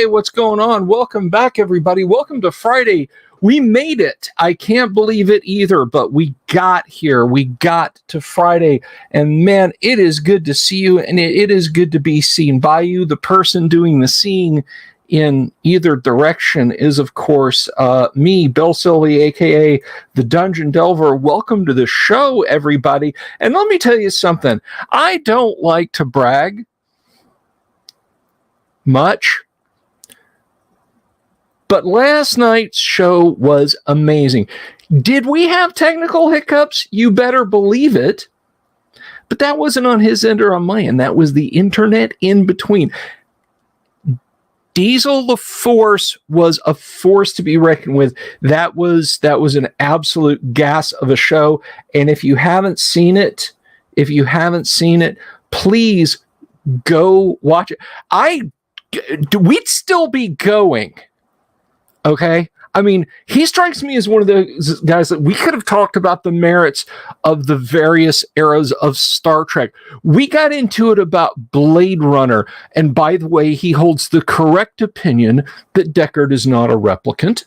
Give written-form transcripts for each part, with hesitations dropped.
what's going on? Welcome back, everybody. Welcome to Friday. We made it. I can't believe it either, but we got here. We got to Friday, and man, it is good to see you, and it is good to be seen by you. The person doing the seeing in either direction is, of course, me, Bill Sylvie, aka the Dungeon Delver. Welcome to the show, everybody. And let me tell you something. I don't like to brag much, but last night's show was amazing. Did we have technical hiccups? You better believe it. But that wasn't on his end or on my end. That was the internet in between. Diesel the Force was a force to be reckoned with. That was an absolute gas of a show. And if you haven't seen it, please go watch it. We'd still be going. Okay. I mean, he strikes me as one of those guys that we could have talked about the merits of the various eras of Star Trek. We got into it about Blade Runner. And by the way, he holds the correct opinion that Deckard is not a replicant.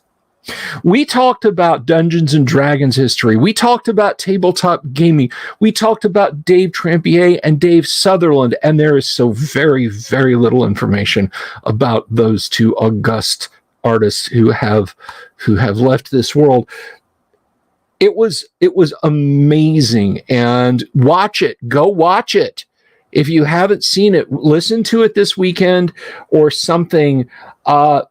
We talked about Dungeons and Dragons history. We talked about tabletop gaming. We talked about Dave Trampier and Dave Sutherland. And there is so very, very little information about those two august artists who have left this world. It was amazing, and go watch it. If you haven't seen it, listen to it this weekend or something. And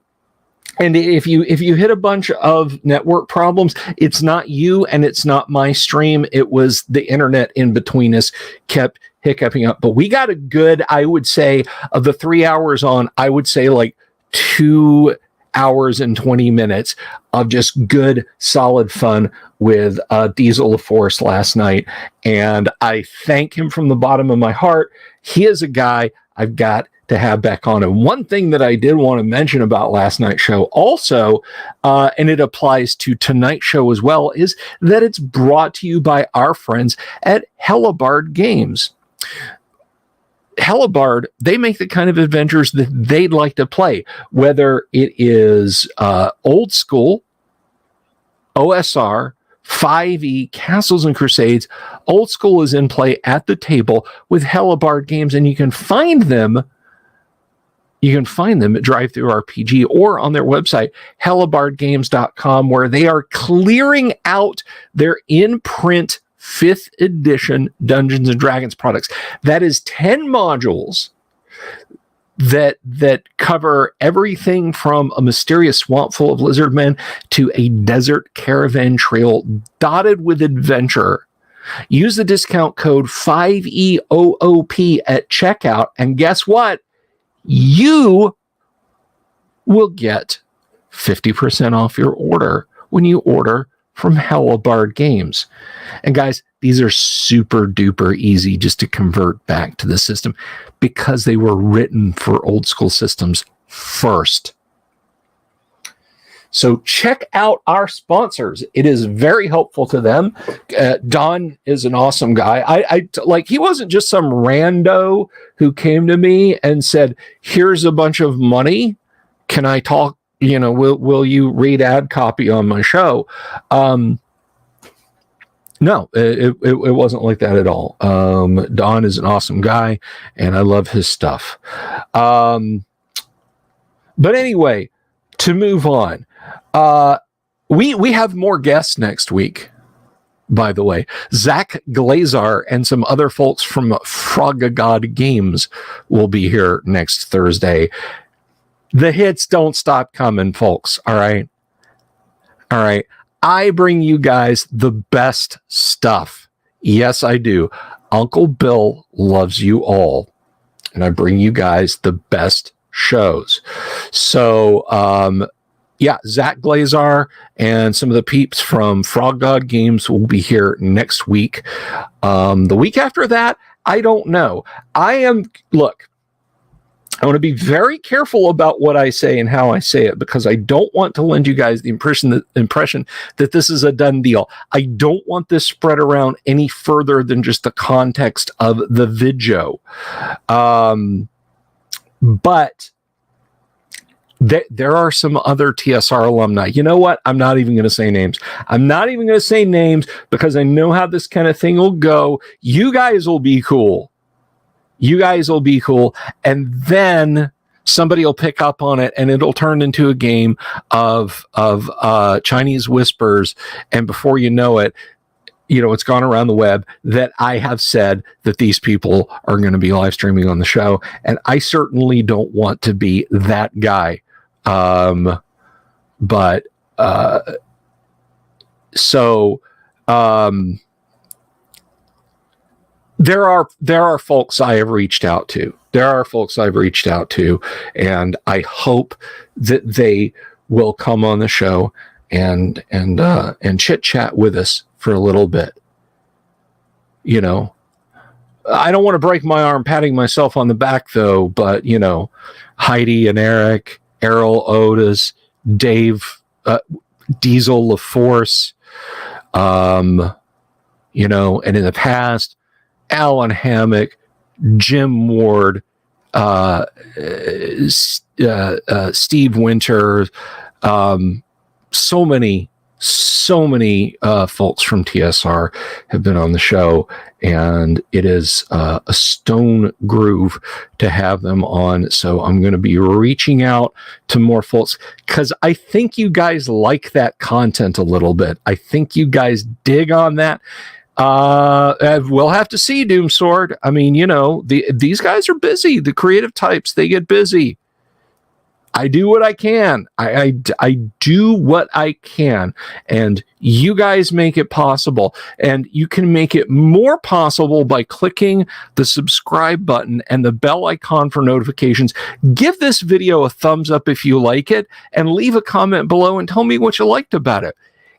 if you hit a bunch of network problems, it's not you and it's not my stream. It was the internet in between us kept hiccuping up. But we got a good, I would say, of the 3 hours on, I would say like 2 hours and 20 minutes of just good, solid fun with Diesel the Force last night. And I thank him from the bottom of my heart. He is a guy I've got to have back on. And one thing that I did want to mention about last night's show also, and it applies to tonight's show as well, is that it's brought to you by our friends at Hellebarde Games. Hellebarde, they make the kind of adventures that they'd like to play, whether it is old school, OSR, 5e, Castles and Crusades. Old school is in play at the table with Hellebarde Games, and you can find them at DriveThruRPG or on their website, hellebardegames.com, where they are clearing out their in-print 5th edition Dungeons and Dragons products. That is 10 modules that cover everything from a mysterious swamp full of lizard men to a desert caravan trail dotted with adventure. Use the discount code 5EOOP at checkout, and guess what? You will get 50% off your order when you order from Hellebarde Games. And guys, these are super duper easy just to convert back to the system because they were written for old school systems first. So check out our sponsors. It is very helpful to them. Don is an awesome guy. I like, he wasn't just some rando who came to me and said, here's a bunch of money. Can I talk? You know, will you read ad copy on my show? No, it wasn't like that at all. Don is an awesome guy, and I love his stuff. But anyway, to move on, we have more guests next week. By the way, Zach Glazar and some other folks from Frogagod Games will be here next Thursday. The hits don't stop coming, folks. All right. I bring you guys the best stuff. Yes, I do. Uncle Bill loves you all. And I bring you guys the best shows. So, Zach Glazar and some of the peeps from Frog God Games will be here next week. The week after that, I don't know. I want to be very careful about what I say and how I say it, because I don't want to lend you guys the impression that this is a done deal. I don't want this spread around any further than just the context of the video. But There are some other TSR alumni. You know what? I'm not even going to say names. I'm not even going to say names because I know how this kind of thing will go. You guys will be cool. You guys will be cool. And then somebody will pick up on it and it'll turn into a game of Chinese whispers. And before you know it, it's gone around the web that I have said that these people are going to be live streaming on the show. And I certainly don't want to be that guy. There are folks I have reached out to. And I hope that they will come on the show and chit chat with us for a little bit. I don't want to break my arm patting myself on the back though, but Heidi and Eric, Errol Otis, Dave, Diesel LaForce, and in the past, Alan Hammock, Jim Ward, Steve Winter, so many folks from TSR have been on the show, and it is a stone groove to have them on. So I'm going to be reaching out to more folks because I think you guys like that content a little bit. I think you guys dig on that. We'll have to see, Doomsword. I mean, these guys are busy. The creative types, they get busy. I do what I can. I do what I can. And you guys make it possible. And you can make it more possible by clicking the subscribe button and the bell icon for notifications. Give this video a thumbs up if you like it, and leave a comment below and tell me what you liked about it.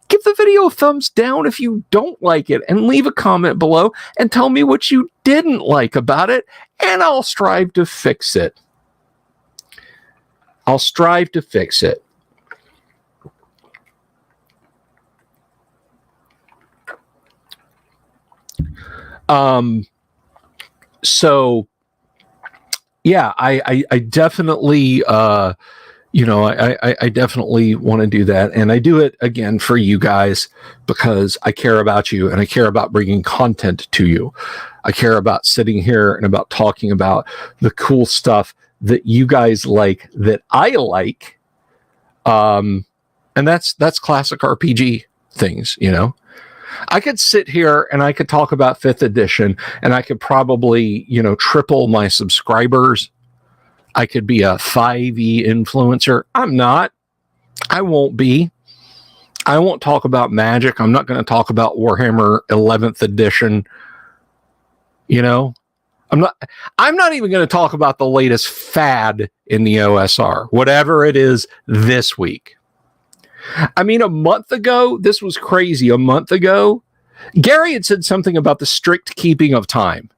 Give the video a thumbs down if you don't like it, and leave a comment below and tell me what you didn't like about it, and I'll strive to fix it. So yeah, I definitely, I definitely want to do that. And I do it again for you guys because I care about you and I care about bringing content to you. I care about sitting here and about talking about the cool stuff that you guys like, that I like. And that's classic RPG things, I could sit here and I could talk about 5th edition and I could probably, triple my subscribers. I could be a 5e influencer. I'm not. I won't be. I won't talk about Magic. I'm not going to talk about Warhammer 11th edition. I'm not even going to talk about the latest fad in the OSR, whatever it is this week. I mean, a month ago, this was crazy. A month ago, Gary had said something about the strict keeping of time.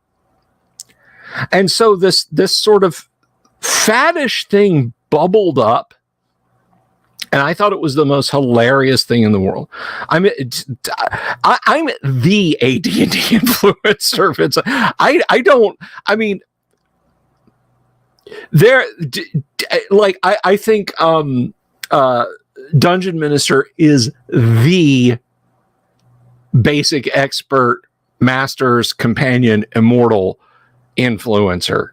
And so this sort of faddish thing bubbled up, and I thought it was the most hilarious thing in the world. I'm the AD&D influencer. I think Dungeon Minister is the basic expert, masters, companion, immortal influencer.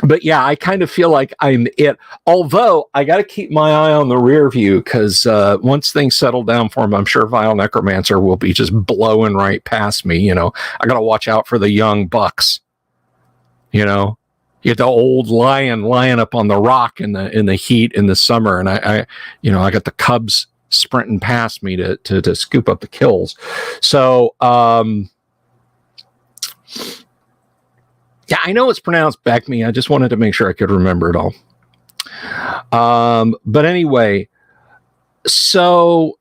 But yeah, I kind of feel like I'm it. Although I got to keep my eye on the rear view because once things settle down for him, I'm sure Vile Necromancer will be just blowing right past me. I got to watch out for the young bucks. You get the old lion lying up on the rock in the heat in the summer, and I got the cubs sprinting past me to scoop up the kills. So yeah, I know it's pronounced back me. I just wanted to make sure I could remember it all. But anyway, so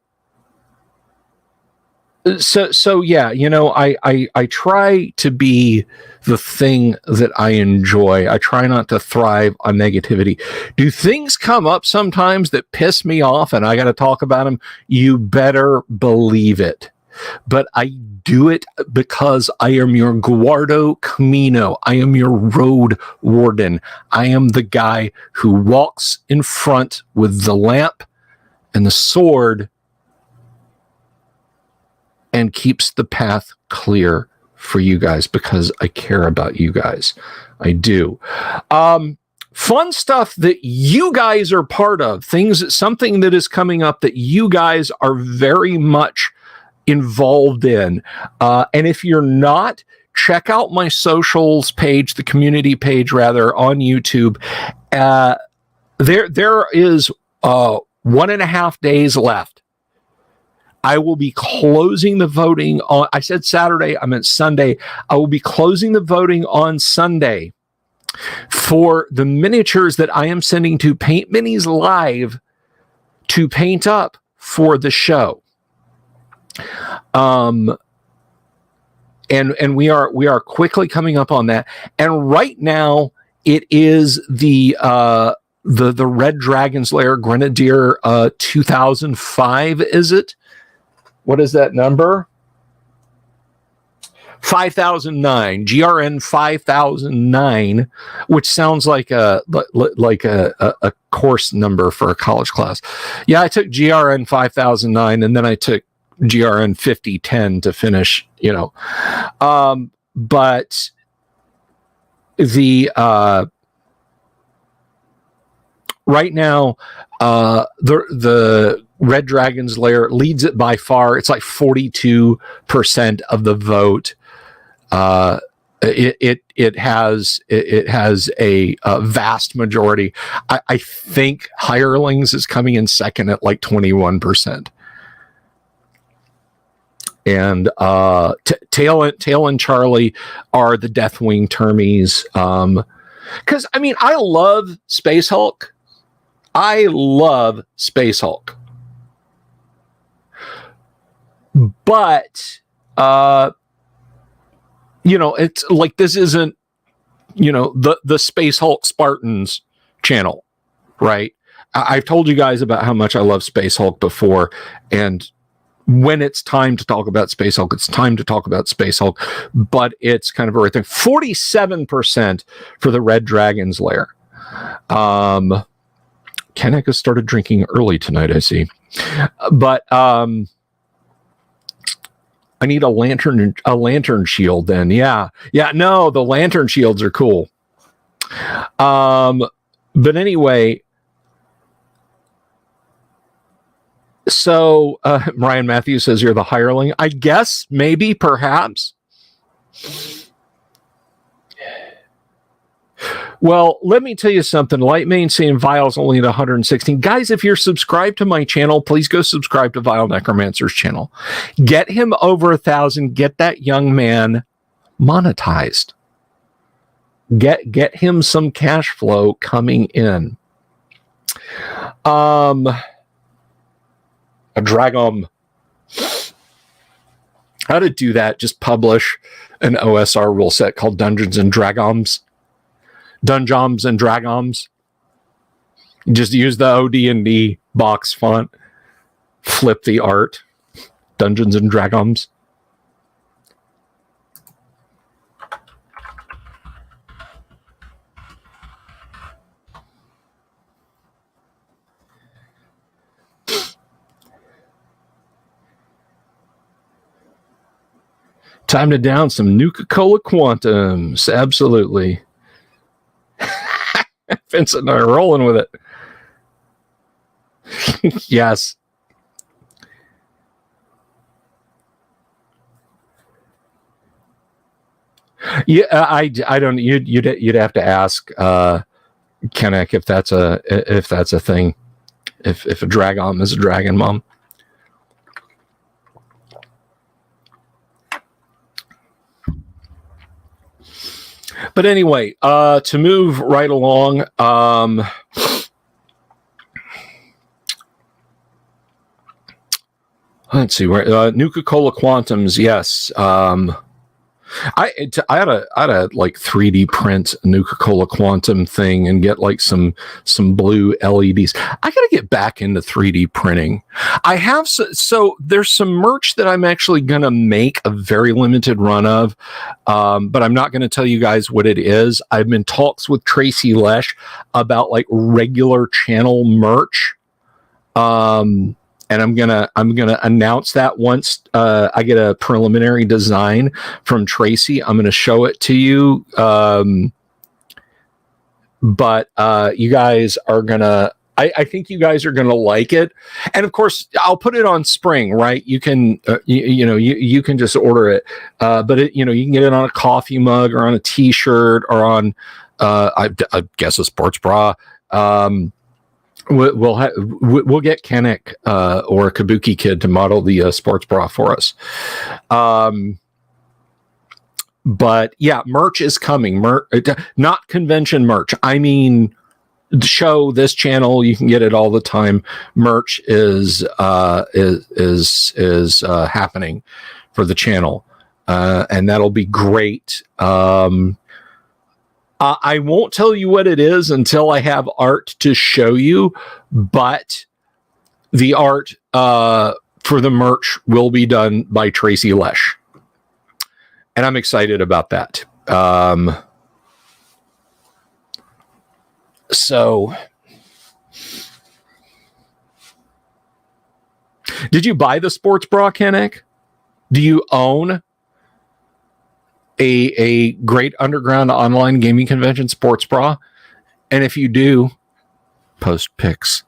yeah, I try to be the thing that I enjoy. I try not to thrive on negativity. Do things come up sometimes that piss me off and I got to talk about them? You better believe it. but I do it because I am your Guardo Camino. I am your road warden. I am the guy who walks in front with the lamp and the sword and keeps the path clear for you guys because I care about you guys. I do. Fun stuff that you guys are part of, something that is coming up that you guys are very much involved in. And if you're not, check out my socials page, the community page rather, on YouTube. There is 1.5 days left. I will be closing the voting on, I said Saturday, I meant Sunday. I will be closing the voting on Sunday for the miniatures that I am sending to Paint Minis Live to paint up for the show. And we are quickly coming up on that. And right now it is the Red Dragon's Lair Grenadier 2005, is it? What is that number? 5009, GRN 5009, which sounds like a course number for a college class. Yeah, I took GRN 5009 and then I took GRN 5010 to finish, but the right now the Red Dragon's Lair leads it by far. It's like 42% of the vote. It has a vast majority. I think Hirelings is coming in second at like 21%. And Tail and Charlie are the Deathwing Termies. Because I love Space Hulk. I love Space Hulk. But it's like, this isn't the Space Hulk Spartans channel, right? I've told you guys about how much I love Space Hulk before, and when it's time to talk about Space Hulk, it's time to talk about Space Hulk, but it's kind of a right thing. 47% for the Red Dragon's Lair. Kenneck has started drinking early tonight, I see. But I need a lantern shield then. Yeah. No, the lantern shields are cool. But anyway, so Ryan Matthews says you're the hireling. I guess, maybe, perhaps. Well, let me tell you something. Lightmane saying Vile's only at 116. Guys, if you're subscribed to my channel, please go subscribe to Vile Necromancer's channel. Get him over 1,000. Get that young man monetized. Get him some cash flow coming in. A Dragom. How to do that? Just publish an OSR rule set called Dungeons and Dragons. Dungeons and Dragons. Just use the OD&D box font. Flip the art. Dungeons and Dragons. Time to down some Nuka-Cola Quantums. Absolutely. Vincent and I are rolling with it. Yes. Yeah, I don't. You'd have to ask Kenneck if that's a thing. If a dragon is a dragon mom. But anyway, to move right along, let's see where Nuka-Cola Quantums. Yes, I had a like 3D print Nuka-Cola Quantum thing and get like some blue LEDs. I got to get back into 3D printing. I have so there's some merch that I'm actually going to make a very limited run of, but I'm not going to tell you guys what it is. I've been talks with Tracy Lesh about like regular channel merch. And I'm gonna announce that once I get a preliminary design from Tracy. I'm gonna show it to you. But you guys are gonna. I think you guys are gonna like it. And of course, I'll put it on Spring. Right? You can you can just order it. But it, you can get it on a coffee mug or on a T-shirt or on I guess a sports bra. We'll get Kennick or a Kabuki Kid to model the sports bra for us. But yeah, merch is coming. Not convention merch. I mean, the show, this channel, you can get it all the time. Merch is happening for the channel, and that'll be great. I won't tell you what it is until I have art to show you, but the art for the merch will be done by Tracy Lesh. And I'm excited about that. So, did you buy the sports bra, Kennick? Do you own a great underground online gaming convention sports bra? And if you do, post pics.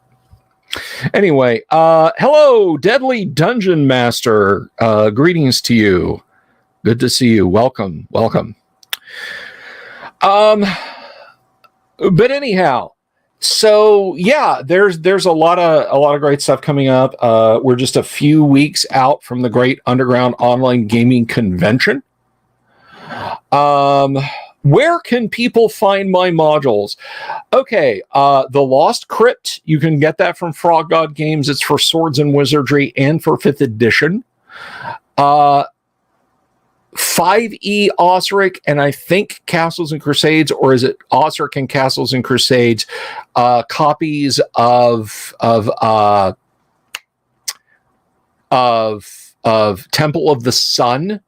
Anyway, hello, Deadly Dungeon Master. Greetings to you. Good to see you. Welcome. But anyhow, so yeah, there's a lot of great stuff coming up. We're just a few weeks out from the Great Underground Online Gaming Convention. Where can people find my modules? Okay, The Lost Crypt, you can get that from Frog God Games. It's for Swords and Wizardry and for 5th edition. 5e Osric and I think Castles and Crusades, or is it Osric and Castles and Crusades? Copies of Temple of the Sun,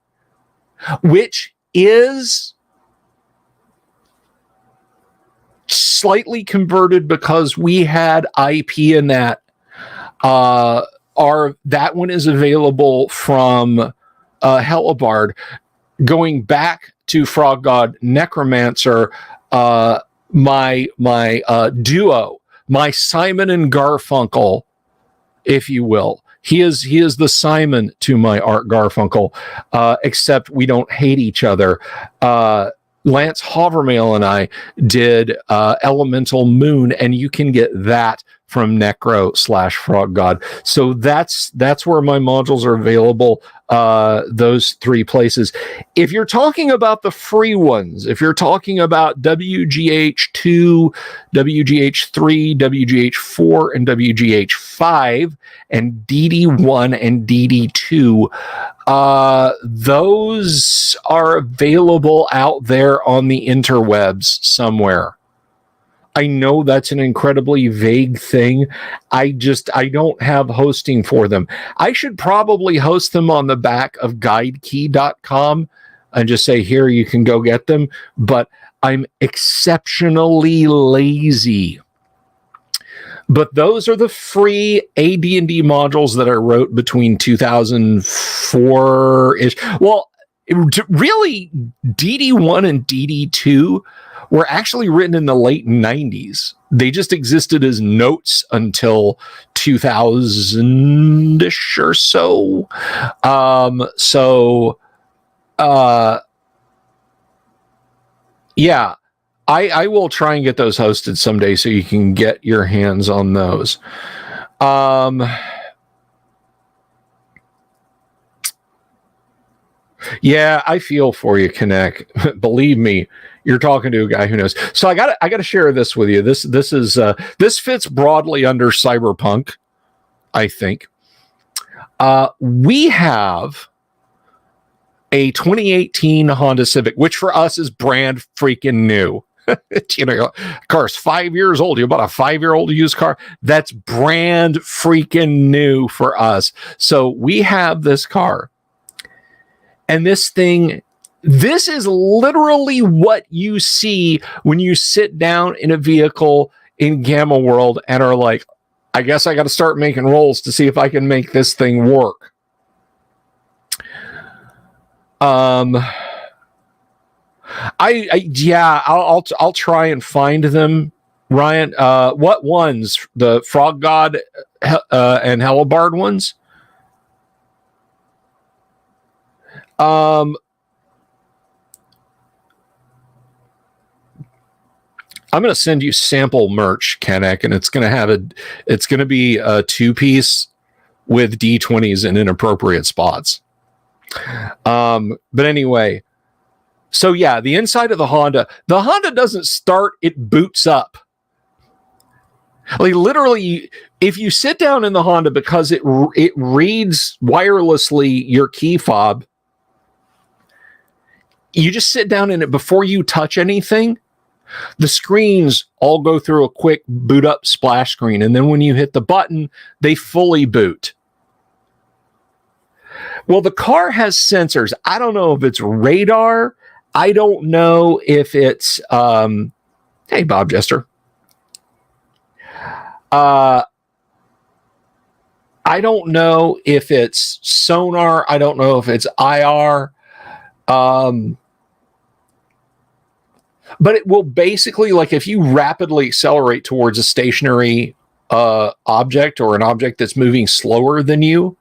which is slightly converted because we had IP in that. That one is available from Helibard. Going back to Frog God Necromancer, my duo, my Simon and Garfunkel, if you will. He is the Simon to my Art Garfunkel, except we don't hate each other. Lance Hovermail and I did Elemental Moon, and you can get that from Necro/Frog God. So that's where my modules are available. Those 3 places. If you're talking about the free ones, if you're talking about WGH2, WGH3, WGH4, and WGH5, and DD1 and DD2, those are available out there on the interwebs somewhere. I know that's an incredibly vague thing. I don't have hosting for them. I should probably host them on the back of guidekey.com and just say, here, you can go get them. But I'm exceptionally lazy. But those are the free AD&D modules that I wrote between 2004-ish. Well, really, DD1 and DD2 were actually written in the late 90s. They just existed as notes until 2000-ish or so. Yeah, I will try and get those hosted someday so you can get your hands on those. Yeah, I feel for you, Kinect. Believe me, you're talking to a guy who knows. So I got to share this with you. This fits broadly under cyberpunk, I think. We have a 2018 Honda Civic, which for us is brand freaking new. Car's 5 years old. You bought a 5-year-old used car. That's brand freaking new for us. So we have this car, and this is literally what you see when you sit down in a vehicle in Gamma World and are like, I guess I got to start making rolls to see if I can make this thing work. I'll try and find them, Ryan. What ones? The Frog God and Hellebard ones? I'm going to send you sample merch, Kenneck, and it's going to be a 2-piece with D20s in inappropriate spots. But anyway, so yeah, the inside of the Honda doesn't start, it boots up. Like literally, if you sit down in the Honda, because it reads wirelessly your key fob, you just sit down in it before you touch anything. The screens all go through a quick boot up splash screen, and then when you hit the button, they fully boot. Well, the car has sensors. I don't know if it's radar. I don't know if it's hey, Bob Jester. I don't know if it's sonar. I don't know if it's IR. But it will basically, like, if you rapidly accelerate towards a stationary object or an object that's moving slower than you,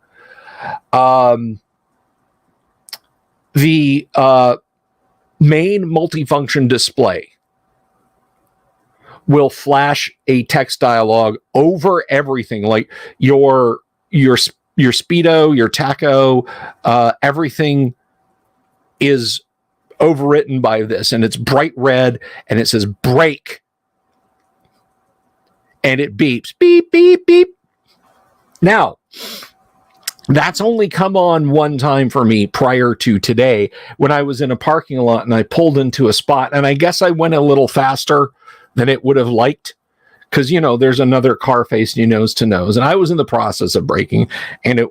the main multifunction display will flash a text dialogue over everything, like your speedo, your tacho, everything is overwritten by this, and it's bright red, and it says brake, and it beeps, beep, beep, beep. Now, that's only come on one time for me prior to today, when I was in a parking lot and I pulled into a spot, and I guess I went a little faster than it would have liked, because, there's another car facing you nose to nose, and I was in the process of braking, and it,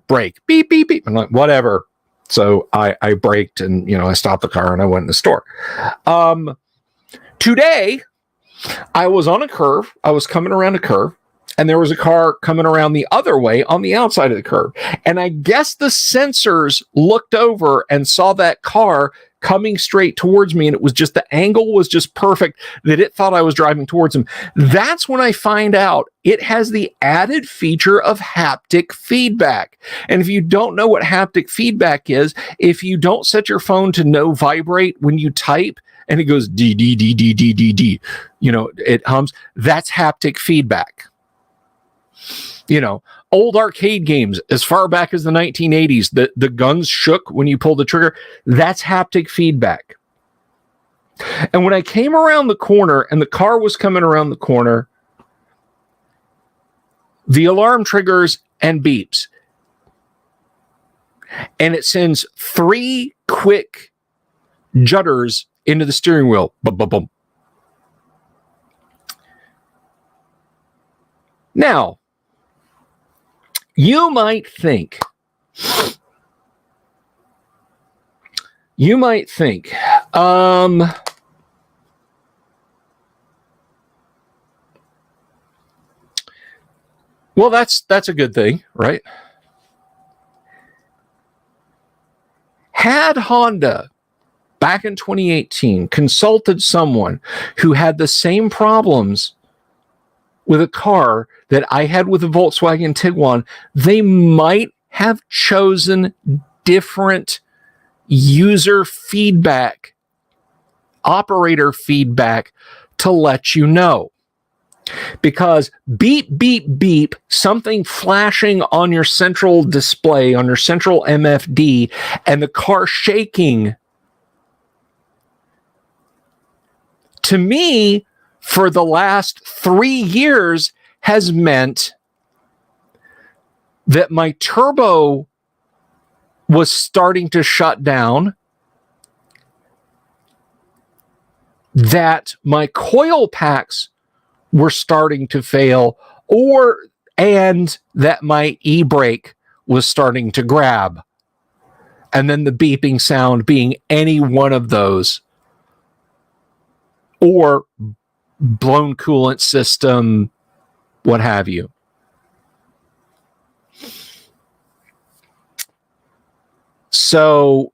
brake, beep, beep, beep. I'm like, whatever. So I braked, and, I stopped the car and I went in the store. Today, I was on a curve. I was coming around a curve, and there was a car coming around the other way on the outside of the curve. And I guess the sensors looked over and saw that car coming straight towards me, and it was just, the angle was just perfect that it thought I was driving towards him. That's when I find out it has the added feature of haptic feedback. And if you don't know what haptic feedback is, if you don't set your phone to no vibrate when you type and it goes D, D, D, D, D, D, D, it hums, that's haptic feedback. Old arcade games as far back as the 1980s, the guns shook when you pulled the trigger. That's haptic feedback. And when I came around the corner and the car was coming around the corner, the alarm triggers and beeps. And it sends 3 quick judders into the steering wheel. Boom, boom, boom. Now, you might think, well, that's a good thing, right? Had Honda back in 2018 consulted someone who had the same problems with a car that I had with a Volkswagen Tiguan, they might have chosen different user feedback, operator feedback to let you know. Because beep, beep, beep, something flashing on your central display, on your central MFD, and the car shaking, to me, for the last 3 years, has meant that my turbo was starting to shut down, that my coil packs were starting to fail, and that my e-brake was starting to grab. And then the beeping sound being any one of those, or blown coolant system, what have you. So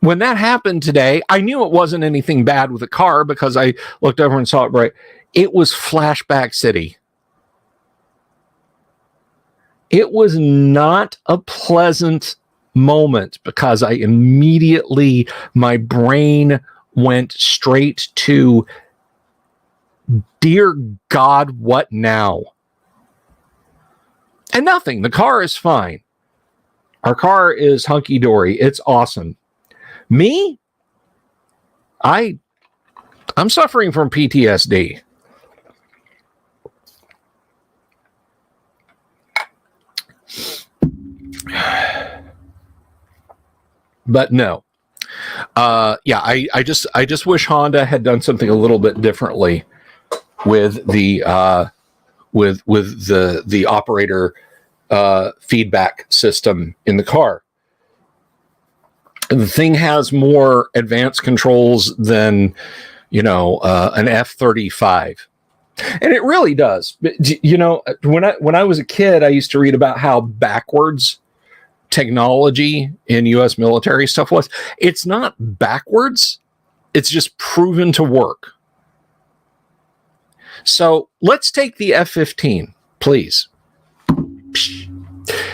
when that happened today, I knew it wasn't anything bad with the car because I looked over and saw it bright. It was flashback city. It was not a pleasant moment because my brain went straight to, dear God, what now? And nothing. The car is fine. Our car is hunky-dory. It's awesome. Me? I'm suffering from PTSD. But no. I just wish Honda had done something a little bit differently with the the operator feedback system in the car. The thing has more advanced controls than, an F-35. And it really does. When I was a kid, I used to read about how backwards technology in U.S. military stuff was. It's not backwards. It's just proven to work. So let's take the F-15, please.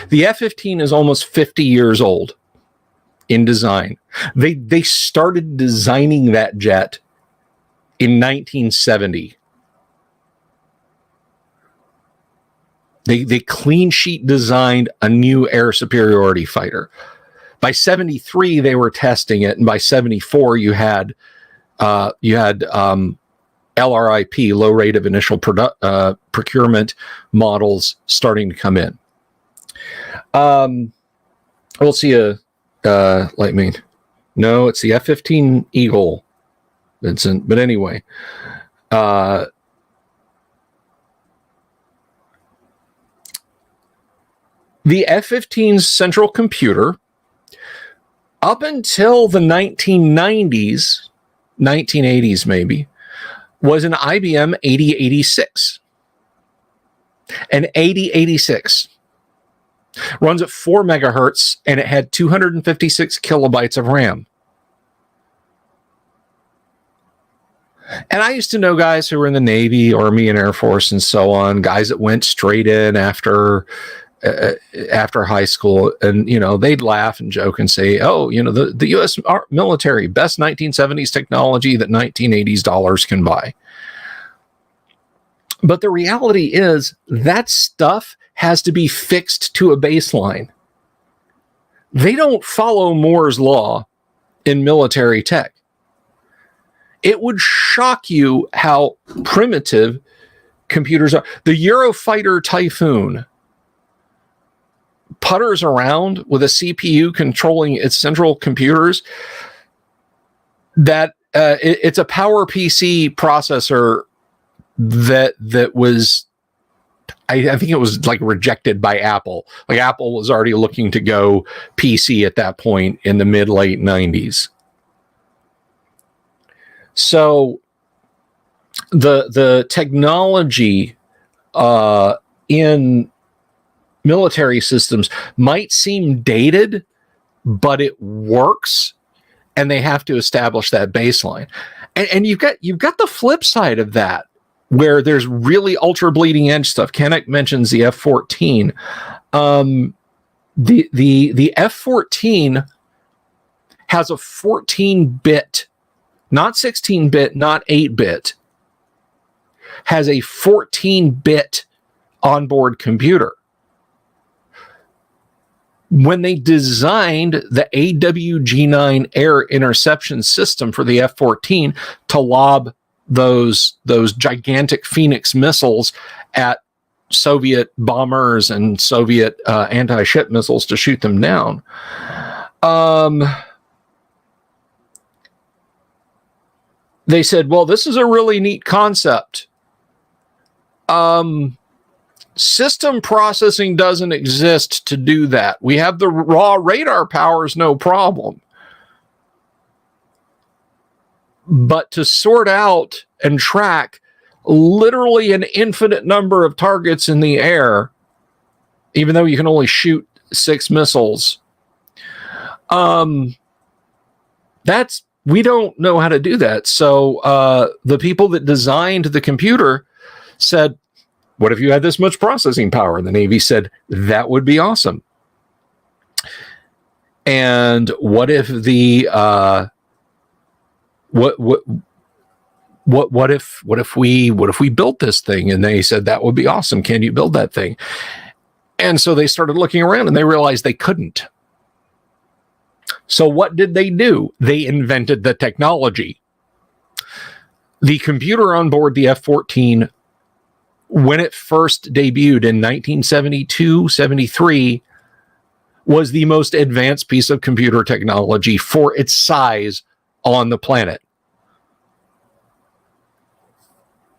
The F-15 is almost 50 years old in design. They started designing that jet in 1970. They clean sheet designed a new air superiority fighter. By 73, they were testing it, and by 74, you had LRIP, low rate of initial procurement models starting to come in. We'll see Lightning. No, it's the F-15 Eagle, Vincent. But anyway, the F-15's central computer, up until the 1990s, 1980s maybe, was an IBM 8086. An 8086 runs at 4 megahertz, and it had 256 kilobytes of RAM. And I used to know guys who were in the Navy, Army, and Air Force, and so on, guys that went straight in after high school, and they'd laugh and joke and say, oh, the U.S. military, best 1970s technology that 1980s dollars can buy. But the reality is that stuff has to be fixed to a baseline. They don't follow Moore's law in military tech. It would shock you how primitive computers are. The Eurofighter Typhoon putters around with a CPU controlling its central computers. That it's a PowerPC processor that was, I think it was like rejected by Apple. Like Apple was already looking to go PC at that point in the mid-late 90s. So the technology in military systems might seem dated, but it works, and they have to establish that baseline. And you've got the flip side of that, where there's really ultra bleeding edge stuff. Kenneth mentions the F-14. The F-14 has a 14-bit, not 16-bit, not 8-bit, has a 14-bit onboard computer. When they designed the AWG-9 air interception system for the F-14 to lob those gigantic Phoenix missiles at Soviet bombers and Soviet anti-ship missiles to shoot them down. They said, well, this is a really neat concept. System processing doesn't exist to do that. We have the raw radar powers, no problem. But to sort out and track literally an infinite number of targets in the air, even though you can only shoot 6 missiles, we don't know how to do that. So the people that designed the computer said, what if you had this much processing power? And the Navy said, that would be awesome. And what if the what if we built this thing? And they said, that would be awesome. Can you build that thing? And so they started looking around and they realized they couldn't. So what did they do? They invented the technology. The computer on board the F-14, when it first debuted in 1972-73, was the most advanced piece of computer technology for its size on the planet.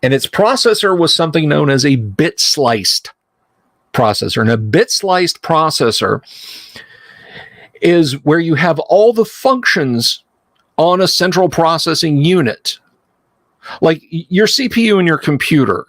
And its processor was something known as a bit-sliced processor. And a bit-sliced processor is where you have all the functions on a central processing unit. Like your CPU in your computer,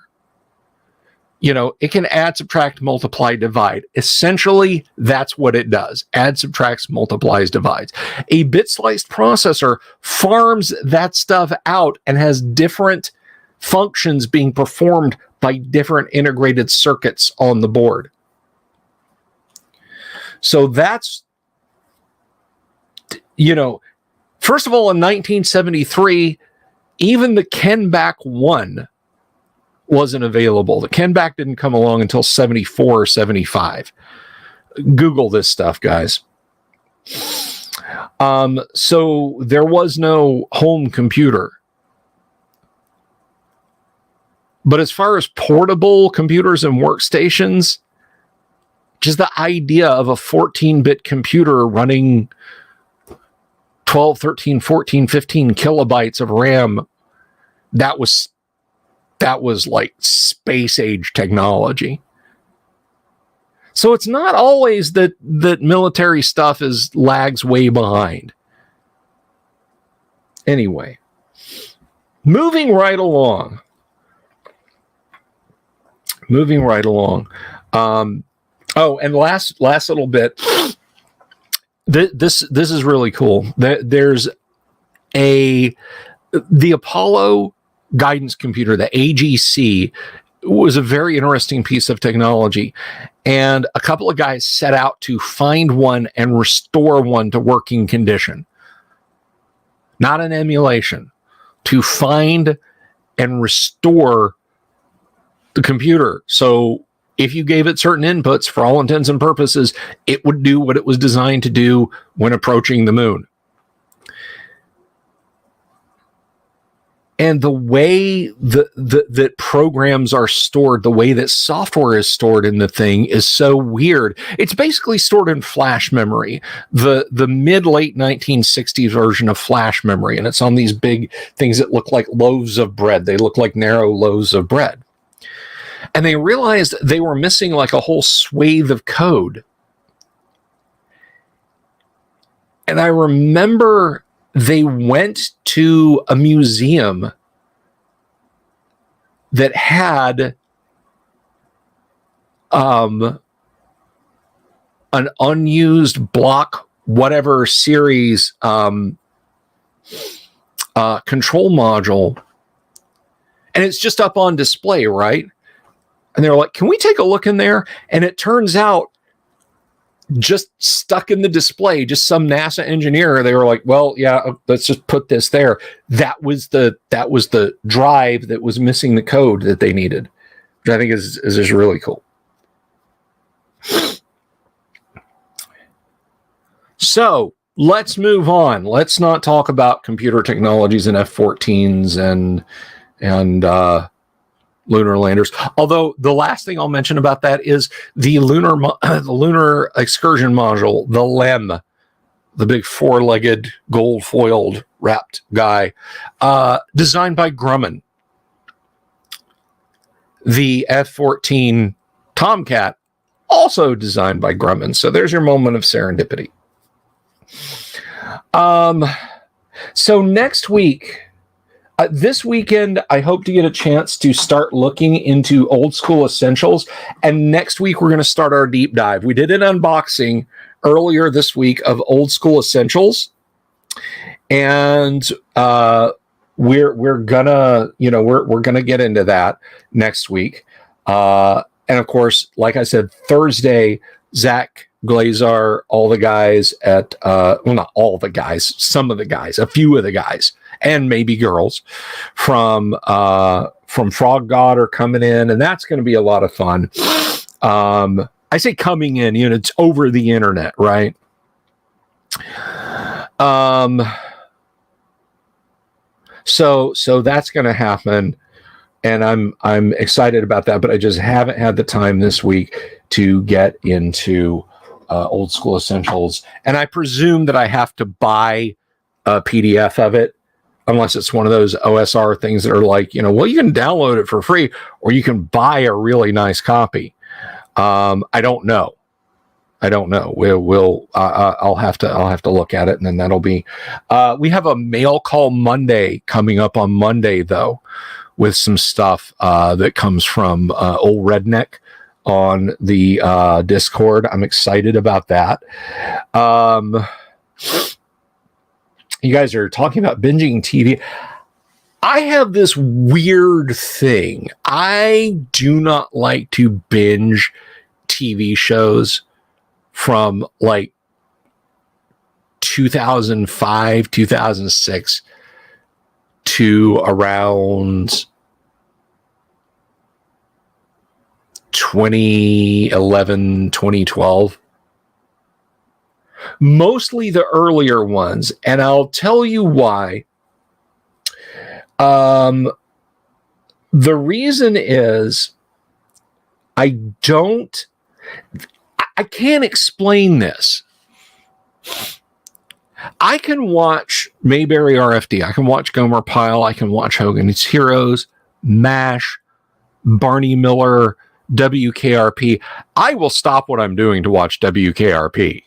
you know, it can add, subtract, multiply, divide. Essentially, that's what it does. Add, subtracts, multiplies, divides. A bit-sliced processor farms that stuff out and has different functions being performed by different integrated circuits on the board. So that's, you know, first of all, in 1973, even the Kenback 1 wasn't available. The Kenback didn't come along until 74 or 75. Google this stuff, guys. So there was no home computer. But as far as portable computers and workstations, just the idea of a 14-bit computer running 12, 13, 14, 15 kilobytes of RAM, that was like space age technology. So it's not always that military stuff lags way behind. Anyway, moving right along. And last little bit. This is really cool. There's the Apollo guidance computer, the AGC, was a very interesting piece of technology. And a couple of guys set out to find one and restore one to working condition. Not an emulation. To find and restore the computer. So if you gave it certain inputs, for all intents and purposes, it would do what it was designed to do when approaching the moon. And the way that programs are stored, the way that software is stored in the thing is so weird. It's basically stored in flash memory, the mid-late 1960s version of flash memory. And it's on these big things that look like loaves of bread. They look like narrow loaves of bread. And they realized they were missing like a whole swathe of code. And I remember they went to a museum that had an unused block, whatever series control module. And it's just up on display, right? And they're like, can we take a look in there? And it turns out, just stuck in the display, just some NASA engineer, they were like, well, yeah, let's just put this there. That was the drive that was missing the code that they needed, which I think is just really cool. So let's move on. Let's not talk about computer technologies and F-14s and lunar landers. Although the last thing I'll mention about that is the lunar excursion module, the LEM, the big four-legged, gold-foiled, wrapped guy, designed by Grumman. The F-14 Tomcat, also designed by Grumman. So there's your moment of serendipity. So next week, this weekend, I hope to get a chance to start looking into old school essentials. And next week, we're going to start our deep dive. We did an unboxing earlier this week of old school essentials. And we're gonna, we're gonna get into that next week. And of course, like I said, Thursday, Zach Glazar, all the guys at well, not all the guys, some of the guys, a few of the guys, and maybe girls from Frog God are coming in, and that's going to be a lot of fun. I say coming in, it's over the internet, right? So that's going to happen, and I'm excited about that. But I just haven't had the time this week to get into old school essentials, and I presume that I have to buy a PDF of it, unless it's one of those OSR things that are like, well, you can download it for free, or you can buy a really nice copy. I don't know. I'll have to look at it, and then that'll be. We have a mail call Monday coming up on Monday, though, with some stuff that comes from Old Redneck on the Discord. I'm excited about that. You guys are talking about binging TV. I have this weird thing. I do not like to binge TV shows from like 2005, 2006 to around 2011, 2012. Mostly the earlier ones, and I'll tell you why. The reason is I can't explain this. I can watch Mayberry RFD. I can watch Gomer Pyle. I can watch Hogan's Heroes, MASH, Barney Miller, WKRP. I will stop what I'm doing to watch WKRP.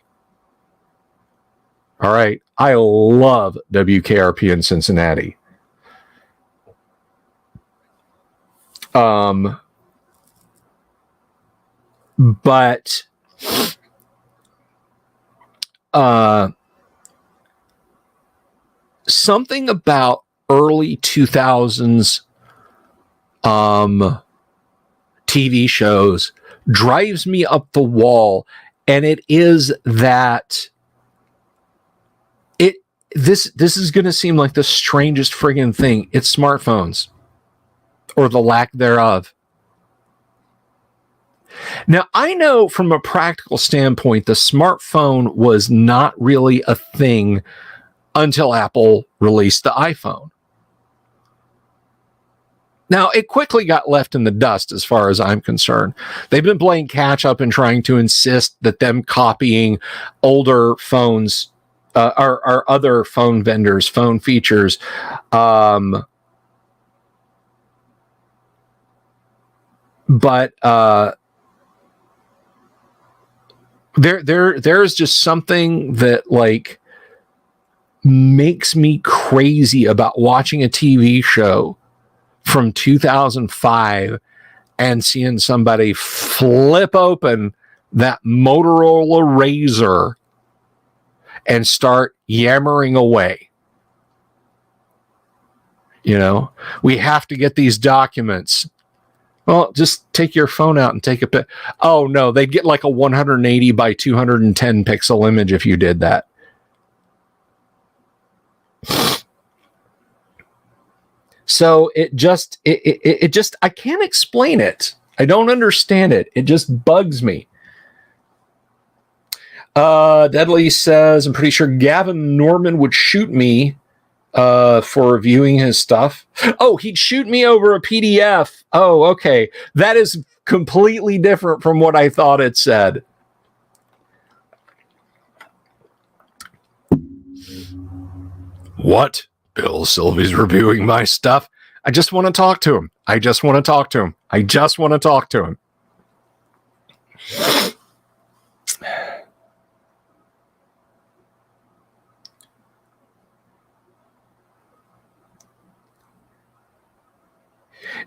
All right. I love WKRP in Cincinnati. But something about early 2000s TV shows drives me up the wall, and it is that this is going to seem like the strangest friggin' thing. It's smartphones, or the lack thereof. Now, I know from a practical standpoint, the smartphone was not really a thing until Apple released the iPhone. Now, it quickly got left in the dust as far as I'm concerned. They've been playing catch up and trying to insist that them copying older phones or other phone vendors' phone features. But there's just something that like makes me crazy about watching a TV show from 2005 and seeing somebody flip open that Motorola Razr and start yammering away. We have to get these documents. Well, just take your phone out and take a pic. Oh, no, they'd get like a 180 by 210 pixel image if you did that. So it just, I can't explain it. I don't understand it. It just bugs me. Deadly says, I'm pretty sure Gavin Norman would shoot me for reviewing his stuff. Oh, he'd shoot me over a PDF. Oh, okay. That is completely different from what I thought it said. What? Bill Sylvie's reviewing my stuff? I just want to talk to him. I just want to talk to him. I just want to talk to him.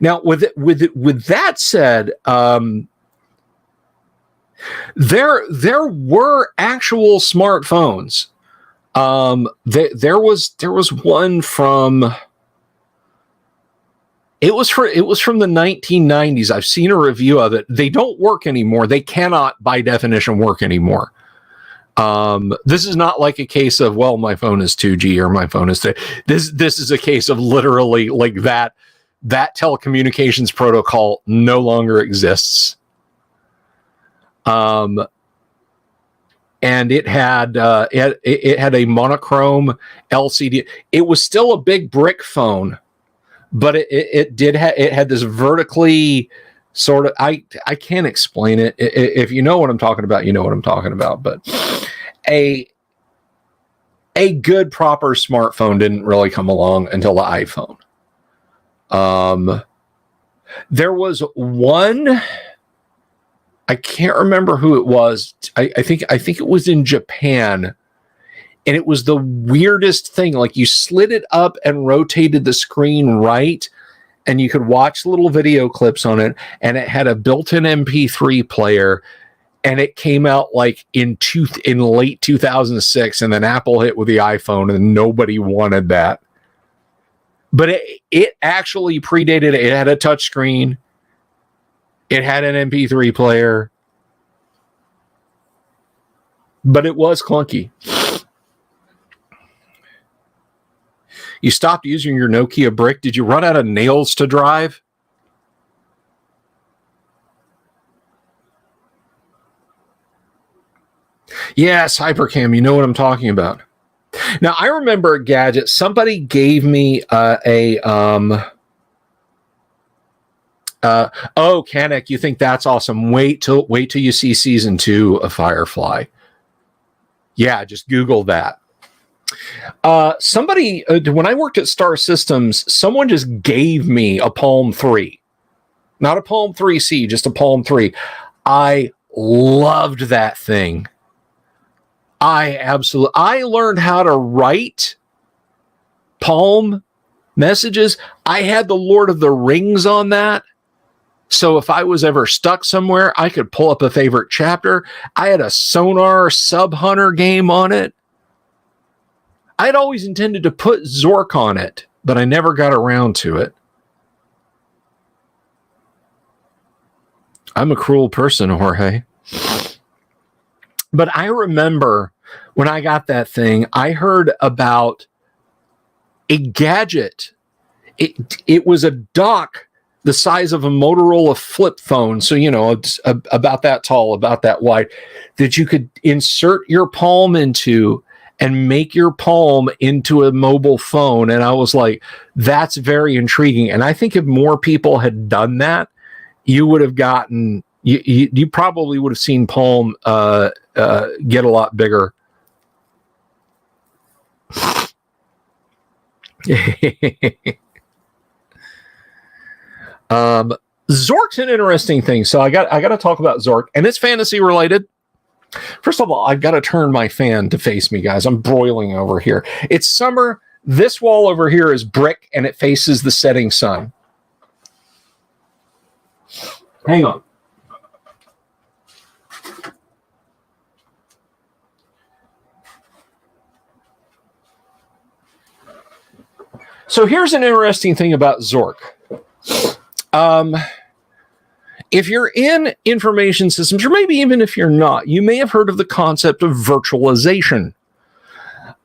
Now, with that said, there were actual smartphones. There was one from. It was from the 1990s. I've seen a review of it. They don't work anymore. They cannot, by definition, work anymore. This is not like a case of, well, my phone is 2G or my phone is this is a case of literally like that telecommunications protocol no longer exists. And it had a monochrome LCD. It was still a big brick phone, but it had this vertically sort of, I can't explain it. If you know what I'm talking about, you know what I'm talking about. But a good proper smartphone didn't really come along until the iPhone. There was one, I can't remember who it was. I think it was in Japan, and it was the weirdest thing. Like, you slid it up and rotated the screen right, and you could watch little video clips on it, and it had a built-in MP3 player, and it came out like in late 2006, and then Apple hit with the iPhone, and nobody wanted that. But it actually predated it. It had a touch screen. It had an MP3 player. But it was clunky. You stopped using your Nokia brick. Did you run out of nails to drive? Yes, Hypercam. You know what I'm talking about. Now, I remember a gadget. Somebody gave me oh, Kanek, you think that's awesome. Wait till you see season 2 of Firefly. Yeah, just Google that. Somebody, when I worked at Star Systems, someone just gave me a Palm 3. Not a Palm 3C, just a Palm 3. I loved that thing. I learned how to write Palm messages. I had the Lord of the Rings on that. So if I was ever stuck somewhere, I could pull up a favorite chapter. I had a Sonar Sub Hunter game on it. I'd always intended to put Zork on it, but I never got around to it. I'm a cruel person, Jorge. But I remember when I got that thing, I heard about a gadget. It was a dock the size of a Motorola flip phone. So, you know, it's about that tall, about that wide, that you could insert your palm into and make your palm into a mobile phone. And I was like, that's very intriguing. And I think if more people had done that, you would have gotten, you probably would have seen Palm get a lot bigger. Zork's an interesting thing. So I got to talk about Zork, and it's fantasy related. First of all, I've got to turn my fan to face me, guys. I'm broiling over here. It's summer. This wall over here is brick, and it faces the setting sun. Hang on. So here's an interesting thing about Zork. If you're in information systems, or maybe even if you're not, you may have heard of the concept of virtualization.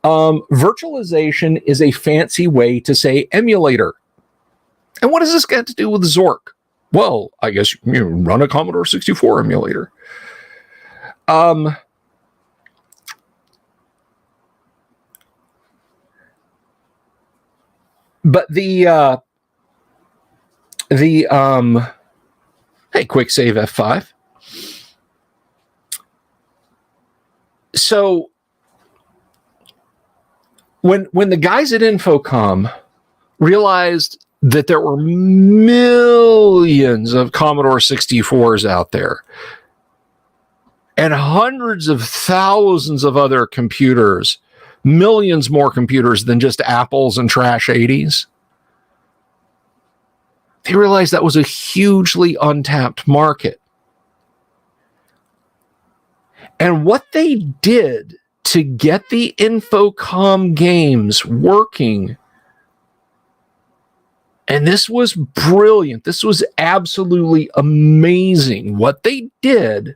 Virtualization is a fancy way to say emulator. And what does this got to do with Zork? Well, I guess you run a Commodore 64 emulator. But hey, quick save F5. So when the guys at Infocom realized that there were millions of Commodore 64s out there and hundreds of thousands of other computers, millions more computers than just Apples and trash 80s, they realized that was a hugely untapped market. And what they did to get the Infocom games working, and this was brilliant, this was absolutely amazing. What they did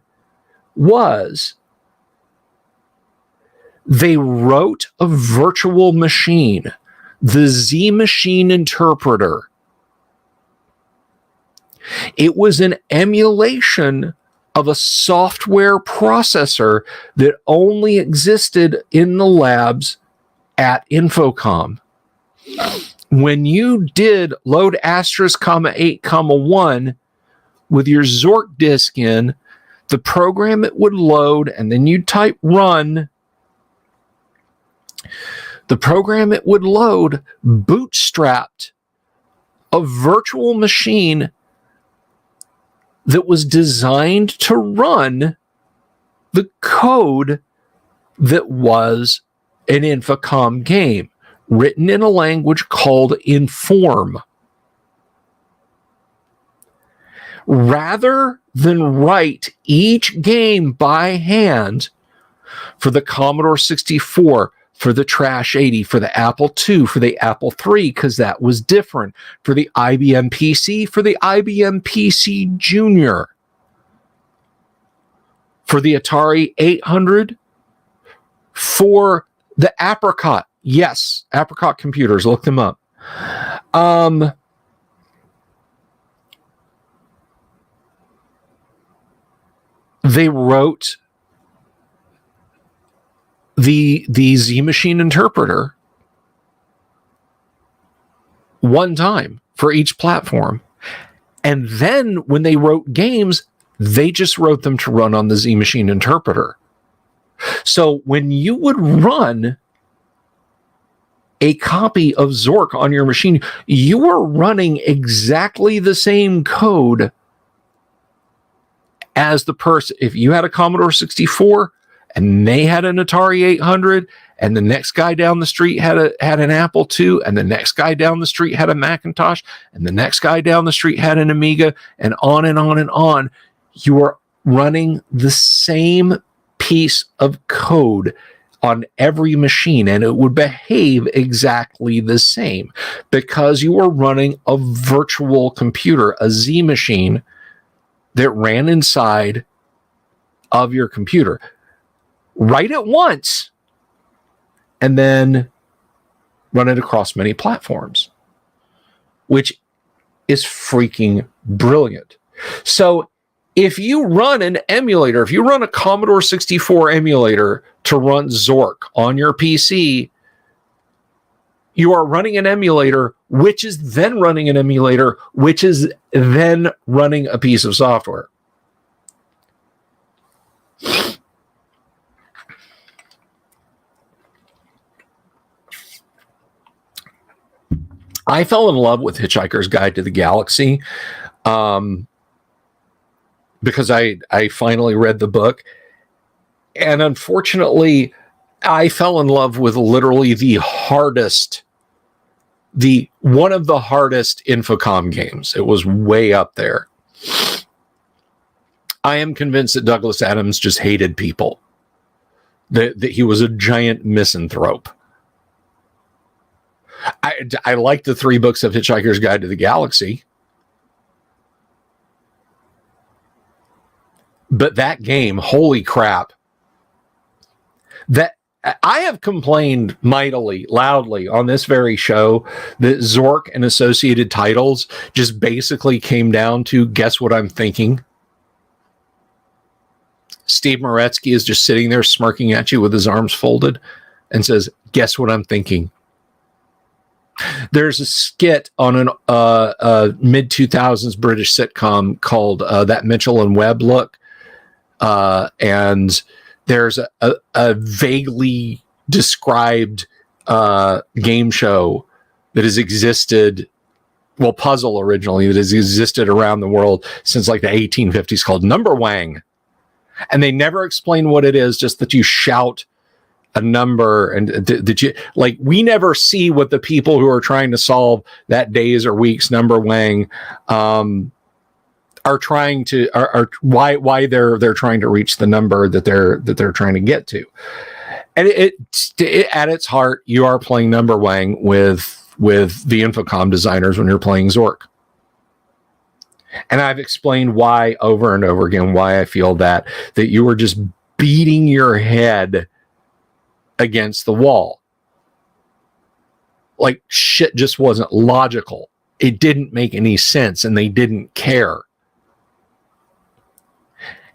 was they wrote a virtual machine, the Z Machine Interpreter. It was an emulation of a software processor that only existed in the labs at Infocom. When you did load asterisk, 8, 1 with your Zork disk in, the program it would load, and then you type run. The program it would load bootstrapped a virtual machine that was designed to run the code that was an Infocom game, written in a language called Inform. Rather than write each game by hand for the Commodore 64, for the Trash 80, for the Apple II, for the Apple III, because that was different, for the IBM PC, for the IBM PC Junior, for the Atari 800, for the Apricot. Yes, Apricot computers, look them up. They wrote the Z Machine Interpreter one time for each platform. And then when they wrote games, they just wrote them to run on the Z Machine Interpreter. So when you would run a copy of Zork on your machine, you were running exactly the same code as the person. If you had a Commodore 64 and they had an Atari 800, and the next guy down the street had an Apple II, and the next guy down the street had a Macintosh, and the next guy down the street had an Amiga, and on and on and on, you are running the same piece of code on every machine, and it would behave exactly the same because you were running a virtual computer, a Z machine that ran inside of your computer. Write it once and then run it across many platforms, which is freaking brilliant. So if you run an emulator, if you run a Commodore 64 emulator to run Zork on your PC, you are running an emulator, which is then running an emulator, which is then running a piece of software. I fell in love with Hitchhiker's Guide to the Galaxy because I finally read the book. And unfortunately, I fell in love with literally one of the hardest Infocom games. It was way up there. I am convinced that Douglas Adams just hated people, that he was a giant misanthrope. I like the 3 books of Hitchhiker's Guide to the Galaxy. But that game, holy crap. That I have complained mightily, loudly on this very show that Zork and associated titles just basically came down to guess what I'm thinking. Steve Moretsky is just sitting there smirking at you with his arms folded and says, guess what I'm thinking. There's a skit on a mid 2000s British sitcom called That Mitchell and Webb Look, and there's a vaguely described game show that has existed, well, puzzle originally, that has existed around the world since like the 1850s, called Number Wang. And they never explain what it is, just that you shout a number, and that you, like, we never see what the people who are trying to solve that days or weeks number Wang are trying to, are why they're trying to reach the number that they're trying to get to. And it at its heart, you are playing number Wang with the Infocom designers when you're playing Zork. And I've explained why over and over again, why I feel that you were just beating your head against the wall. Like, shit just wasn't logical. It didn't make any sense, and they didn't care.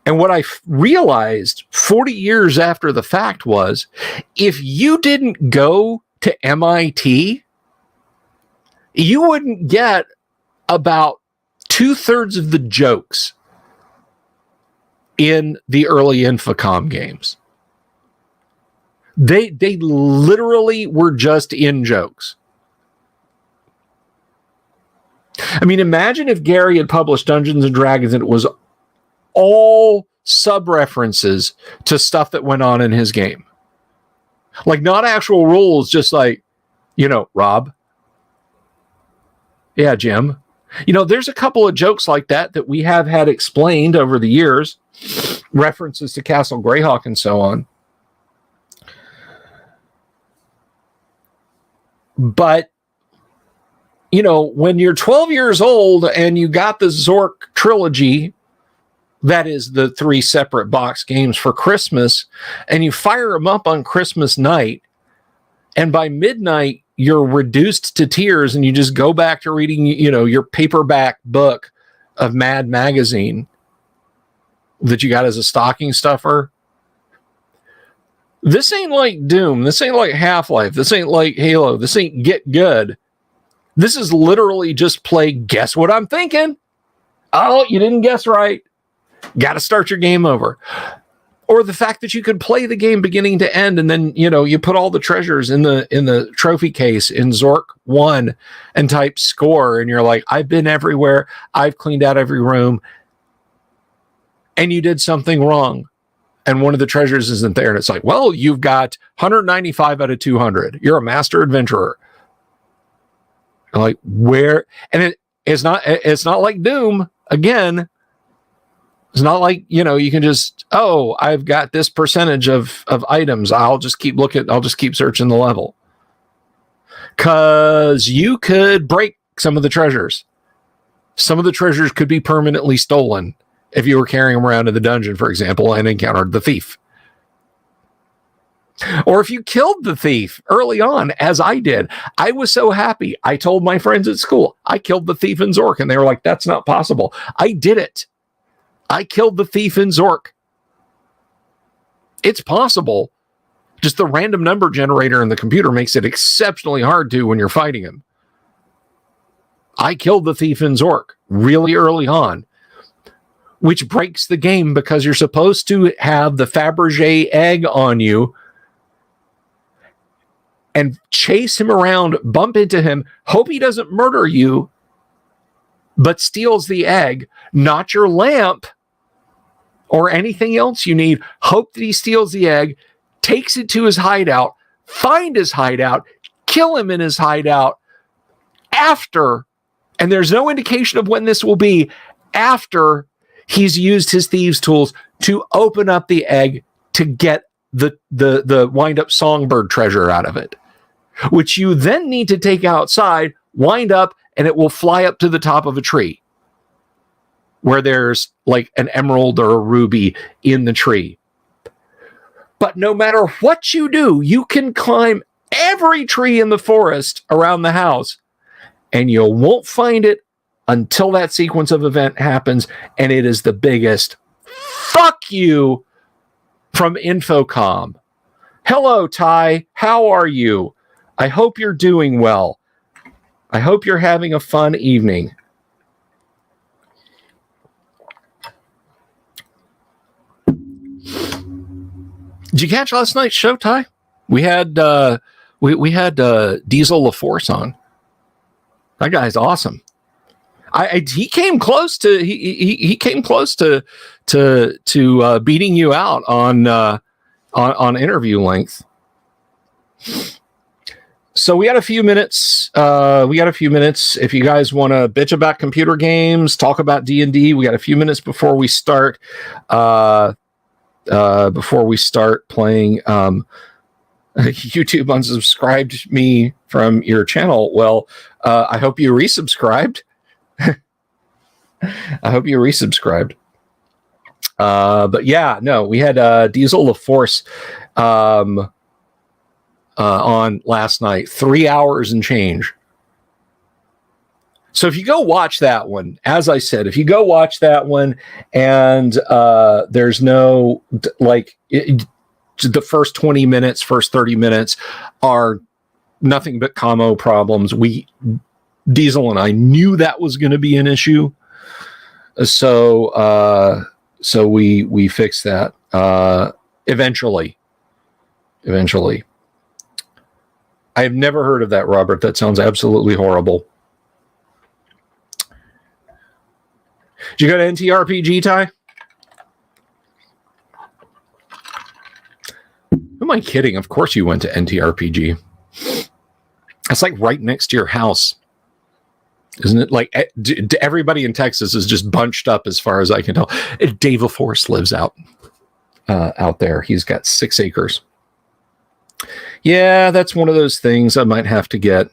And what I realized 40 years after the fact was, if you didn't go to MIT, you wouldn't get about 2/3 of the jokes in the early Infocom games. They literally were just in jokes. I mean, imagine if Gary had published Dungeons and Dragons and it was all sub-references to stuff that went on in his game. Like, not actual rules, just like, Rob. Yeah, Jim. There's a couple of jokes like that we have had explained over the years, references to Castle Greyhawk and so on. But, when you're 12 years old and you got the Zork trilogy, that is the 3 separate box games for Christmas, and you fire them up on Christmas night, and by midnight, you're reduced to tears and you just go back to reading, your paperback book of Mad Magazine that you got as a stocking stuffer. This ain't like Doom. This ain't like Half-Life. This ain't like Halo. This ain't Get Good. This is literally just play Guess What I'm Thinking. Oh, you didn't guess right. Got to start your game over. Or the fact that you could play the game beginning to end, and then, you put all the treasures in the trophy case in Zork 1 and type score, and you're like, I've been everywhere. I've cleaned out every room. And you did something wrong. And one of the treasures isn't there. And it's like, well, you've got 195 out of 200. You're a master adventurer. You're like, where? And it's not like Doom. Again, it's not like, you can just, I've got this percentage of items. I'll just keep looking. I'll just keep searching the level. Because you could break some of the treasures. Some of the treasures could be permanently stolen if you were carrying them around in the dungeon, for example, and encountered the thief. Or if you killed the thief early on, as I did. I was so happy. I told my friends at school, I killed the thief in Zork. And they were like, that's not possible. I did it. I killed the thief in Zork. It's possible. Just the random number generator in the computer makes it exceptionally hard to when you're fighting him. I killed the thief in Zork really early on, which breaks the game because you're supposed to have the Fabergé egg on you and chase him around, bump into him, hope he doesn't murder you, but steals the egg, not your lamp or anything else you need. Hope that he steals the egg, takes it to his hideout, find his hideout, kill him in his hideout after, and there's no indication of when this will be, after he's used his thieves' tools to open up the egg to get the wind-up songbird treasure out of it, which you then need to take outside, wind up, and it will fly up to the top of a tree where there's like an emerald or a ruby in the tree. But no matter what you do, you can climb every tree in the forest around the house, and you won't find it until that sequence of event happens, and it is the biggest fuck you from Infocom. Hello, Ty. How are you? I hope you're doing well. I hope you're having a fun evening. Did you catch last night's show, Ty? We had we had Diesel LaForce on. That guy's awesome. He came close to he came close to beating you out on interview length. So we got a few minutes. If you guys want to bitch about computer games, talk about D&D, we got a few minutes before we start. Before we start playing. YouTube unsubscribed me from your channel. Well, I hope you resubscribed. But yeah, no, we had Diesel LaForce on last night, 3 hours and change. So if you go watch that one, as I said, if you go watch that one and there's no, the first 20 minutes, first 30 minutes are nothing but commo problems. Diesel and I knew that was going to be an issue. So we fixed that eventually. I've never heard of that, Robert. That sounds absolutely horrible. Did you go to NTRPG, Ty? Who am I kidding? Of course you went to NTRPG. It's like right next to your house. Isn't it? Like everybody in Texas is just bunched up as far as I can tell. Dave LaForce lives out there. He's got 6 acres. Yeah, that's one of those things I might have to get.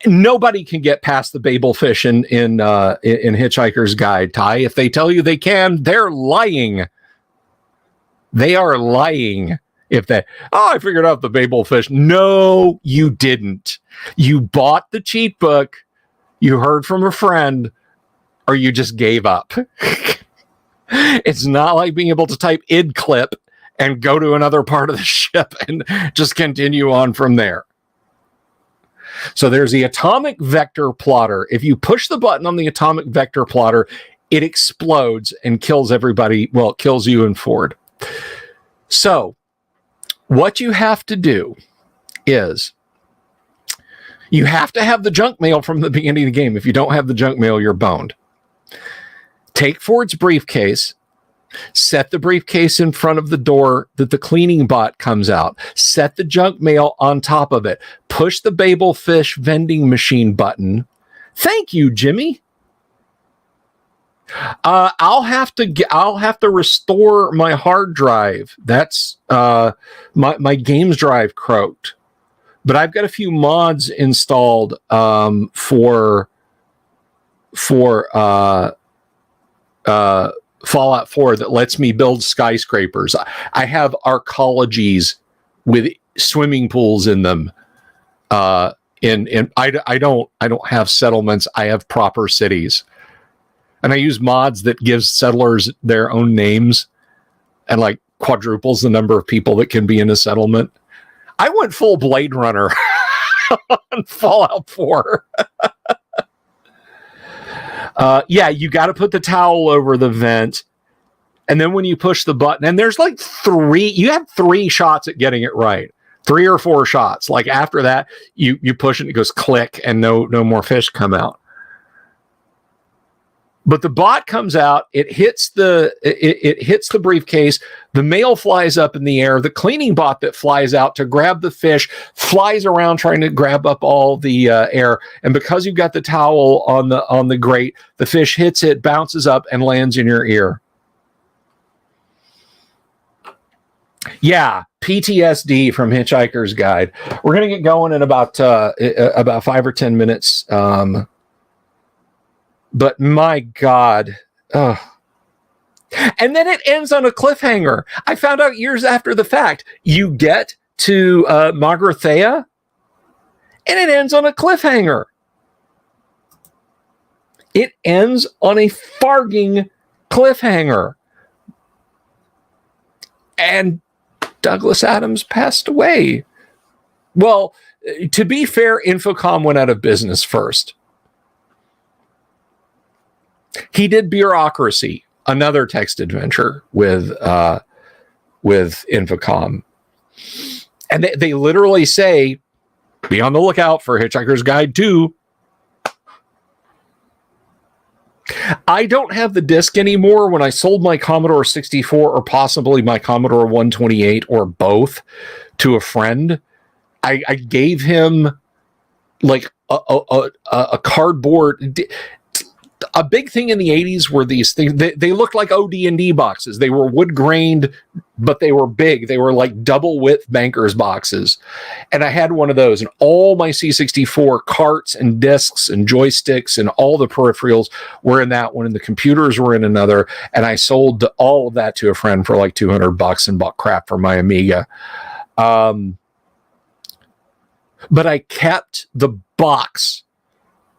Nobody can get past the Babel fish in Hitchhiker's Guide, Ty. If they tell you they can, they're lying. They are lying. I figured out the Babel fish. No, you didn't. You bought the cheat book, you heard from a friend, or you just gave up. It's not like being able to type id clip and go to another part of the ship and just continue on from there. So there's the atomic vector plotter. If you push the button on the atomic vector plotter, it explodes and kills everybody. Well, it kills you and Ford. So what you have to do is you have to have the junk mail from the beginning of the game. If you don't have the junk mail, you're boned. Take Ford's briefcase, set the briefcase in front of the door that the cleaning bot comes out, set the junk mail on top of it, push the Babel fish vending machine button. Thank you, Jimmy. I'll have to restore my hard drive. That's my games drive croaked, but I've got a few mods installed for Fallout 4 that lets me build skyscrapers. I have arcologies with swimming pools in them. I don't have settlements. I have proper cities. And I use mods that gives settlers their own names and like quadruples the number of people that can be in a settlement. I went full Blade Runner on Fallout 4. Yeah, you got to put the towel over the vent. And then when you push the button, and there's like you have 3 shots at getting it right. 3 or 4 shots. Like after that, you push it and it goes click and no more fish come out. But the bot comes out, it hits the briefcase, the mail flies up in the air, the cleaning bot that flies out to grab the fish flies around trying to grab up all the air, and because you've got the towel on the grate, the fish hits it, bounces up, and lands in your ear. Yeah, PTSD from Hitchhiker's Guide. We're gonna get going in about 5 or 10 minutes. But my God. And then it ends on a cliffhanger. I found out years after the fact. You get to Magrathea, and it ends on a cliffhanger. It ends on a farging cliffhanger. And Douglas Adams passed away. Well, to be fair, Infocom went out of business first. He did Bureaucracy, another text adventure with Infocom. And they literally say, be on the lookout for Hitchhiker's Guide 2. I don't have the disc anymore. When I sold my Commodore 64 or possibly my Commodore 128 or both to a friend, I gave him like a cardboard. A big thing in the 80s were these things. They looked like OD&D boxes. They were wood grained, but they were big. They were like double width bankers boxes. And I had one of those, and all my C64 carts and discs and joysticks and all the peripherals were in that one, and the computers were in another. And I sold all of that to a friend for like $200 and bought crap for my Amiga. But I kept the box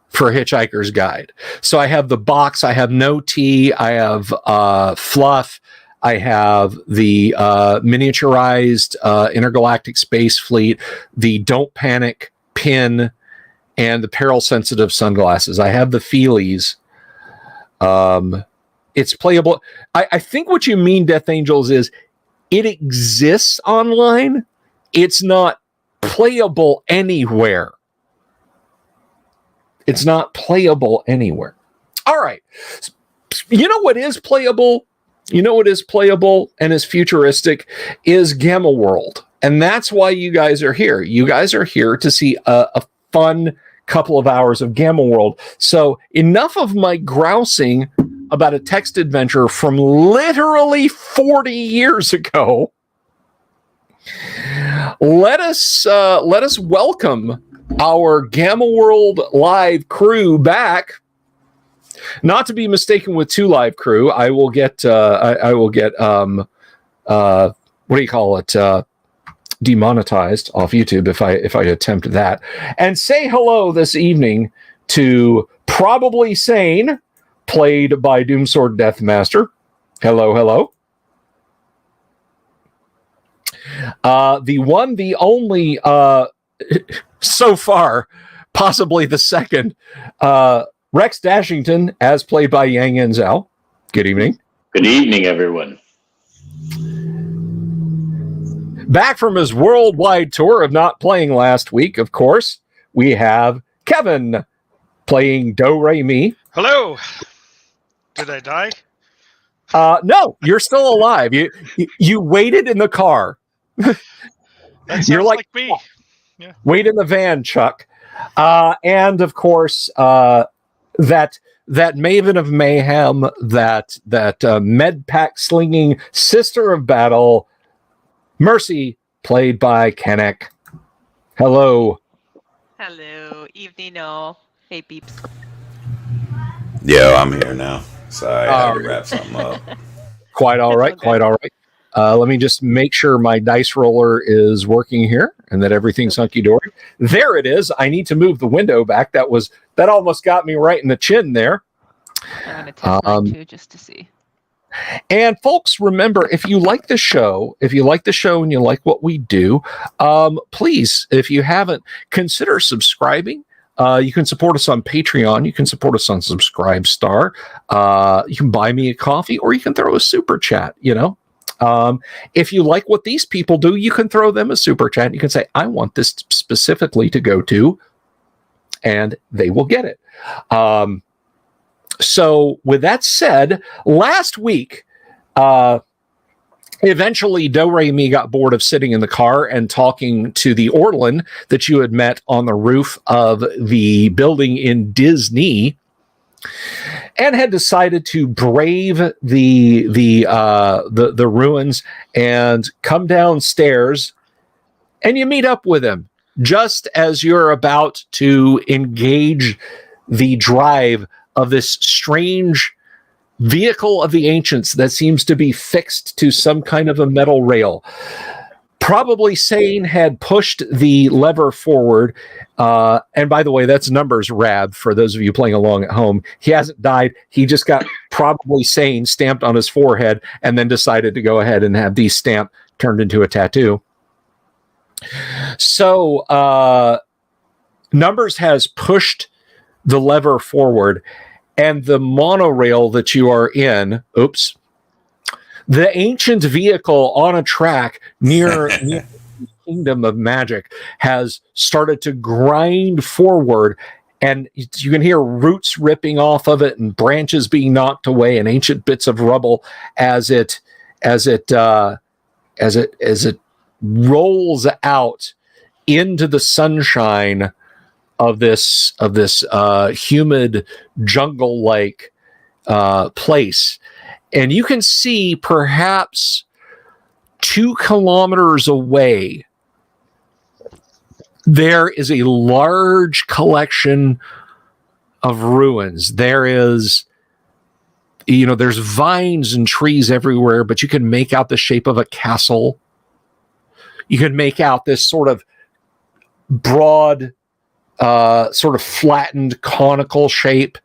for Hitchhiker's Guide. So I have the box, I have No Tea, I have Fluff, I have the miniaturized Intergalactic Space Fleet, the Don't Panic pin, and the peril-sensitive sunglasses. I have the Feelies. It's playable. I think what you mean, Death Angels, is it exists online. It's not playable anywhere. It's not playable anywhere. All right. You know what is playable? You know what is playable and is futuristic is Gamma World. And that's why you guys are here. You guys are here to see a fun couple of hours of Gamma World. So enough of my grousing about a text adventure from literally 40 years ago. Let us welcome our Gamma World live crew back. Not to be mistaken with two live crew. I will get what do you call it? Demonetized off YouTube if I attempt that. And say hello this evening to Probably Sane, played by Doomsword Deathmaster. Hello, hello. The one, the only, so far, possibly the second, Rex Dashington, as played by Yang Enzao. Good evening. Good evening, everyone. Back from his worldwide tour of not playing last week, of course, we have Kevin playing Do Re Mi. Hello. Did I die? No, you're still alive. You waited in the car. You're like me. Yeah. Wait in the van, Chuck. And of course, that maven of mayhem, that med pack slinging sister of battle, Mercy, played by Kennick. Hello. Hello. Evening all. Hey peeps. Yo, I'm here now. Sorry, I had to wrap something up. Quite all right. Quite all right. Let me just make sure my dice roller is working here and that everything's hunky-dory. There it is. I need to move the window back. That almost got me right in the chin there. I'm going to test mine too, just to see. And folks, remember, if you like the show and you like what we do, please, if you haven't, consider subscribing. You can support us on Patreon. You can support us on Subscribestar. You can buy me a coffee, or you can throw a super chat, if you like what these people do, you can throw them a super chat. You can say, I want this specifically to go to, and they will get it. So with that said, last week, eventually Do Re Mi got bored of sitting in the car and talking to the Orlin that you had met on the roof of the building in Disney, and had decided to brave the ruins and come downstairs, and you meet up with him just as you're about to engage the drive of this strange vehicle of the ancients that seems to be fixed to some kind of a metal rail. Probably Sane had pushed the lever forward. And by the way, that's numbers Rab for those of you playing along at home. He hasn't died. He just got Probably Sane stamped on his forehead and then decided to go ahead and have the stamp turned into a tattoo. So Numbers has pushed the lever forward, and the monorail that you are in, the ancient vehicle on a track near the Kingdom of Magic has started to grind forward, and you can hear roots ripping off of it and branches being knocked away and ancient bits of rubble as it rolls out into the sunshine of this humid jungle-like place. And you can see perhaps 2 kilometers away, there is a large collection of ruins. There's vines and trees everywhere, but you can make out the shape of a castle. You can make out this sort of broad, sort of flattened conical shape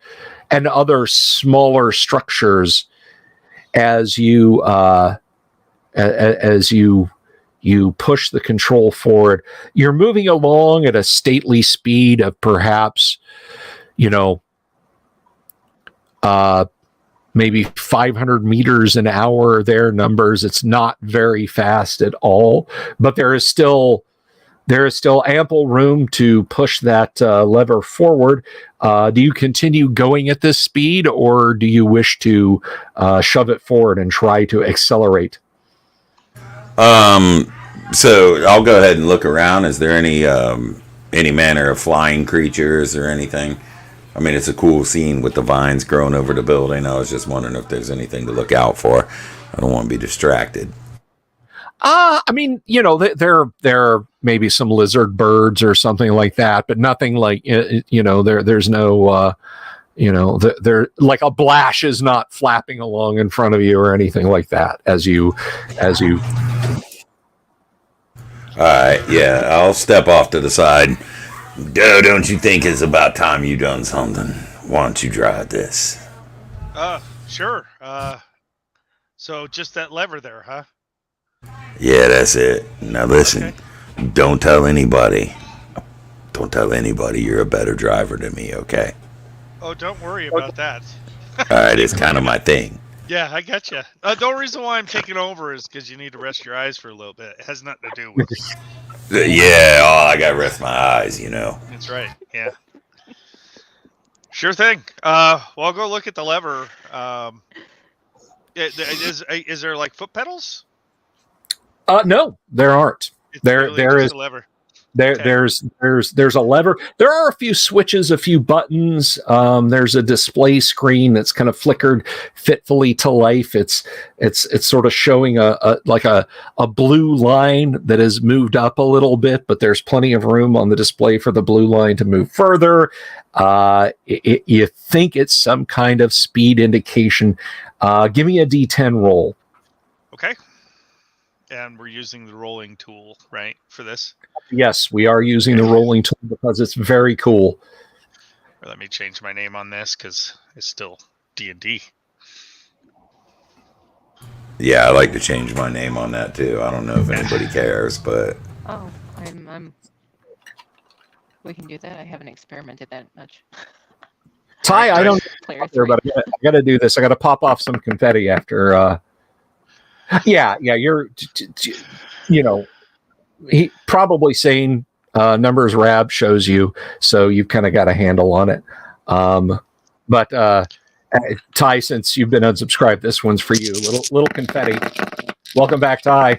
and other smaller structures as you push the control forward. You're moving along at a stately speed of perhaps, maybe 500 meters an hour. Their Numbers. It's not very fast at all, but there is still ample room to push that lever forward. Do you continue going at this speed, or do you wish to shove it forward and try to accelerate? So I'll go ahead and look around. Is there any manner of flying creatures or anything? I mean, it's a cool scene with the vines growing over the building. I was just wondering if there's anything to look out for. I don't want to be distracted. I mean, there may be some lizard birds or something like that, but nothing like, there's no, there like a blash is not flapping along in front of you or anything like that as you. All right, yeah, I'll step off to the side. Don't you think it's about time you done something? Why don't you drive this? Sure. So just that lever there, huh? Yeah, that's it. Now listen, Okay. don't tell anybody. Don't tell anybody you're a better driver than me, okay? Oh, don't worry about that. All right, it's kind of my thing. Yeah, I gotcha. The only reason why I'm taking over is because you need to rest your eyes for a little bit. It has nothing to do with Yeah, I gotta rest my eyes, That's right. Yeah. Sure thing. Well, I'll go look at the lever. Is there like foot pedals? No, there aren't. It's There just is a lever. Okay. There's a lever. There are a few switches, a few buttons. There's a display screen that's kind of flickered fitfully to life. It's sort of showing a blue line that has moved up a little bit, but there's plenty of room on the display for the blue line to move further. You think it's some kind of speed indication. Give me a D10 roll. Okay. And we're using the rolling tool, right, for this? Yes, we are using the rolling tool because it's very cool. Let me change my name on this because it's still D&D. Yeah, I like to change my name on that too. I don't know if anybody cares, but Oh, we can do that. I haven't experimented that much. Ty, I don't Player there, but I got to do this. I got to pop off some confetti after. Yeah, you're, he probably saying Numbers Rab shows you, so you've kind of got a handle on it. But Ty, since you've been unsubscribed, this one's for you. Little confetti. Welcome back, Ty.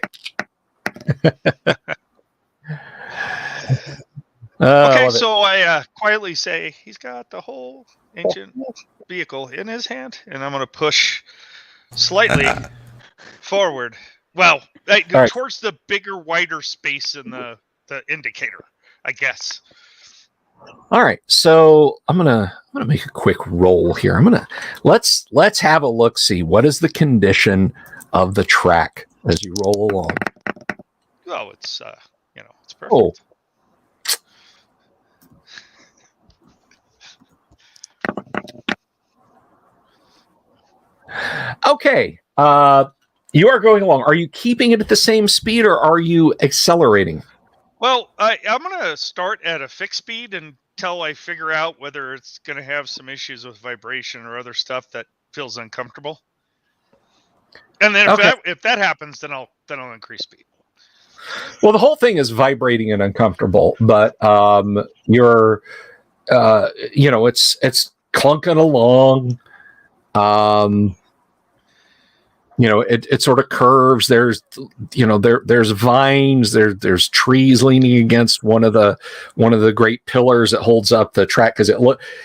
Okay, so I quietly say he's got the whole ancient vehicle in his hand, and I'm going to push slightly forward. Well, right. Towards the bigger, wider space in the indicator, I guess. All right, so I'm gonna make a quick roll here. Let's have a look. See what is the condition of the track as you roll along. Oh, it's it's perfect. Oh. Okay. You are going along. Are you keeping it at the same speed or are you accelerating? Well, I'm going to start at a fixed speed until I figure out whether it's going to have some issues with vibration or other stuff that feels uncomfortable. And then if that happens, then I'll increase speed. Well, the whole thing is vibrating and uncomfortable, but you're it's clunking along. It sort of curves. There's there's vines. There's trees leaning against one of the great pillars that holds up the track, because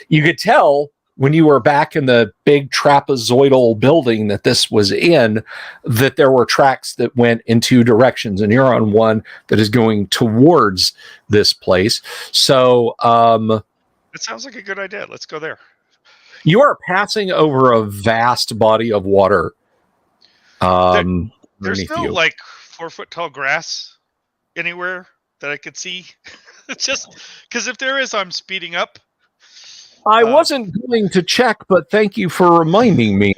you could tell when you were back in the big trapezoidal building that this was in, that there were tracks that went in two directions, and you're on one that is going towards this place. So it sounds like a good idea. Let's go there. You are passing over a vast body of water. There's no like 4-foot tall grass anywhere that I could see. Just because if there is, I'm speeding up. I wasn't going to check, but thank you for reminding me.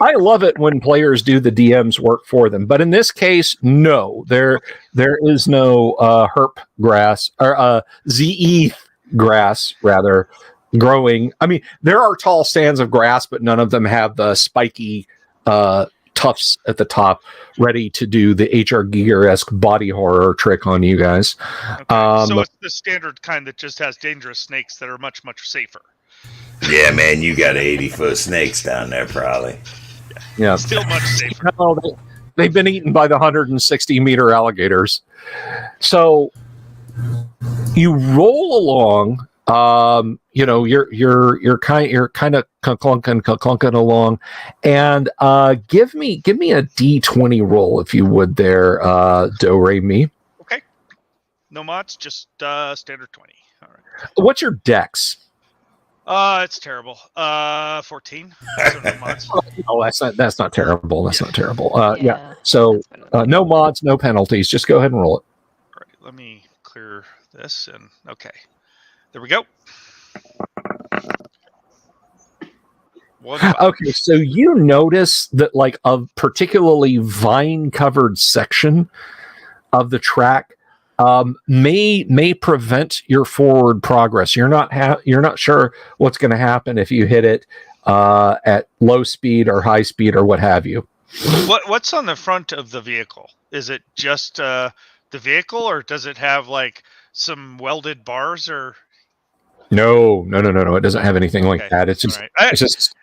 I love it when players do the DM's work for them, but in this case, no. There is no herp grass or ZE grass rather growing. I mean, there are tall stands of grass, but none of them have the spiky tufts at the top, ready to do the HR Giger-esque body horror trick on you guys. Okay. So it's the standard kind that just has dangerous snakes that are much, much safer. Yeah, man, you got 80-foot snakes down there, probably. Yeah, still much safer. No, they've been eaten by the 160-meter alligators. So you roll along. You're kind of clunking along, and give me a D20 roll if you would there, Do Re Mi. Okay. No mods, just standard 20. All right. What's your dex? It's terrible. 14. So no mods. Oh, that's not terrible. That's not terrible. Yeah. So no mods, no penalties. Just go ahead and roll it. All right. Let me clear this and okay. There we go. Okay, so you notice that like a particularly vine-covered section of the track may prevent your forward progress. You're not sure what's going to happen if you hit it at low speed or high speed or what have you. What's on the front of the vehicle? Is it just the vehicle, or does it have like some welded bars or? No. It doesn't have anything like that. It's just it's just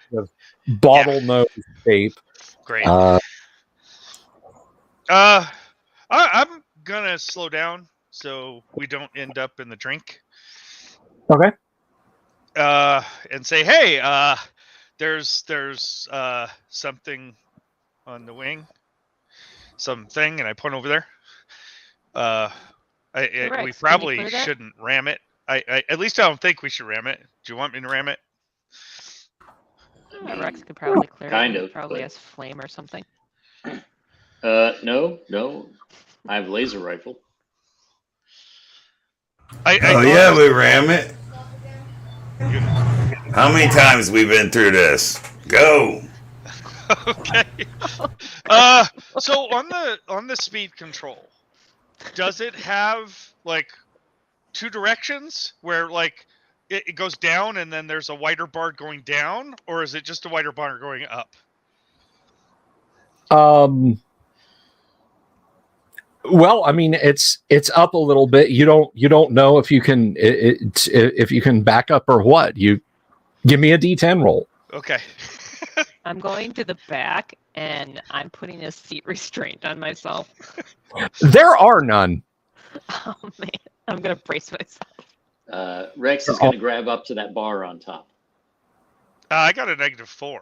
bottlenose shape. Great. I'm gonna slow down so we don't end up in the drink. Okay. And say, hey, there's something on the wing, something, and I point over there. We probably shouldn't ram it. At least I don't think we should ram it. Do you want me to ram it? Rex could probably clear it. Probably has flame or something. No. I have laser rifle. Yeah, we ram it. How many times we been through this? Go. Okay. So on the speed control, does it have like two directions where like it goes down and then there's a wider bar going down, or is it just a wider bar going up? Well, I mean, it's up a little bit. You don't know if you can if you can back up or what. You give me a D10 roll. Okay. I'm going to the back and I'm putting a seat restraint on myself. There are none. Oh man, I'm gonna brace myself. Rex is going to grab up to that bar on top. I got a -4.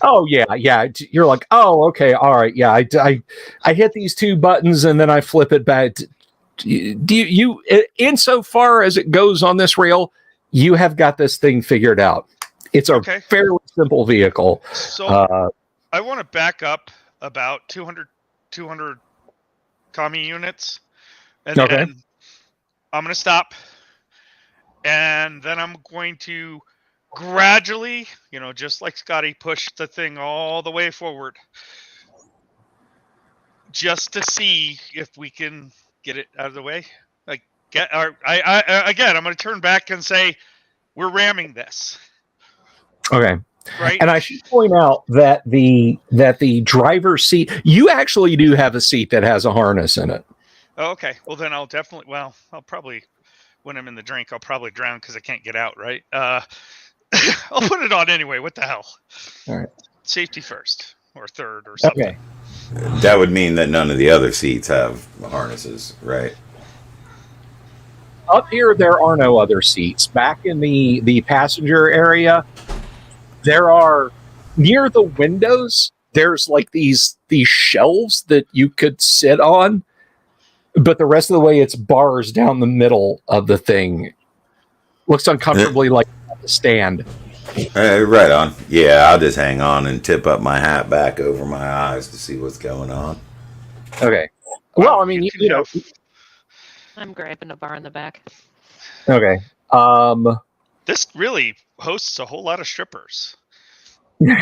Oh yeah. You're like, oh okay, all right, yeah. I hit these two buttons and then I flip it back. Do you insofar as it goes on this rail, you have got this thing figured out. It's a fairly simple vehicle. So I want to back up about 200 commie units, and then I'm going to stop, and then I'm going to gradually, just like Scotty, push the thing all the way forward. just to see if we can get it out of the way. Like, again, I'm going to turn back and say we're ramming this, Okay. right? And I should point out that the driver's seat, you actually do have a seat that has a harness in it. Oh, okay. Well, then I'll definitely. Well, I'll probably, when I'm in the drink, I'll probably drown because I can't get out. Right. I'll put it on anyway. What the hell? All right. Safety first or third or something. Okay. That would mean that none of the other seats have harnesses, right? Up here, there are no other seats. Back in the passenger area, there are, near the windows, there's like these shelves that you could sit on, but the rest of the way it's bars down the middle of the thing. Looks uncomfortably like a stand. Right on. Yeah, I'll just hang on and tip up my hat back over my eyes to see what's going on. Okay. Well, I mean, you know. I'm grabbing a bar in the back. Okay. This really hosts a whole lot of strippers. All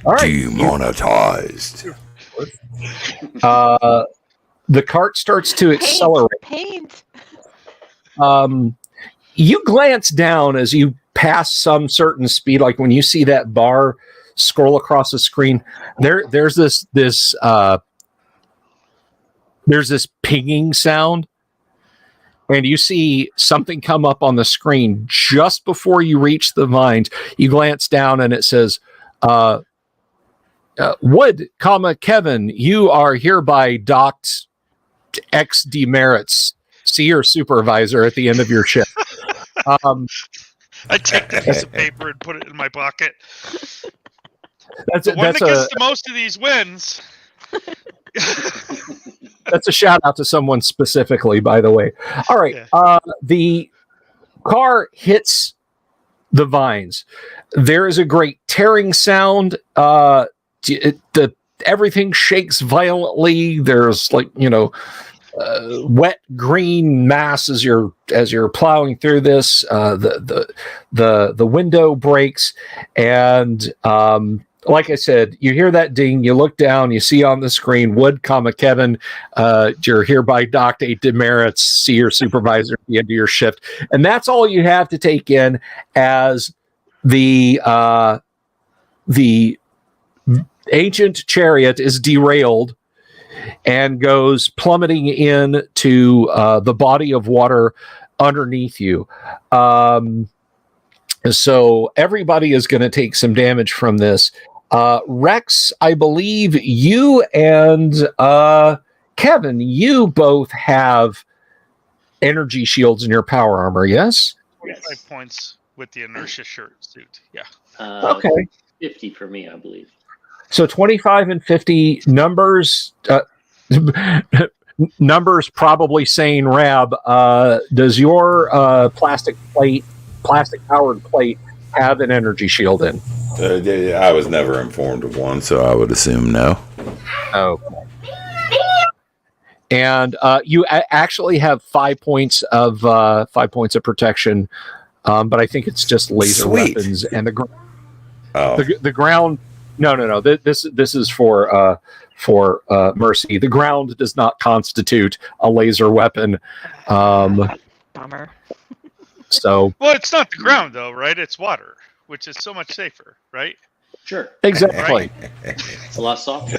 right. Demonetized. The cart starts to accelerate. Paint. You glance down as you pass some certain speed, like when you see that bar scroll across the screen. There's this pinging sound, and you see something come up on the screen just before you reach the vines. You glance down, and it says, "Wood, Kevin, you are hereby docked X demerits. See your supervisor at the end of your shift." I take the piece of paper and put it in my pocket. That's The one that gets the most of these wins. That's a shout out to someone specifically, by the way. All right. Yeah. The car hits the vines. There is a great tearing sound. Everything shakes violently. There's wet green mass as you're plowing through this. The window breaks, and like I said, you hear that ding. You look down. You see on the screen, Wood, Kevin, you're hereby docked 8 demerits. See your supervisor at the end of your shift, and that's all you have to take in as the ancient chariot is derailed and goes plummeting into the body of water underneath you. So everybody is going to take some damage from this. Rex, I believe you and Kevin, you both have energy shields in your power armor, yes? 25 points with the inertia shirt suit. Yeah. Okay. 50 for me, I believe. So 25 and 50 numbers. Numbers probably saying, Rab, does your plastic powered plate have an energy shield in? I was never informed of one, so I would assume no. Okay. And you actually have 5 points of protection, but I think it's just laser weapons and the ground. No. This is for Mercy. The ground does not constitute a laser weapon. Bummer. So, well, it's not the ground though, right? It's water, which is so much safer, right? Sure. Exactly. It's a lot softer.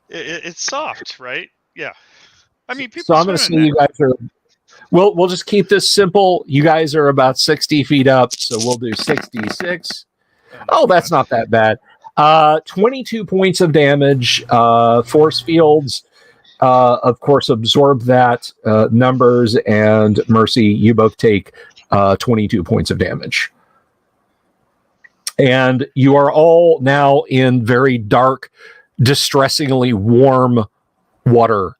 It's soft, right? Yeah. I mean, people. So I'm going to say you guys are. We'll just keep this simple. You guys are about 60 feet up, so we'll do 66. Oh, that's not that bad. 22 points of damage. Force fields, of course, absorb that. Numbers and Mercy, you both take 22 points of damage. And you are all now in very dark, distressingly warm water.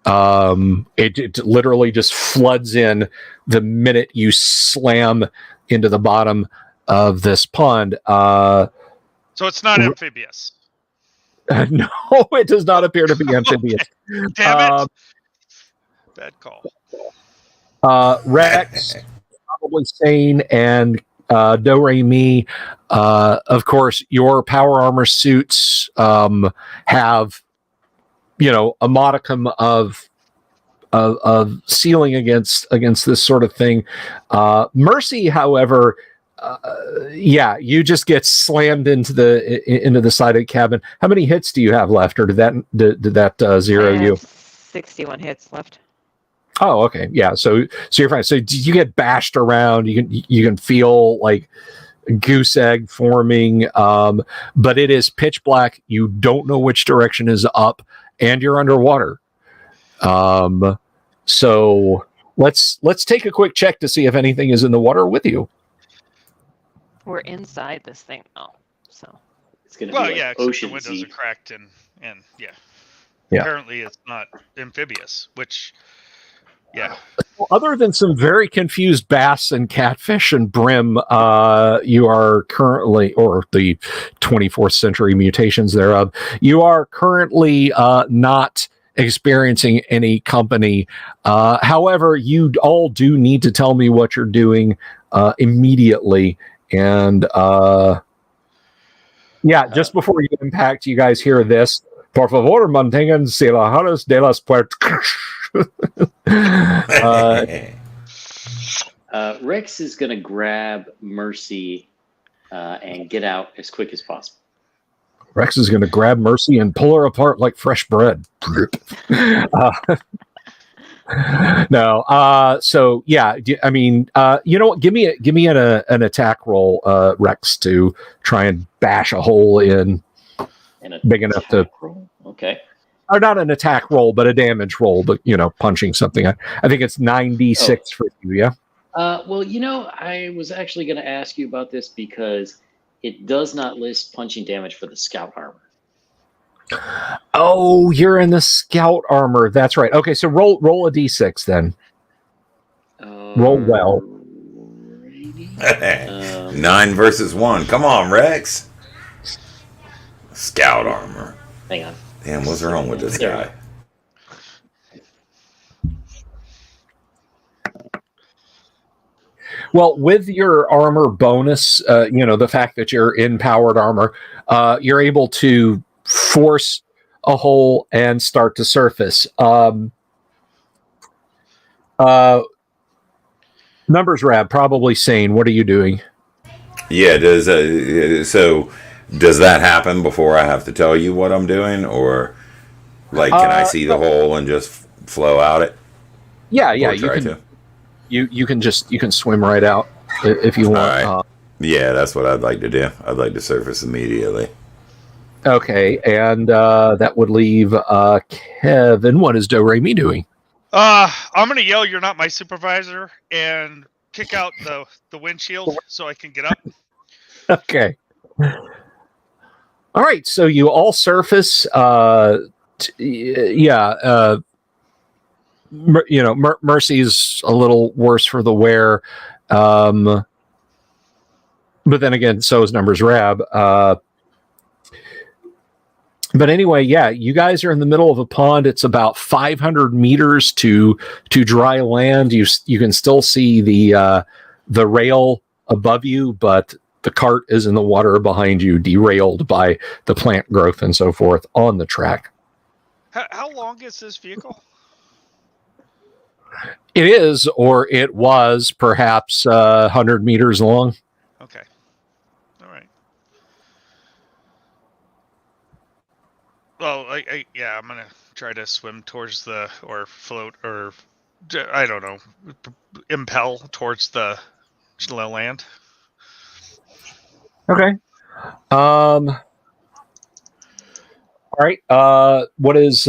It literally just floods in the minute you slam into the bottom of this pond. So it's not amphibious. No, it does not appear to be amphibious. Okay. Damn it! Bad call. Rex, probably sane, and Do Re Mi. Of course, your power armor suits have, a modicum of sealing against this sort of thing. Mercy, however, you just get slammed into the side of the cabin. How many hits do you have left, or did that zero I you? have 61 hits left. Oh, okay, yeah. So you're fine. So you get bashed around. You can feel like goose egg forming, but it is pitch black. You don't know which direction is up, and you're underwater. So let's take a quick check to see if anything is in the water with you. We're inside this thing now, so. It's gonna Well, be like yeah, except the ocean windows Z. are cracked and yeah. Yeah. Apparently, it's not amphibious, which, yeah. Well, other than some very confused bass and catfish and brim, you are currently, or the 24th century mutations thereof, you are currently not experiencing any company. However, you all do need to tell me what you're doing immediately. And just before you impact, you guys hear this. Por favor, manténganse alejados de las puertas. Rex is gonna grab Mercy and get out as quick as possible. Rex is going to grab Mercy and pull her apart like fresh bread. No. So yeah, I mean, you know what? Give me an attack roll, Rex, to try and bash a hole in big enough to. Roll? Okay. Or not an attack roll, but a damage roll. But punching something. I think it's 96 for you. Yeah. Well, I was actually going to ask you about this because it does not list punching damage for the scout armor. Oh, you're in the scout armor. That's right. Okay, so roll a d6 then. Roll well. 9 versus 1. Come on, Rex. Scout armor. Hang on. Damn, what's wrong with this guy? Well, with your armor bonus, the fact that you're in powered armor, you're able to force a hole and start to surface. Numbers Rab, probably sane. What are you doing? Yeah, does that happen before I have to tell you what I'm doing, or can I see the hole and just flow out it? Yeah, you can. You can swim right out if you want. All right. Yeah, that's what I'd like to do. I'd like to surface immediately. Okay, and that would leave Kevin. What is Do Re Mi doing? I'm gonna yell, "You're not my supervisor," and kick out the windshield so I can get up. Okay. All right, so you all surface. Mercy's a little worse for the wear, but then again, so is Numbers Rab. But anyway, you guys are in the middle of a pond. It's about 500 meters to dry land. You can still see the rail above you, but the cart is in the water behind you, derailed by the plant growth and so forth on the track. How long is this vehicle? It is, or it was, perhaps 100 meters long. Okay. All right. Well, I'm gonna try to swim towards or float, or I don't know, impel towards the land. Okay. All right. What is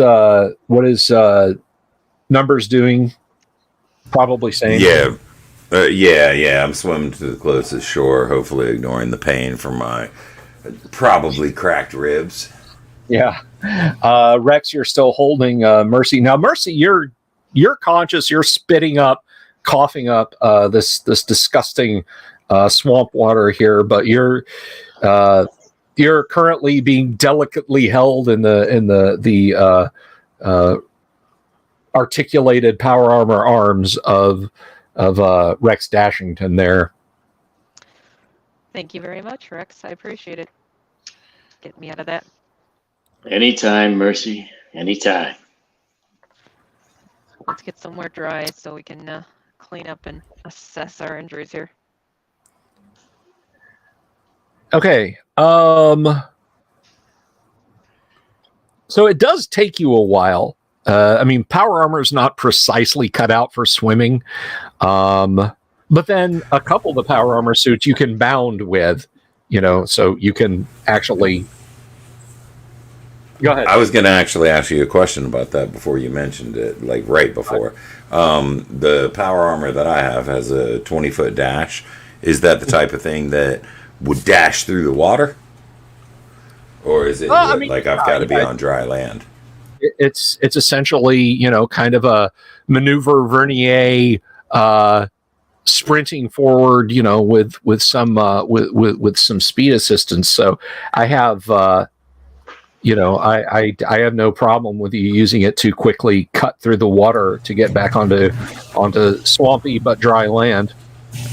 Numbers doing? Probably saying. Yeah. I'm swimming to the closest shore, hopefully ignoring the pain from my probably cracked ribs. Yeah. Rex, you're still holding Mercy. Now, Mercy, you're conscious. You're spitting up, coughing up this disgusting swamp water here, but you're currently being delicately held in the articulated power armor arms of Rex Dashington there. Thank you very much, Rex. I appreciate it. Get me out of that. Anytime, Mercy. Anytime. Let's get somewhere dry so we can clean up and assess our injuries here. Okay. So it does take you a while. I mean, power armor is not precisely cut out for swimming. But then a couple of the power armor suits you can bound with, so you can actually. Go ahead. I was going to actually ask you a question about that before you mentioned it, like right before. The power armor that I have has a 20-foot dash. Is that the type of thing that would dash through the water? Or is it like I've got to be on dry land? It's essentially, kind of a maneuver vernier, sprinting forward, with some with some speed assistance. So I have, I have no problem with you using it to quickly cut through the water to get back onto swampy but dry land.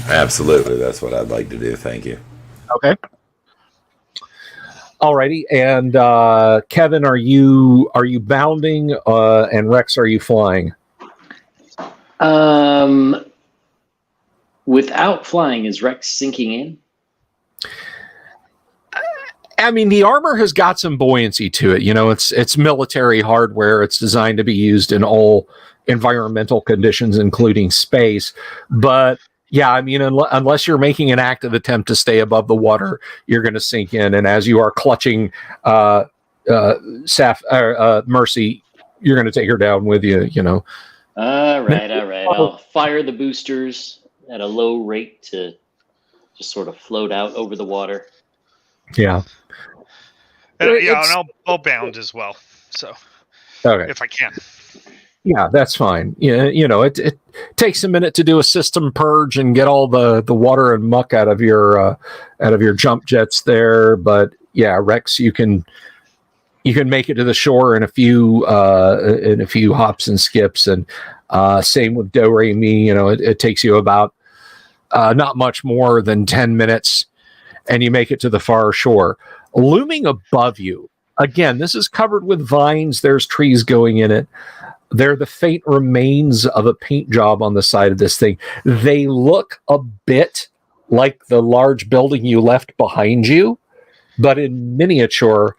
Absolutely, that's what I'd like to do. Thank you. Okay. Alrighty, and Kevin, are you bounding? And Rex, are you flying? Without flying, is Rex sinking in? I mean, the armor has got some buoyancy to it. It's military hardware. It's designed to be used in all environmental conditions, including space. But yeah, I mean, unless you're making an active attempt to stay above the water, you're going to sink in. And as you are clutching Mercy, you're going to take her down with you. All right. I'll fire the boosters at a low rate to just sort of float out over the water. Yeah. And I'll bound as well. So, okay, if I can. Yeah, that's fine. Yeah, it takes a minute to do a system purge and get all the water and muck out of your jump jets there. But yeah, Rex, you can make it to the shore in a few hops and skips, and same with Do Re Mi. It takes you about not much more than 10 minutes, and you make it to the far shore. Looming above you, again, this is covered with vines. There's trees going in it. They're the faint remains of a paint job on the side of this thing. They look a bit like the large building you left behind you, but in miniature.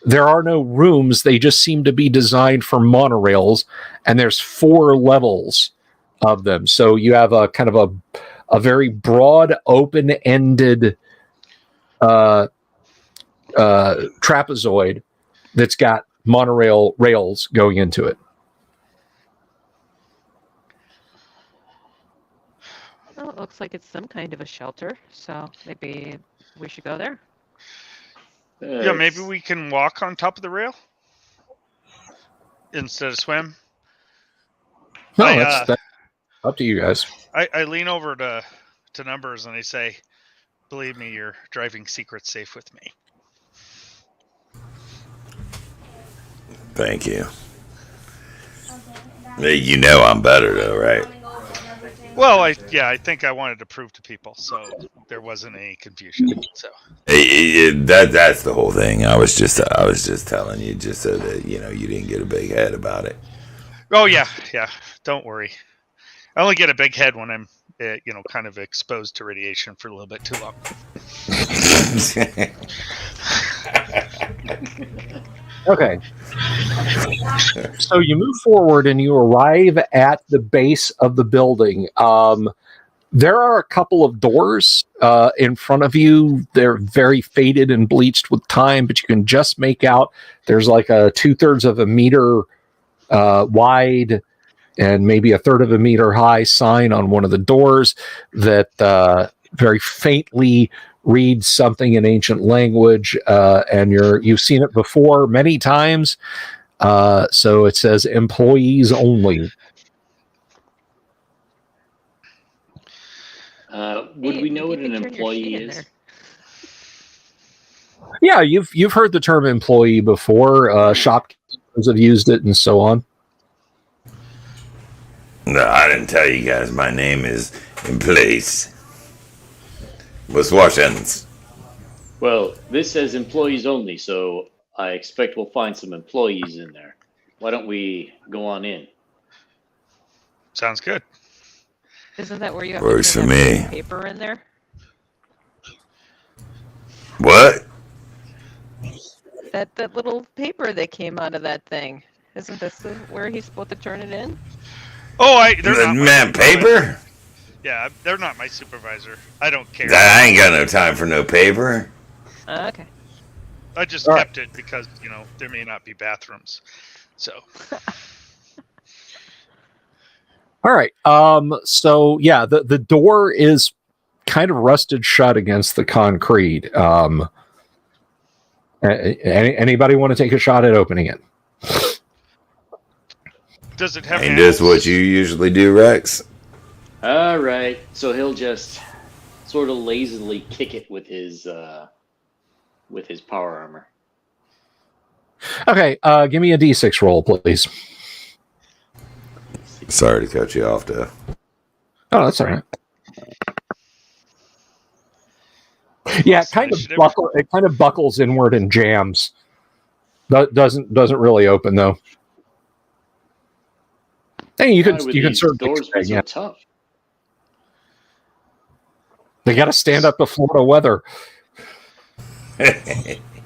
There are no rooms. They just seem to be designed for monorails, and there's 4 levels of them. So you have a kind of a very broad, open-ended trapezoid that's got monorail rails going into it. Well, it looks like it's some kind of a shelter, so maybe we should go there. Yeah, maybe we can walk on top of the rail instead of swim. No, that's up to you guys. I lean over to Numbers and I say, "Believe me, you're driving secret safe with me." Thank you. I'm better though, right? Well, I think I wanted to prove to people, so there wasn't any confusion. So that's the whole thing. I was just telling you just so that you didn't get a big head about it. Oh yeah. Don't worry. I only get a big head when I'm kind of exposed to radiation for a little bit too long. Okay. So you move forward and you arrive at the base of the building. There are a couple of doors in front of you. They're very faded and bleached with time, but you can just make out there's like a 2/3 of a meter wide and maybe a 1/3 of a meter high sign on one of the doors that very faintly reads something in ancient language, and you've seen it before many times. So it says employees only. Would we know what an employee is? Yeah, you've heard the term employee before. Shopkeepers have used it and so on. No, I didn't tell you guys. My name is in place. Let's wash hands. Well, this says employees only, so I expect we'll find some employees in there. Why don't we go on in? Sounds good. Isn't that where you have Works to for put that me. paper in there? What? That little paper that came out of that thing. Isn't this where he's supposed to turn it in? Oh, they're not my Man, supervisor. paper? Yeah, they're not my supervisor. I don't care. I ain't got no time for no paper. Okay. I just All kept it because, there may not be bathrooms. So, All right. So yeah, the door is kind of rusted shut against the concrete. Anybody want to take a shot at opening it? does it have Ain't this handles? what you usually do, Rex? All right. So he'll just sort of lazily kick it with his power armor. Okay. Give me a D6 roll, please. Sorry to cut you off, though. Oh, that's all right. Yeah, Initiative. it kind of buckles inward and jams. That doesn't really open though. Hey, you Why can would you can these certainly doors be so yeah. tough? They got to stand up to Florida weather.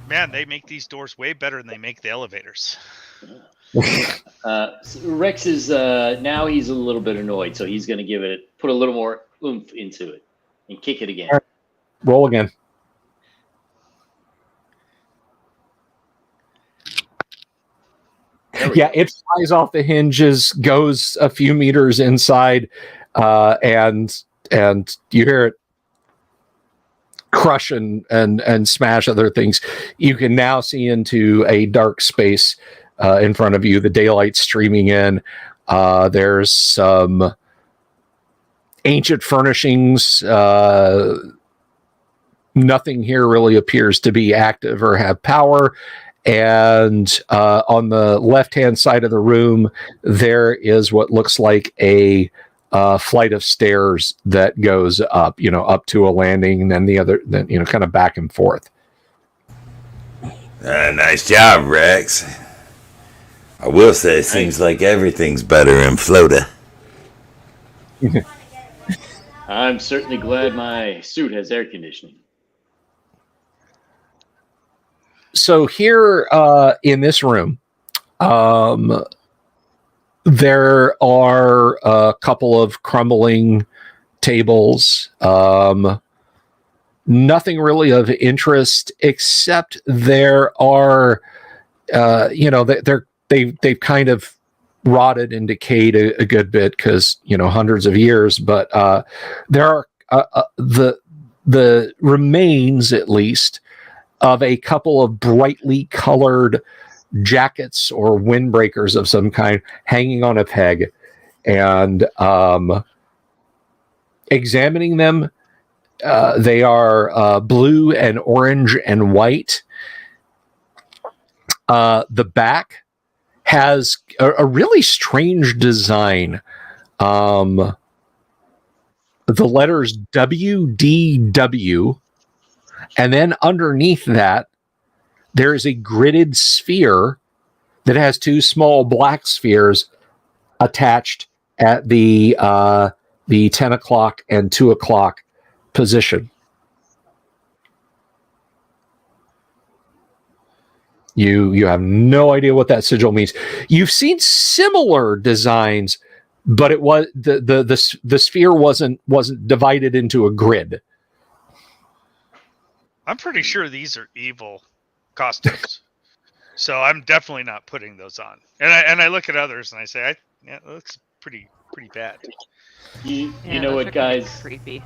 Man, they make these doors way better than they make the elevators. So Rex is now he's a little bit annoyed, so he's going to put a little more oomph into it and kick it again. All right. Roll again. Yeah, it flies off the hinges, goes a few meters inside, and you hear it crush and smash other things. You can now see into a dark space in front of you. The daylight streaming in. There's some ancient furnishings. Nothing here really appears to be active or have power. And on the left-hand side of the room, there is what looks like a flight of stairs that goes up, up to a landing, and then the other, then kind of back and forth. Nice job, Rex. I will say, it seems like everything's better in Florida. I'm certainly glad my suit has air conditioning. So here in this room, there are a couple of crumbling tables. Nothing really of interest, except there are, they've kind of rotted and decayed a good bit because hundreds of years. But there are the remains, at least, of a couple of brightly colored jackets or windbreakers of some kind hanging on a peg. And examining them, they are blue and orange and white. The back has a really strange design. The letters WDW. And then underneath that, there is a gridded sphere that has two small black spheres attached at the 10 o'clock and 2 o'clock position. You have no idea what that sigil means. You've seen similar designs, but it was the sphere wasn't divided into a grid. I'm pretty sure these are evil costumes. So I'm definitely not putting those on. And I look at others and I say, that looks pretty bad. You know what, guys? Creepy.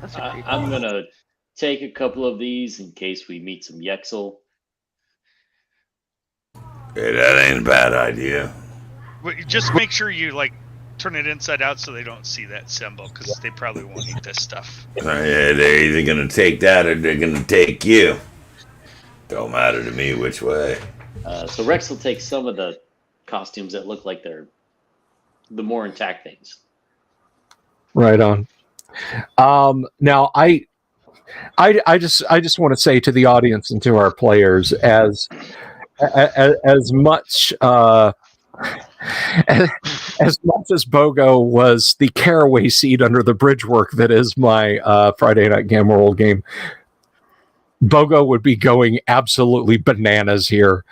Those are creepy. I'm going to take a couple of these in case we meet some Yexel. Hey, that ain't a bad idea. But just make sure you turn it inside out so they don't see that symbol, because they probably won't eat this stuff. Yeah, they're either gonna take that or they're gonna take you. Don't matter to me which way. So Rex will take some of the costumes that look like they're the more intact things. Right on. Now I just want to say to the audience and to our players, as much as much as Bogo was the caraway seed under the bridge work that is my Friday Night Gamma Roll game, Bogo would be going absolutely bananas here.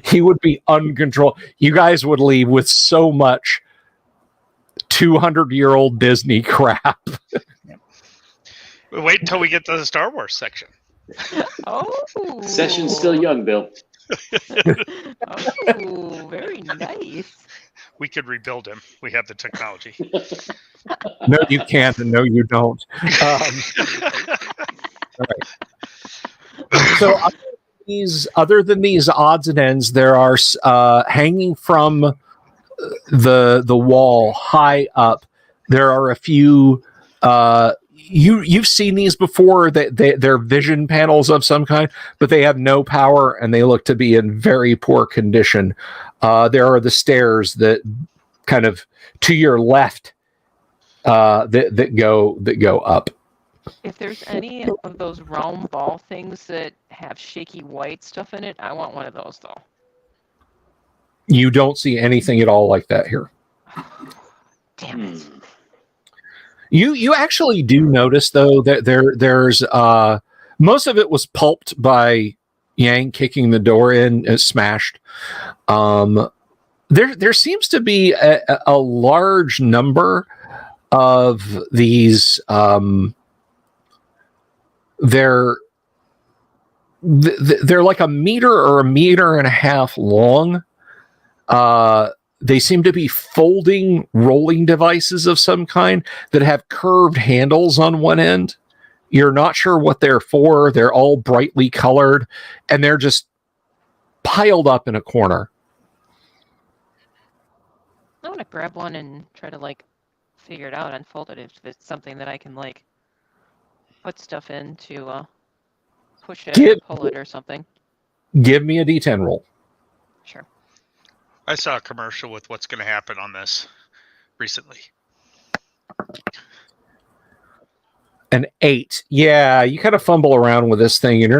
He would be uncontrolled. You guys would leave with so much 200-year-old Disney crap. Wait until we get to the Star Wars section. Oh, Session's still young, Bill. Oh, very nice. We could rebuild him. We have the technology. No, you can't, and no, you don't. Right. So other than these odds and ends, there are hanging from the wall high up. There are a few. You've seen these before. They're vision panels of some kind, but they have no power and they look to be in very poor condition. There are the stairs that kind of to your left that go up. If there's any of those round ball things that have shaky white stuff in it, I want one of those though. You don't see anything at all like that here. Damn it. You actually do notice though that there's most of it was pulped by Yang kicking the door in, smashed. There seems to be a large number of these. They're like a meter or a meter and a half long. They seem to be folding rolling devices of some kind that have curved handles on one end. You're not sure what they're for. They're all brightly colored, and they're just piled up in a corner. I want to grab one and try to figure it out, unfold it if it's something that I can put stuff in to push it or pull it or something. Give me a D10 roll. Sure. I saw a commercial with what's going to happen on this recently. An 8. Yeah, you kind of fumble around with this thing, and you're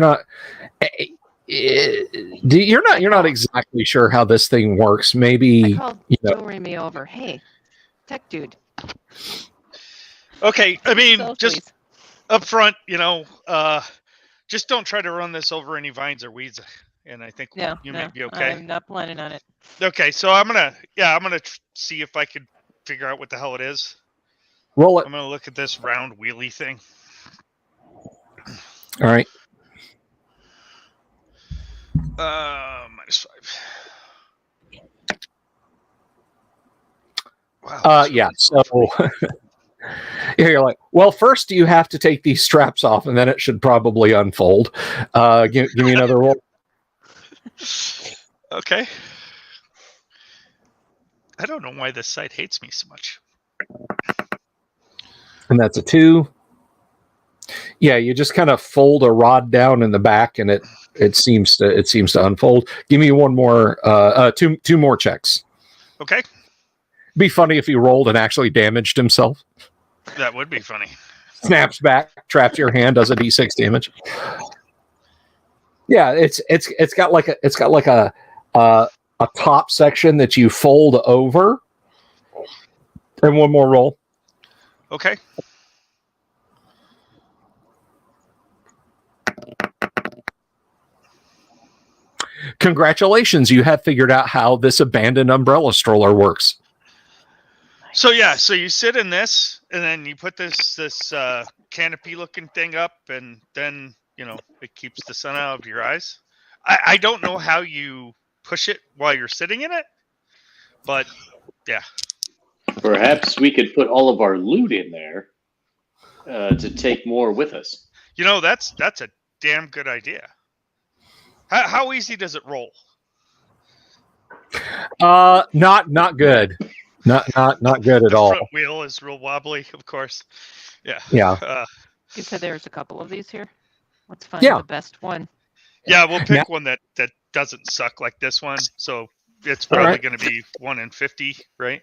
not exactly sure how this thing works. Maybe I called jewelry me over. Hey, tech dude. Okay, I mean, So, just please. up front, just don't try to run this over any vines or weeds, and I think you may be okay. I'm not planning on it. Okay, so I'm gonna see if I could figure out what the hell it is. roll it. I'm gonna look at this round wheelie thing. All right. -5. Wow. Yeah. So you're like, well, first you have to take these straps off, and then it should probably unfold. Give me another roll. Okay. I don't know why this site hates me so much. And that's a 2. Yeah, you just kind of fold a rod down in the back, and it seems to unfold. Give me one more, two more checks. Okay. Be funny if he rolled and actually damaged himself. That would be funny. Snaps back, traps your hand, does a d6 damage. Yeah, it's got like a top section that you fold over. And one more roll. Okay. Congratulations, you have figured out how this abandoned umbrella stroller works. So yeah, so you sit in this, and then you put this canopy looking thing up, and then it keeps the sun out of your eyes. I don't know how you push it while you're sitting in it, but yeah. Perhaps we could put all of our loot in there to take more with us. That's a damn good idea. How easy does it roll? Not good. Not good at all. Front wheel is real wobbly, of course. Yeah. Yeah. You said there's a couple of these here. Let's find the best one. Yeah, we'll pick one that doesn't suck like this one. So it's probably going to be 1 in 50, right?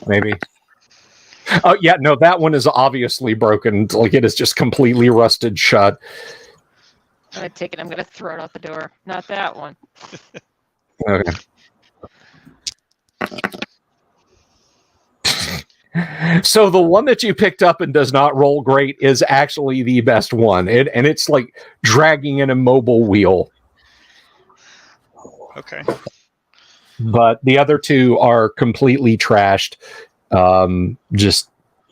Maybe. Oh yeah, no, that one is obviously broken. Like it is just completely rusted shut. I'm gonna take it. I'm gonna throw it out the door. Not that one. Okay. So the one that you picked up and does not roll great is actually the best one. And it's like dragging an immobile wheel. Okay. But the other two are completely trashed. Just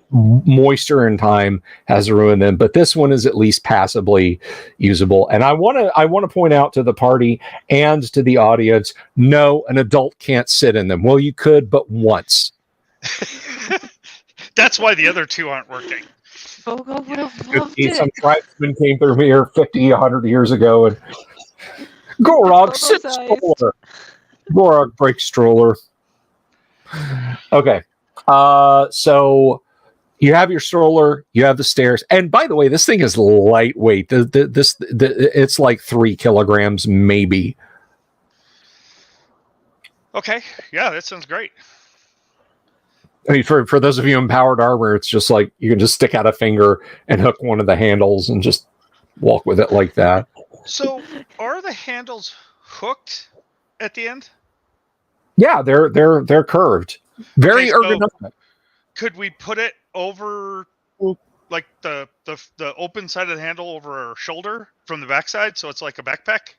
moisture and time has ruined them. But this one is at least passably usable. And I want to point out to the party and to the audience, no, an adult can't sit in them. Well, you could, but once. That's why the other two aren't working. Bogo would have loved it. Some tribesmen came through here 50, 100 years ago and Gorog, sit stroller. Gorog, break stroller. Okay. So you have your stroller, you have the stairs, and by the way, this thing is lightweight. It's like 3 kilograms, maybe. Okay. Yeah, that sounds great. I mean, for those of you in powered armor, it's just like you can just stick out a finger and hook one of the handles and just walk with it like that. So, are the handles hooked at the end? Yeah, they're curved, very ergonomic. Could we put it over, like the open side of the handle over our shoulder from the backside, so it's like a backpack?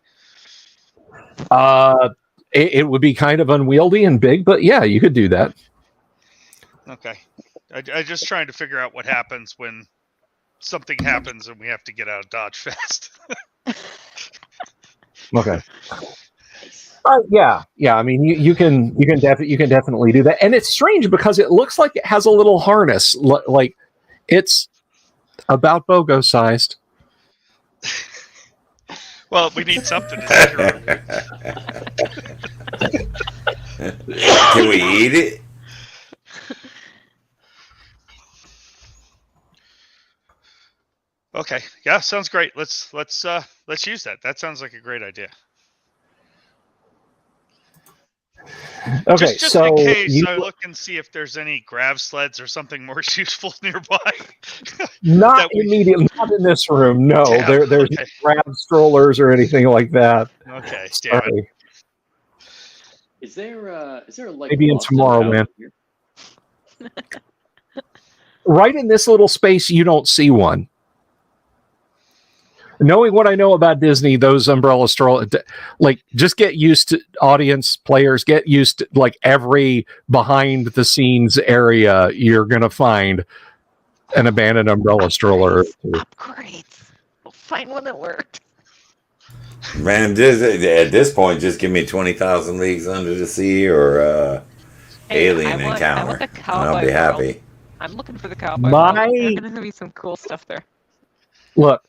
It would be kind of unwieldy and big, but yeah, you could do that. Okay. I just trying to figure out what happens when something happens and we have to get out of Dodge fast. Okay. Yeah. I mean, you can definitely do that, and it's strange because it looks like it has a little harness, like it's about Bogo sized. Well, we need something to secure it. Can we eat it? Okay. Yeah, sounds great. Let's use that. That sounds like a great idea. Okay, just so in case I look and see if there's any grab sleds or something more useful nearby. Not immediately, not in this room. No, Damn, there's no grab strollers or anything like that. Okay, damn it. Is there like Maybe in Tomorrowland? Right in this little space, you don't see one. Knowing what I know about Disney, those umbrella strollers, like, just get used to, audience players, get used to, like, every behind the scenes area you're gonna find an abandoned umbrella stroller. Upgrades. We'll find one that worked. Man, at this point, just give me 20,000 Leagues Under the Sea or Alien Encounter, and I'll be happy. I'm looking for the cowboy world. There's going to be some cool stuff there. Look,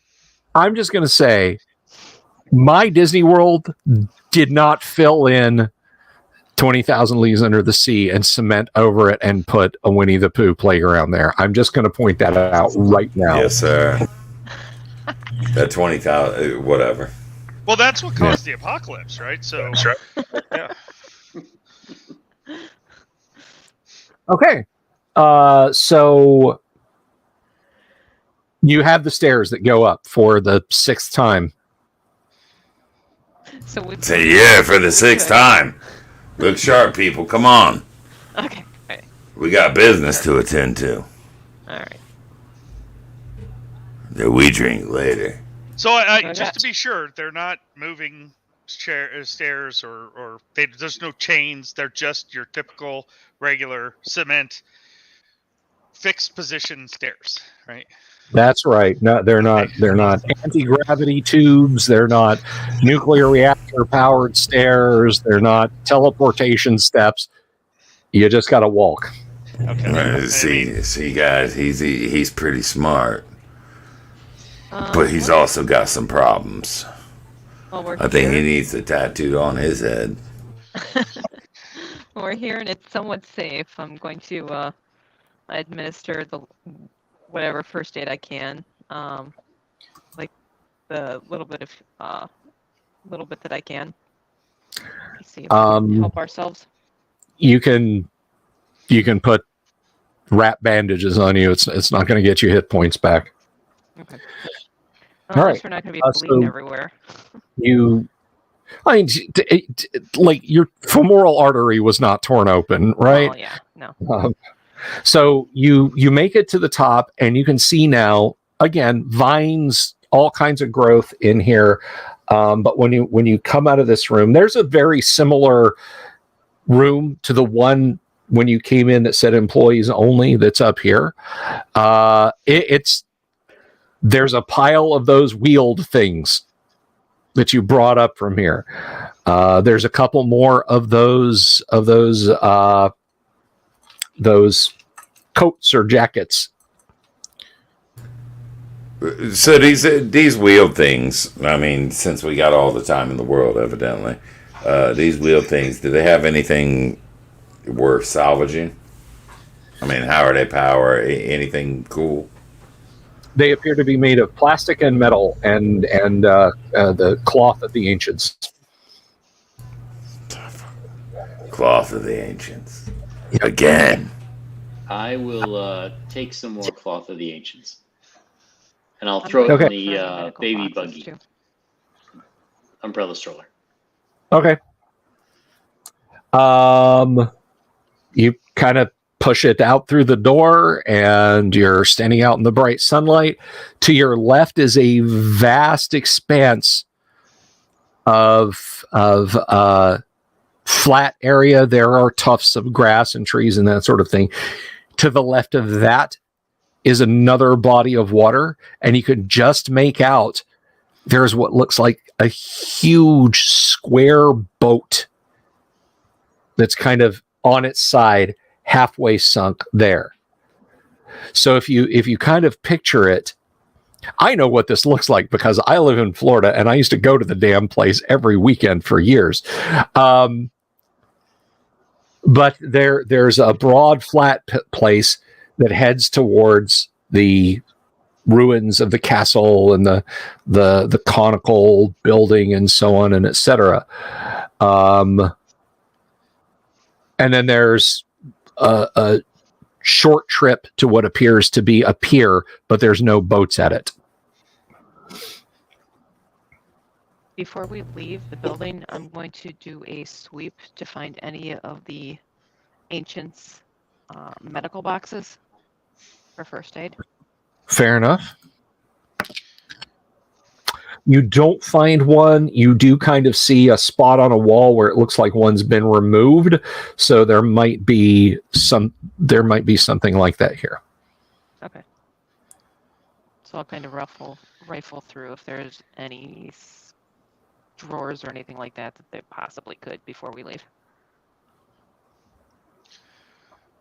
I'm just going to say, my Disney World did not fill in 20,000 Leagues Under the Sea and cement over it and put a Winnie the Pooh playground there. I'm just going to point that out right now. Yes, sir. That 20,000, whatever. Well, that's what caused the apocalypse, right? So, yeah. Okay. So you have the stairs that go up for the 6th time. So Say yeah for the 6th time. Look sharp, people. Come on. Okay. Right. We got business to attend to. All right. That we drink later. So, just to be sure, they're not moving stairs or there's no chains. They're just your typical, regular cement fixed position stairs, right? That's right. No, they're not. They're not anti-gravity tubes. They're not nuclear reactor powered stairs. They're not teleportation steps. You just got to walk. Okay. See, guys, he's pretty smart, but he's also got some problems. Well, I think he needs it tattooed on his head. We're here and it's somewhat safe. I'm going to administer the whatever first aid I can, like the little bit that I can. Let's see if we can help ourselves. You can put wrap bandages on you. It's not going to get you hit points back. Okay. All At right. least we're not going to be bleeding So everywhere. I mean, like your femoral artery was not torn open, right? Well, yeah, no. So you make it to the top, and you can see now again vines, all kinds of growth in here. But when you come out of this room, there's a very similar room to the one when you came in that said employees only. That's up here. There's a pile of those wheeled things that you brought up from here. There's a couple more of those coats or jackets. So these wheeled things, I mean, since we got all the time in the world, evidently, these wheeled things, do they have anything worth salvaging? I mean, how are they powered? Anything cool? They appear to be made of plastic and metal and the cloth of the ancients. Cloth of the ancients. Again. I will take some more cloth of the ancients, and I'll throw it in the baby buggy umbrella stroller. Okay. You kind of push it out through the door, and you're standing out in the bright sunlight. To your left is a vast expanse of flat area. There are tufts of grass and trees and that sort of thing. To the left of that is another body of water, and you can just make out there's what looks like a huge square boat that's kind of on its side, halfway sunk there. So if you kind of picture it, I know what this looks like because I live in Florida and I used to go to the damn place every weekend for years. But there's a broad, flat place that heads towards the ruins of the castle and the conical building and so on and etc. And then there's a short trip to what appears to be a pier, but there's no boats at it. Before we leave the building, I'm going to do a sweep to find any of the ancients' medical boxes for first aid. Fair enough. You don't find one. You do kind of see a spot on a wall where it looks like one's been removed. So there might be something like that here. Okay. So I'll kind of rifle through if there's any drawers or anything like that they possibly could before we leave.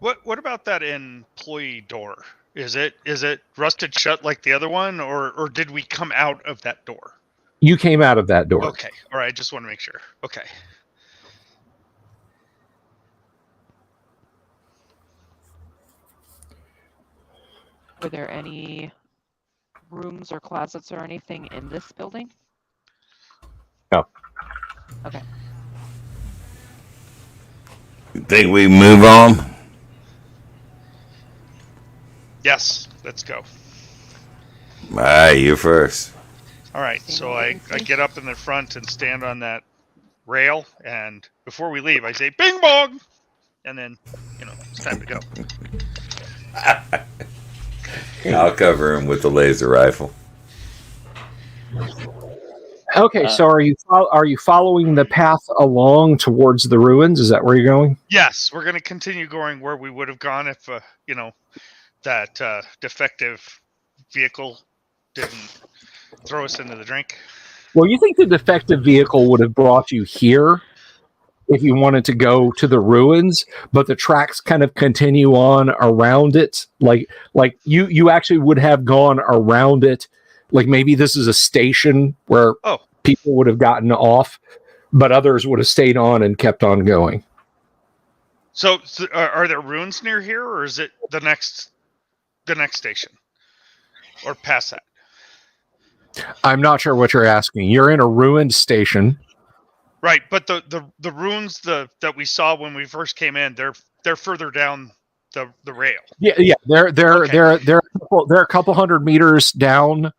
What about that employee door? Is it rusted shut like the other one, or did we come out of that door? You came out of that door. Okay. All right. Just want to make sure. Okay. Were there any rooms or closets or anything in this building? No. Okay. Think we move on? Yes. Let's go. All right, you first. All right. So I get up in the front and stand on that rail, and before we leave, I say "Bing bong," and then it's time to go. I'll cover him with the laser rifle. Okay, so are you following the path along towards the ruins? Is that where you're going? Yes, we're going to continue going where we would have gone if that defective vehicle didn't throw us into the drink. Well, you think the defective vehicle would have brought you here if you wanted to go to the ruins, but the tracks kind of continue on around it. Like you actually would have gone around it. Like maybe this is a station where people would have gotten off, but others would have stayed on and kept on going. So are there ruins near here, or is it the next station, or past that? I'm not sure what you're asking. You're in a ruined station. Right, but the ruins that we saw when we first came in, they're further down the rail. Yeah. They're Okay. they're a couple hundred meters down,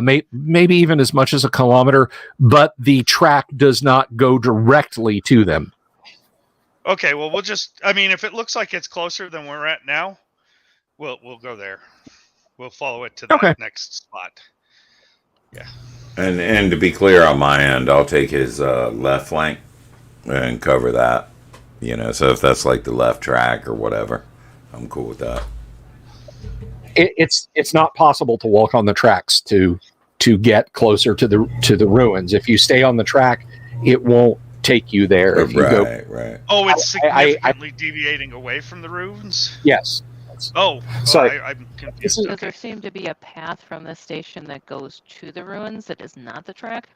maybe even as much as a kilometer, but the track does not go directly to them. Okay, well, we'll just. I mean, if it looks like it's closer than we're at now, we'll go there. We'll follow it to that Okay. next spot. Yeah. And to be clear on my end, I'll take his left flank and cover that. So if that's like the left track or whatever, I'm cool with that. It's not possible to walk on the tracks to get closer to the ruins. If you stay on the track, it won't take you there. If you go, Right. Oh, it's significantly deviating away from the ruins. yes. Oh, Sorry. I'm confused. Does Okay. there seem to be a path from the station that goes to the ruins that is not the track?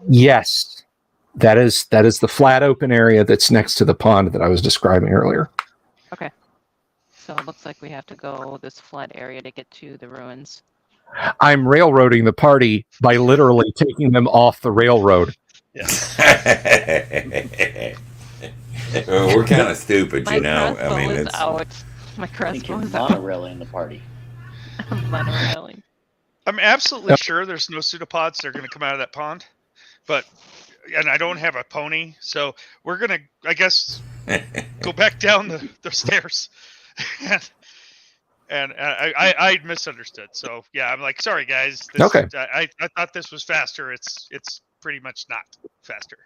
Yes. That is the flat open area that's next to the pond that I was describing earlier. Okay. So it looks like we have to go this flat area to get to the ruins. I'm railroading the party by literally taking them off the railroad. Yeah. Well, we're kind of stupid, My you know. crossbow I mean, is it's out. My I think crossbow you're is out. monorailing the party. I'm monorailing. I'm absolutely sure there's no pseudopods that are going to come out of that pond, and I don't have a pony, so we're gonna, I guess, go back down the stairs. and I misunderstood. So yeah, I'm like, sorry guys. Okay. I thought this was faster. It's pretty much not faster.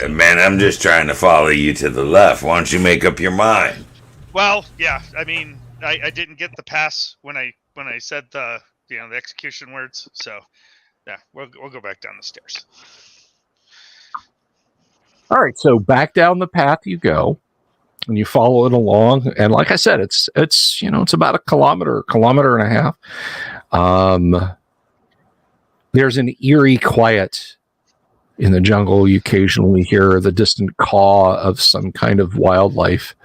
Man, I'm just trying to follow you to the left. Why don't you make up your mind? Well, yeah. I mean, I didn't get the pass when I said the the execution words. So yeah, we'll go back down the stairs. All right, so back down the path you go, and you follow it along. And like I said, it's about a kilometer and a half. There's an eerie quiet in the jungle. You occasionally hear the distant caw of some kind of wildlife.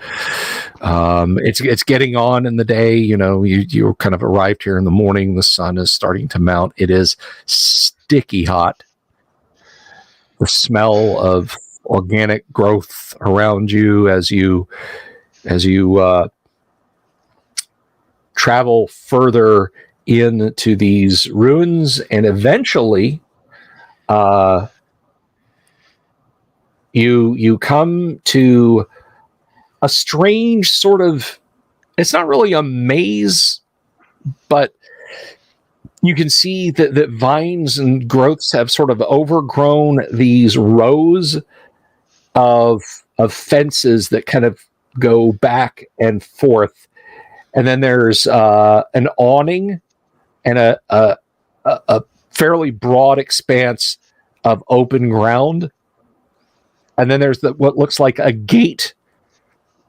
It's getting on in the day. You kind of arrived here in the morning. The sun is starting to mount. It is sticky hot. The smell of organic growth around you as you travel further into these ruins, and eventually you come to a strange sort of, it's not really a maze, but you can see that vines and growths have sort of overgrown these rows of fences that kind of go back and forth. And then there's an awning and a fairly broad expanse of open ground. And then there's what looks like a gate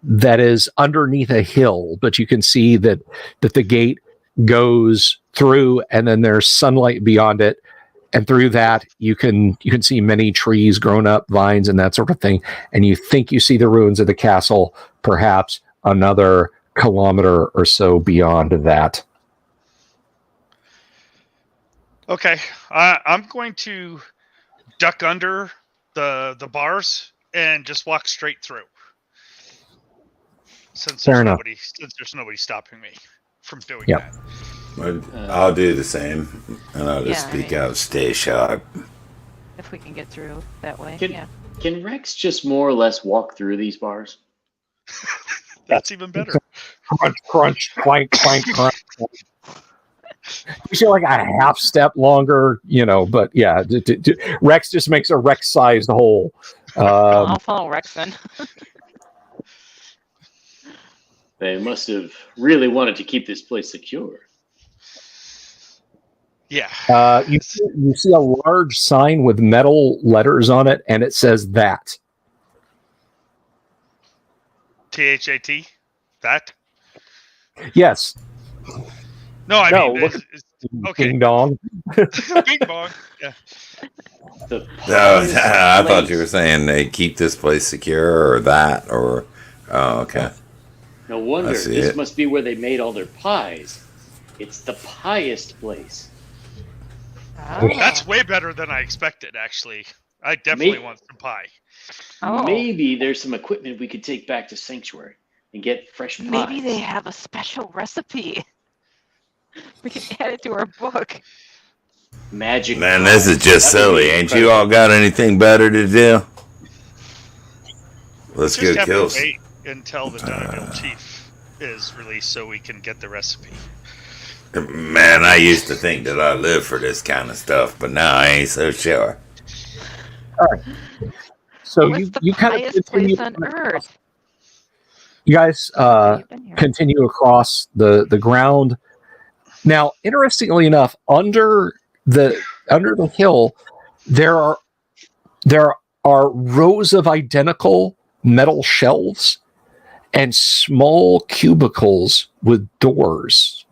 that is underneath a hill, but you can see that the gate goes through, and then there's sunlight beyond it. And through that, you can see many trees grown up, vines, and that sort of thing. And you think you see the ruins of the castle, perhaps another kilometer or so beyond that. Okay, I'm going to duck under the bars and just walk straight through. Since Fair enough. there's nobody stopping me from doing Yep. that. I'll do the same, and I'll just Yeah, speak I mean- out. Stay sharp. If we can get through that way, Can- yeah. Can Rex just more or less walk through these bars? That's even better. Crunch, crunch, clank, clank, crunch. You see like a half step longer, but yeah, Rex just makes a Rex-sized hole. I'll follow Rex then. They must have really wanted to keep this place secure. Yeah. You see a large sign with metal letters on it, and it says that. THAT? That? Yes. No, I No, mean, look- okay. Ding dong. Bing bong. Yeah. The No, pious I thought place. you were saying they keep this place secure or that or. Oh, okay. No wonder. I see This it. must be where they made all their pies. It's the piest place. Ah. That's way better than I expected, actually. I definitely May- want some pie. Oh. Maybe there's some equipment we could take back to Sanctuary and get fresh pies. Maybe they have a special recipe. We can add it to our book. Magic. Man, pie. this is just That would be silly. Ain't you incredible. all got anything better to do? Let's Just go have kill. to wait until the Donegal chief is released so we can get the recipe. Man, I used to think that I lived for this kind of stuff, but now I ain't so sure. So What's the you kind of highest continue place on Earth? You guys You've been here. continue across the ground. Now, interestingly enough, under the hill, there are rows of identical metal shelves and small cubicles with doors.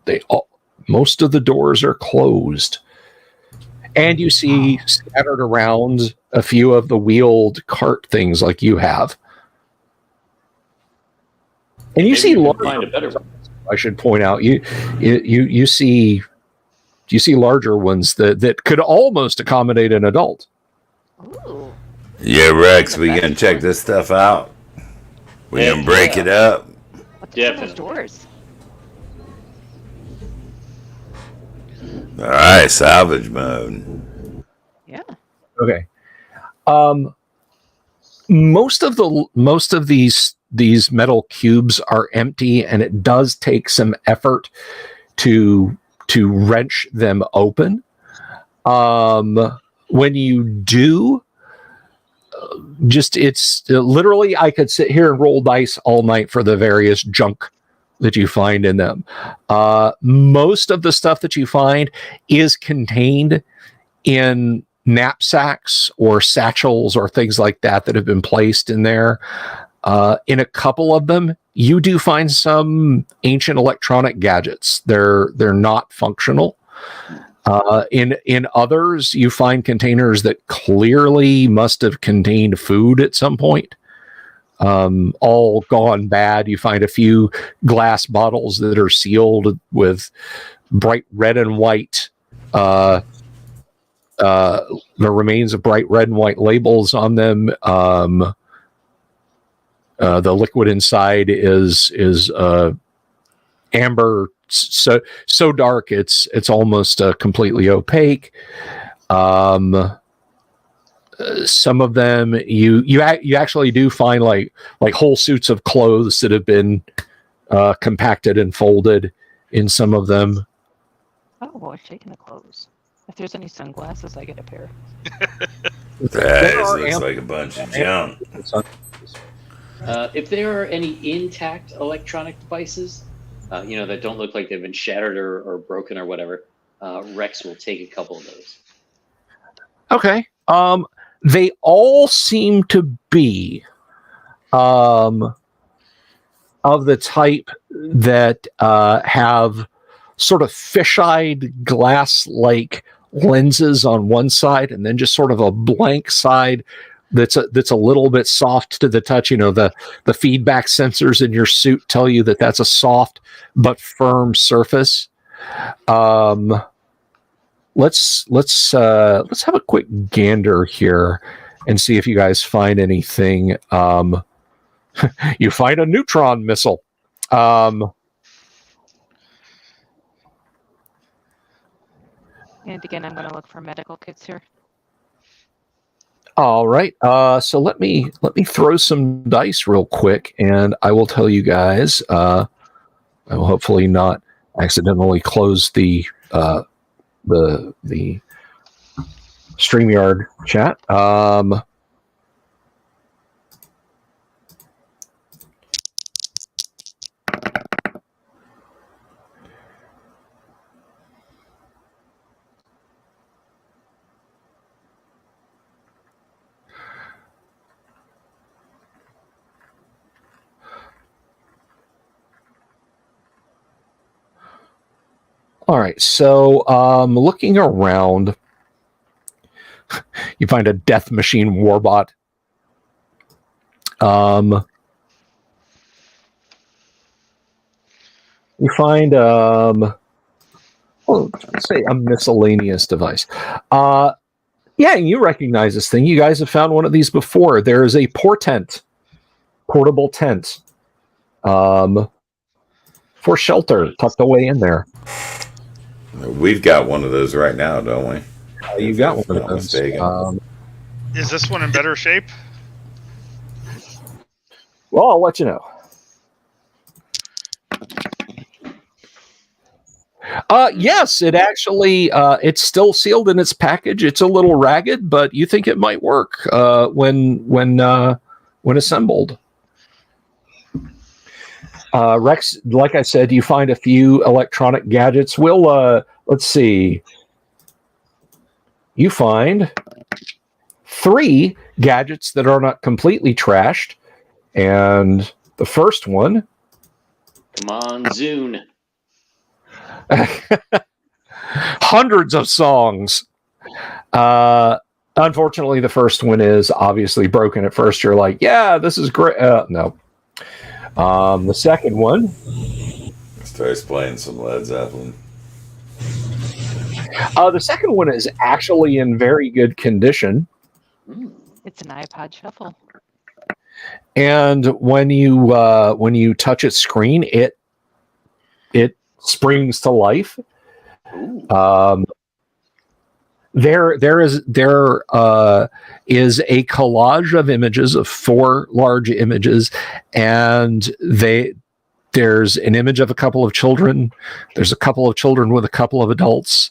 Most of the doors are closed, and you see scattered around a few of the wheeled cart things like you have. And you Maybe see we can larger, find a better one. I should point out, you see larger ones that could almost accommodate an adult. Ooh. Yeah, Rex, The we best gonna check one. this stuff out. We Heck gonna break yeah. it up. What's behind those Definitely. doors? All right, salvage mode. Yeah. Okay. Most of these metal cubes are empty, and it does take some effort to wrench them open. When you do, it's literally, I could sit here and roll dice all night for the various junk that you find in them. Most of the stuff that you find is contained in knapsacks or satchels or things like that have been placed in there. In a couple of them, you do find some ancient electronic gadgets. They're not functional. In others, you find containers that clearly must have contained food at some point. All gone bad. You find a few glass bottles that are sealed with bright red and white the remains of bright red and white labels on them. The liquid inside is amber, so dark it's almost completely opaque. Some of them you actually do find like whole suits of clothes that have been compacted and folded in some of them. Oh, well, shaking the clothes. If there's any sunglasses, I get a pair. That looks like a bunch of junk. If there are any intact electronic devices, that don't look like they've been shattered or broken or whatever, Rex will take a couple of those. Okay. They all seem to be of the type that have sort of fish-eyed glass-like lenses on one side, and then just sort of a blank side that's a little bit soft to the touch. The feedback sensors in your suit tell you that that's a soft but firm surface. Let's have a quick gander here and see if you guys find anything. You find a neutron missile. And again, I'm going to look for medical kits here. All right. So let me throw some dice real quick, and I will tell you guys. I will hopefully not accidentally close the StreamYard chat. All right, so looking around, you find a Death Machine Warbot. You find, let's say a miscellaneous device. Yeah, and you recognize this thing. You guys have found one of these before. There is a portable tent, for shelter tucked away in there. We've got one of those right now, don't we? You If got I'm one of not those. mistaken. Is this one in better shape? Well, I'll let you know. Yes, it actually it's still sealed in its package. It's a little ragged, but you think it might work when assembled. Rex, like I said, you find a few electronic gadgets. We'll let's see. You find 3 gadgets that are not completely trashed, and the first one. Come on, Zune. Hundreds of songs. Unfortunately, the first one is obviously broken. At first, you're like, "Yeah, this is great." No. The second one. Starts playing some Led Zeppelin. The second one is actually in very good condition. It's an iPod Shuffle. And when you touch its screen, it springs to life. There is a collage of images, of 4 large images, and there's an image of a couple of children. There's a couple of children with a couple of adults.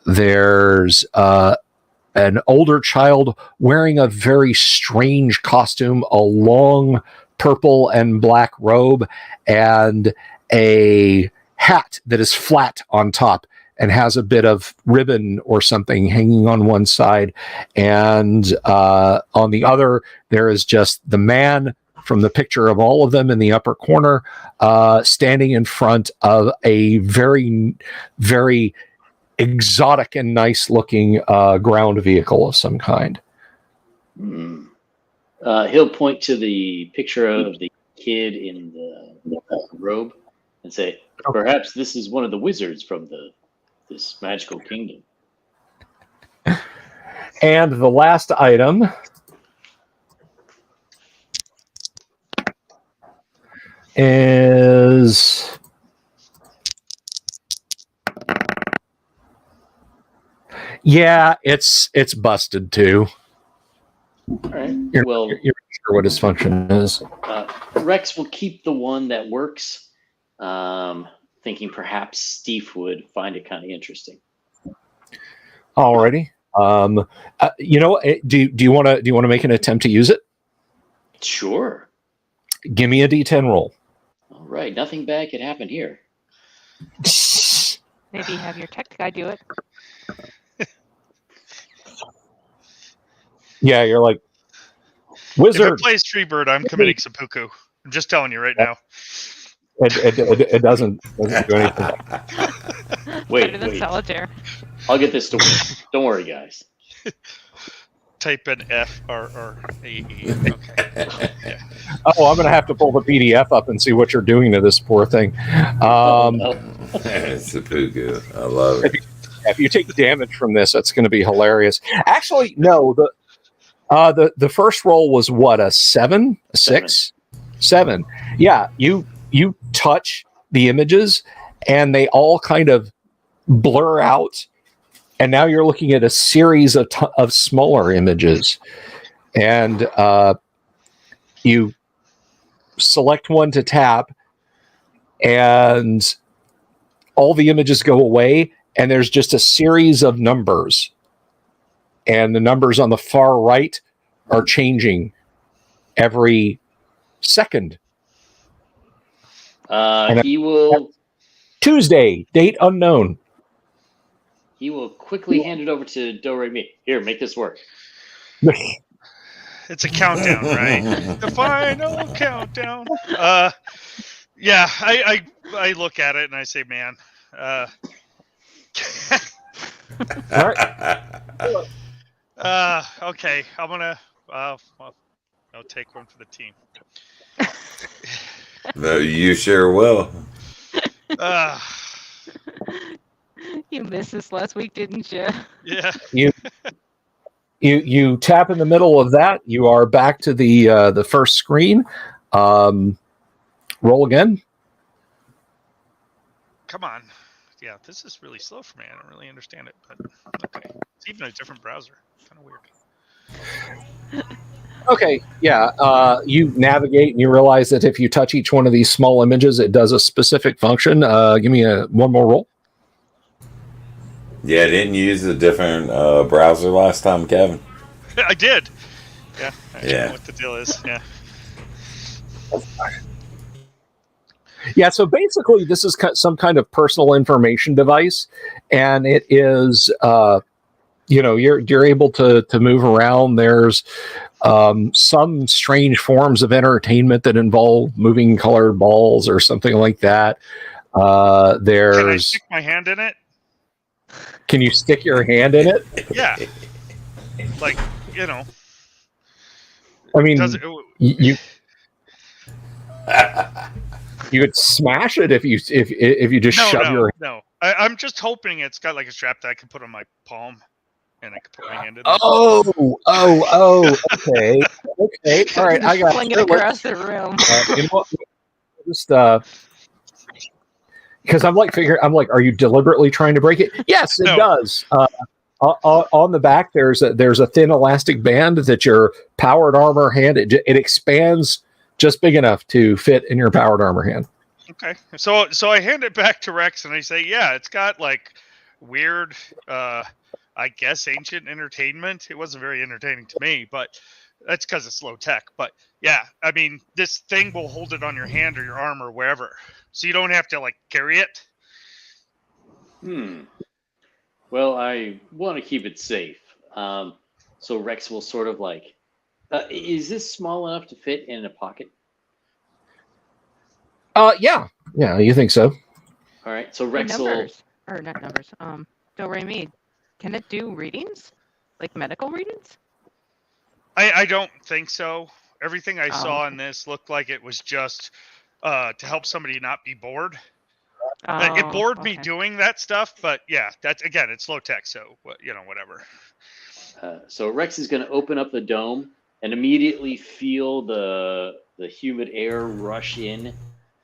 There's an older child wearing a very strange costume, a long purple and black robe, and a hat that is flat on top and has a bit of ribbon or something hanging on one side. And on the other, there is just the man from the picture of all of them in the upper corner, standing in front of a very, very exotic and nice looking ground vehicle of some kind. He'll point to the picture of the kid in the robe and say, perhaps this is one of the wizards from this magical kingdom. And the last item is it's busted too. All right. You're not sure what its function is. Rex will keep the one that works, thinking perhaps Steve would find it kind of interesting. Alrighty. Do you want to make an attempt to use it? Sure. Give me a D10 roll. All right. Nothing bad could happen here. Maybe have your tech guy do it. Yeah, you're like, wizard. If it plays Treebird, I'm committing seppuku. I'm just telling you right now. It doesn't do anything. Better than solitaire. I'll get this to work. Don't worry, guys. Type in FRRAE. Okay. Yeah. Oh, I'm going to have to pull the PDF up and see what you're doing to this poor thing. Seppuku. I love it. If you take damage from this, that's going to be hilarious. Actually, no. The first roll was what, a 7? A 6? 7. Yeah, you touch the images and they all kind of blur out, and now you're looking at a series of smaller images, and you select one to tap, and all the images go away, and there's just a series of numbers, and the numbers on the far right are changing every second. He will Tuesday, date unknown. He will quickly hand it over to Do Re Mi. Here, make this work. It's a countdown, right? The final countdown. Yeah, I look at it and I say, man. Okay, I'm gonna. I'll take one for the team. No, you sure will. You missed this last week, didn't you? Yeah. You tap in the middle of that. You are back to the first screen. Roll again. Come on. Yeah, this is really slow for me. I don't really understand it, but okay. It's even a different browser. Kind of weird. Okay, yeah. You navigate and you realize that if you touch each one of these small images, it does a specific function. Give me one more roll. Yeah, didn't you use a different browser last time, Kevin? I did. Yeah, I actually Yeah. know what the deal is. Yeah. Yeah, so basically, this is some kind of personal information device, and it is, you're able to move around. There's some strange forms of entertainment that involve moving colored balls or something like that. Can I There's. stick my hand in it? Can you stick your hand in it? Yeah. Like, you know. I mean, Does it, you could smash it if you just shove your. No. I'm just hoping it's got like a strap that I can put on my palm, and I can put my hand in there. Okay. All right, I got Fling it across the room. you know what? Just because I'm like, are you deliberately trying to break it? Yes, it No. does. On the back, there's a thin elastic band that your powered armor hand it expands just big enough to fit in your powered armor hand. Okay, so I hand it back to Rex and I say, yeah, it's got like weird, I guess ancient entertainment. It wasn't very entertaining to me, but that's because it's low tech. But yeah, I mean, this thing will hold it on your hand or your arm or wherever, so you don't have to like carry it. Well, I want to keep it safe. So Rex will sort of like, is this small enough to fit in a pocket? Yeah, you think so? All right, so Rex not numbers. Do re mi. Can it do readings, like medical readings? I don't think so. Everything I saw in this looked like it was just to help somebody not be bored. It bored me doing that stuff, but yeah, that's again, it's low tech, so whatever. So Rex is going to open up the dome and immediately feel the humid air rush in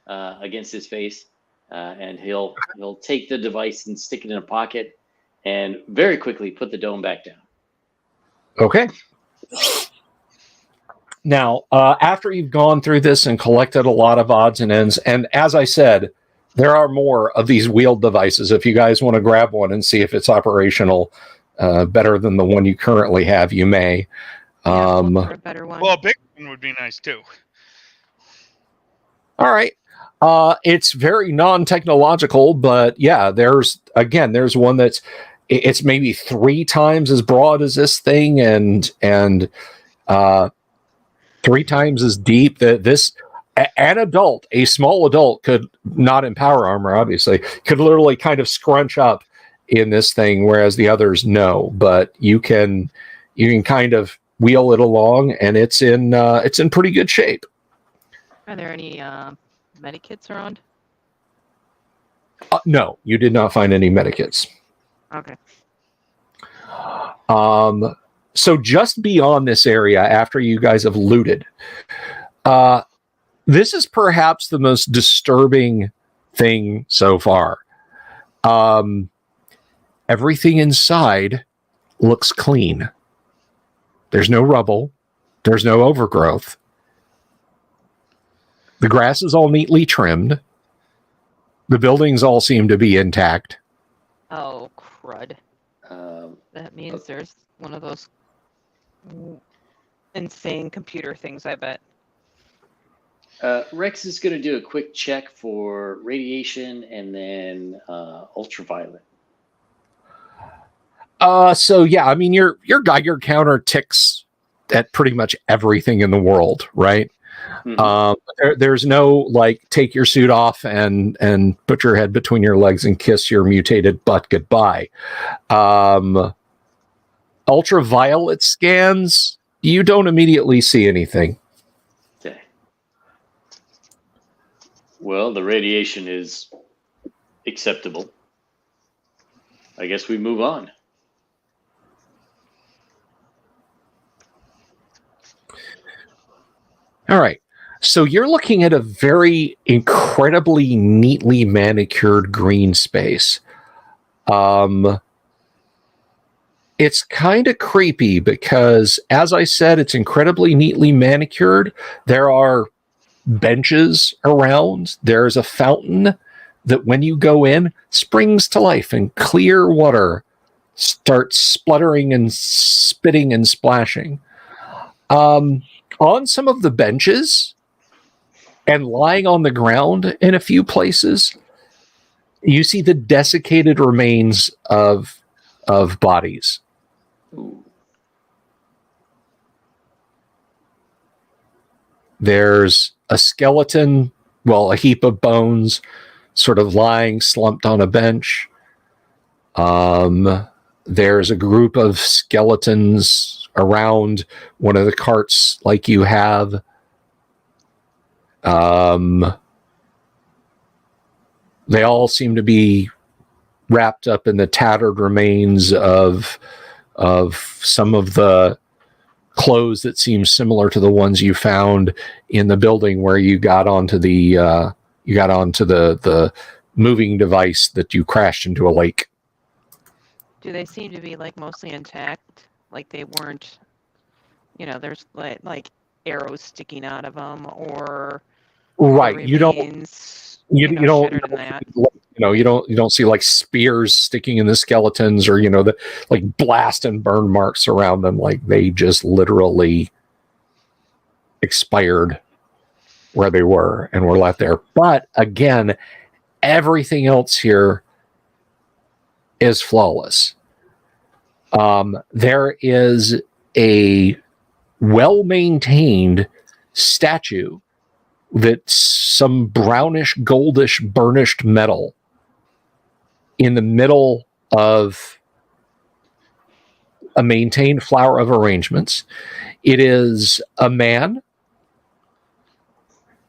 against his face, and he'll take the device and stick it in a pocket, and very quickly put the dome back down. Okay. Now, after you've gone through this and collected a lot of odds and ends, and as I said, there are more of these wheeled devices. If you guys want to grab one and see if it's operational better than the one you currently have, you may. Look for a better one. Well, a big one would be nice too. All right. It's very non-technological, but yeah, there's one that's it's maybe 3 times as broad as this thing and 3 times as deep. That this a small adult could, not in power armor obviously, could literally kind of scrunch up in this thing, whereas the others no. But you can kind of wheel it along, and it's in pretty good shape. Are there any medikits around? No, you did not find any medikits. Okay. So just beyond this area, after you guys have looted, this is perhaps the most disturbing thing so far. Everything inside looks clean. There's no rubble. There's no overgrowth. The grass is all neatly trimmed. The buildings all seem to be intact. Oh, crud. That means there's one of those insane computer things, I bet. Rex is going to do a quick check for radiation and then ultraviolet. So yeah, I mean your Geiger counter ticks at pretty much everything in the world, right? Mm-hmm. There's no like take your suit off and put your head between your legs and kiss your mutated butt goodbye. Ultraviolet scans, you don't immediately see anything. Okay. Well, the radiation is acceptable. I guess we move on. All right. So you're looking at a very incredibly neatly manicured green space. It's kind of creepy because, as I said, it's incredibly neatly manicured. There are benches around. There's a fountain that, when you go in, springs to life and clear water starts spluttering and spitting and splashing. On some of the benches and lying on the ground in a few places, you see the desiccated remains of bodies. Ooh. There's a skeleton, well, a heap of bones, sort of lying slumped on a bench. There's a group of skeletons around one of the carts like you have. They all seem to be wrapped up in the tattered remains of some of the clothes that seem similar to the ones you found in the building where you got onto the moving device that you crashed into a lake. Do they seem to be like mostly intact? Like they weren't, there's like arrows sticking out of them, or Right. You don't see like spears sticking in the skeletons, or the like blast and burn marks around them. Like they just literally expired where they were and were left there. But again, everything else here is flawless. There is a well-maintained statue that's some brownish, goldish, burnished metal in the middle of a maintained flower of arrangements. It is a man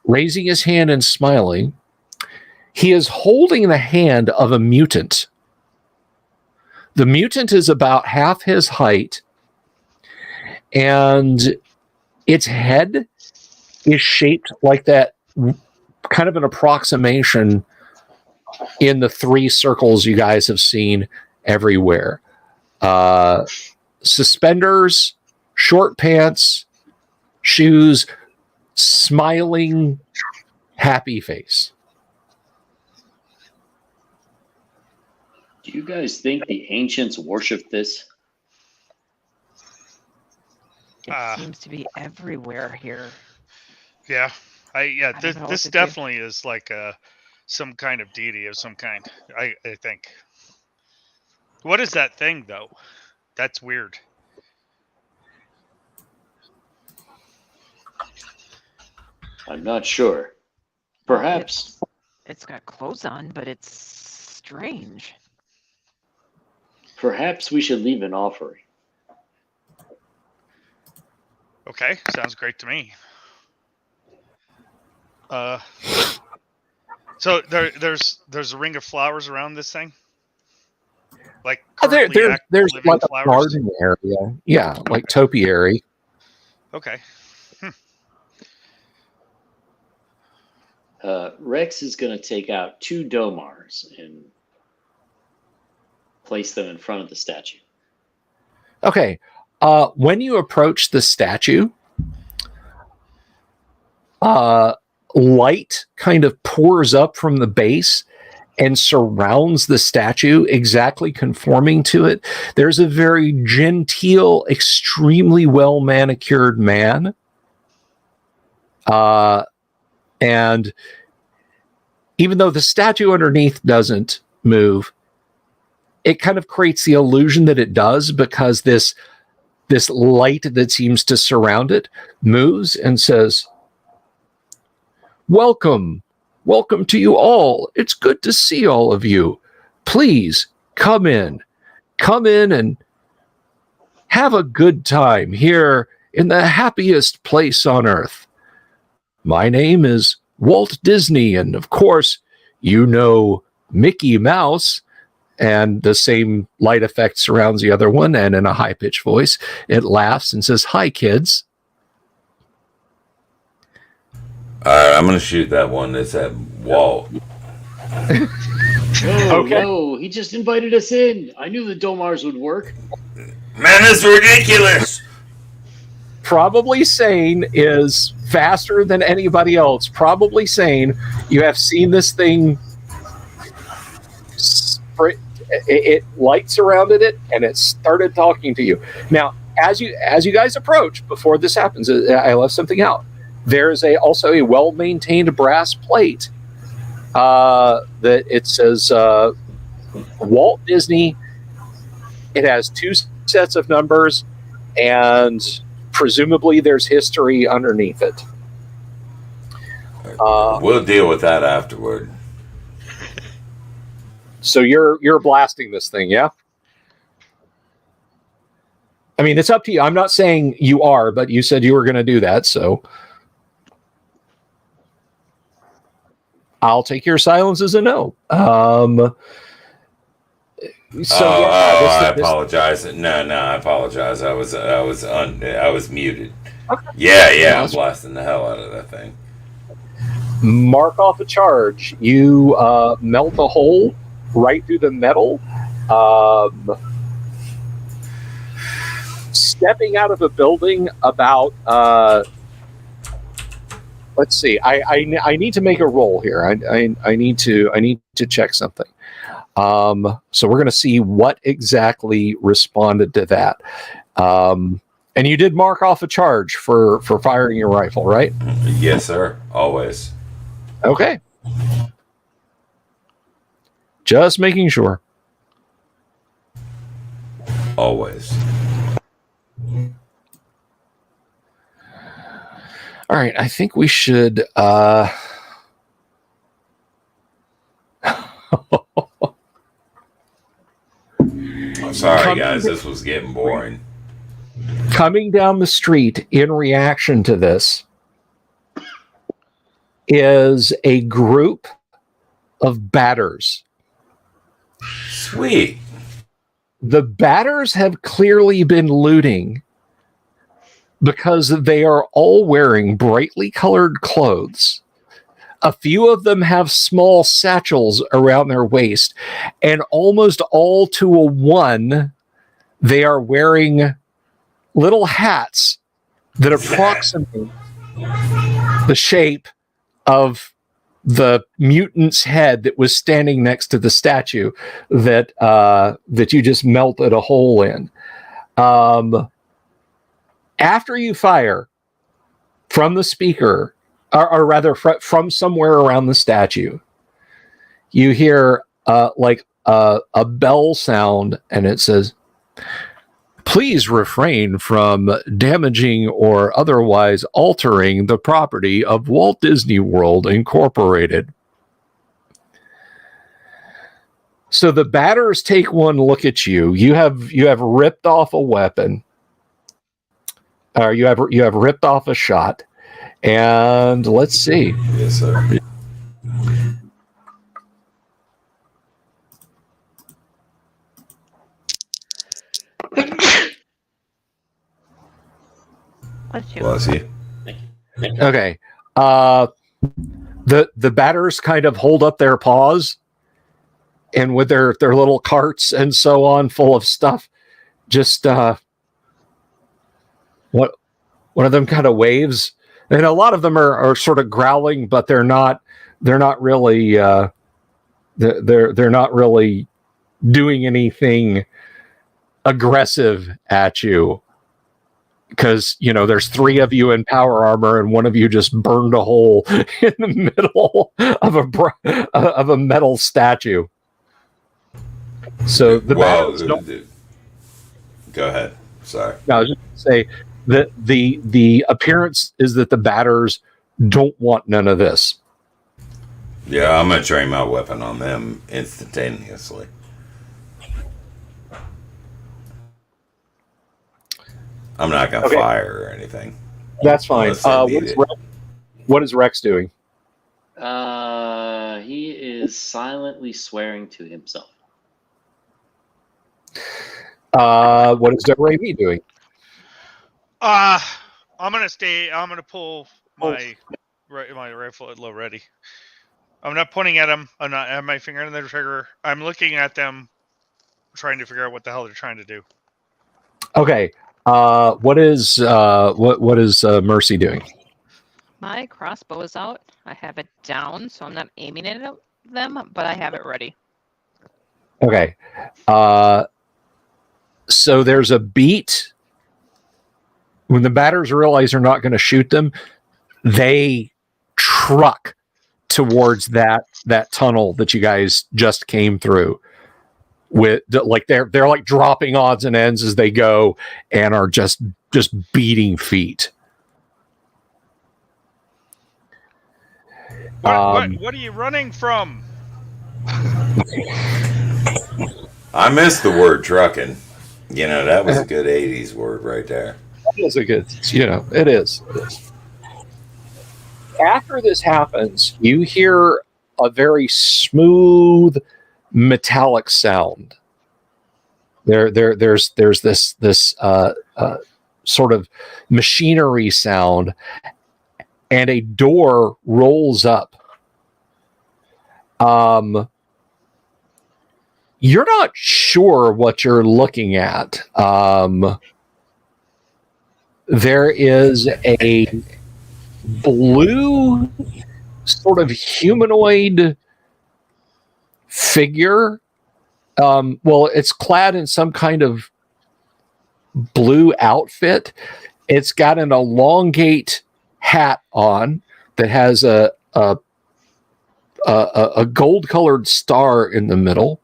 raising his hand and smiling. He is holding the hand of a mutant. The mutant is about half his height, and its head is shaped like that, kind of an approximation in the 3 circles you guys have seen everywhere. Suspenders, short pants, shoes, smiling, happy face. Do you guys think the ancients worshipped this? It seems to be everywhere here. Yeah, don't know this what to do. definitely is like some kind of deity of some kind. I think. What is that thing though? That's weird. I'm not sure. Perhaps. It's got clothes on, but it's strange. Perhaps we should leave an offering. Okay, sounds great to me. So there's a ring of flowers around this thing. Like there's living like a flowers? garden area, yeah, like topiary. Okay. Rex is going to take out 2 domars and place them in front of the statue. Okay. When you approach the statue, light kind of pours up from the base and surrounds the statue, exactly conforming to it. There's a very genteel, extremely well manicured man. And even though the statue underneath doesn't move, it kind of creates the illusion that it does, because this light that seems to surround it moves and says, "Welcome to you all. It's good to see all of you. Please come in and have a good time here in the happiest place on earth. My name is Walt Disney, and of course, you know Mickey Mouse." And the same light effect surrounds the other one, and in a high-pitched voice, it laughs and says, "Hi, kids. Alright, I'm gonna shoot that one that's at Walt. No, Okay. no, he just invited us in. I knew the Domars would work. Man, that's ridiculous! Probably sane is faster than anybody else. Probably sane. You have seen this thing. It lights surrounded it, and it started talking to you. Now, as you guys approach, before this happens, I left something out. There is also a well-maintained brass plate that it says Walt Disney. It has 2 sets of numbers, and presumably there's history underneath it. We'll deal with that afterward. So you're blasting this thing, yeah? I mean, it's up to you. I'm not saying you are, but you said you were going to do that, so I'll take your silence as a no. I apologize. No, I apologize. I was muted. Okay. Yeah, I'm blasting the hell out of that thing. Mark off a charge. You melt a hole right through the metal. Stepping out of a building about let's see. I need to make a roll here. I need to check something. So we're going to see what exactly responded to that. And you did mark off a charge for firing your rifle, right? Yes, sir. Always. Okay. Just making sure. Always. All right, I think we should I'm sorry, guys. This was getting boring. coming down the street in reaction to this is a group of batters. Sweet. The batters have clearly been looting because they are all wearing brightly colored clothes. A few of them have small satchels around their waist, and almost all to a one, they are wearing little hats that approximate the shape of the mutant's head that was standing next to the statue that that you just melted a hole in. After you fire from the speaker, or rather from somewhere around the statue, you hear like a bell sound, and it says, "Please refrain from damaging or otherwise altering the property of Walt Disney World Incorporated." So the batters take one look at you. You have ripped off a weapon, or you have ripped off a shot, and let's see. Yes, sir. Bless you. Was he? Okay. The batters kind of hold up their paws, and with their little carts and so on full of stuff, just what one of them kind of waves, and a lot of them are sort of growling, but they're not really they're not really doing anything aggressive at you. Because, you know, there's 3 of you in power armor, and one of you just burned a hole in the middle of a metal statue. So the batters don't. Go ahead. Sorry. No, I was just going to say that the appearance is that the batters don't want none of this. Yeah, I'm gonna train my weapon on them instantaneously. I'm not gonna fire or anything. That's fine. What is Rex doing? He is silently swearing to himself. What is WAV doing? I'm gonna pull my my rifle at low ready. I'm not pointing at them. I'm not have my finger on the trigger. I'm looking at them, trying to figure out what the hell they're trying to do. Okay. What is Mercy doing? My crossbow is out. I have it down, so I'm not aiming it at them, but I have it ready. Okay. So there's a beat when the batters realize they're not going to shoot them. They truck towards that tunnel that you guys just came through. With like they're like dropping odds and ends as they go and are just beating feet. What are you running from? I missed the word trucking. You know, that was a good 80s word right there. That is a good, it is. After this happens, you hear a very smooth metallic sound. There's this sort of machinery sound, and a door rolls up. You're not sure what you're looking at. There is a blue sort of humanoid figure. Well, it's clad in some kind of blue outfit. It's got an elongate hat on that has a gold-colored star in the middle.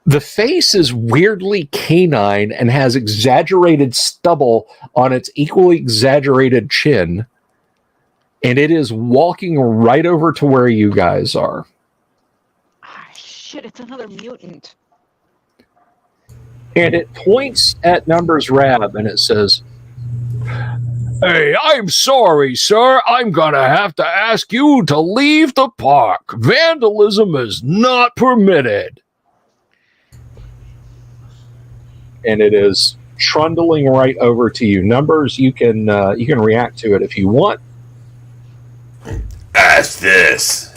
The face is weirdly canine and has exaggerated stubble on its equally exaggerated chin. And it is walking right over to where you guys are. Ah, shit, it's another mutant. And it points at Numbers Rab and it says, "Hey, I'm sorry, sir. I'm going to have to ask you to leave the park. Vandalism is not permitted." And it is trundling right over to you. Numbers, you can react to it if you want. Ask this.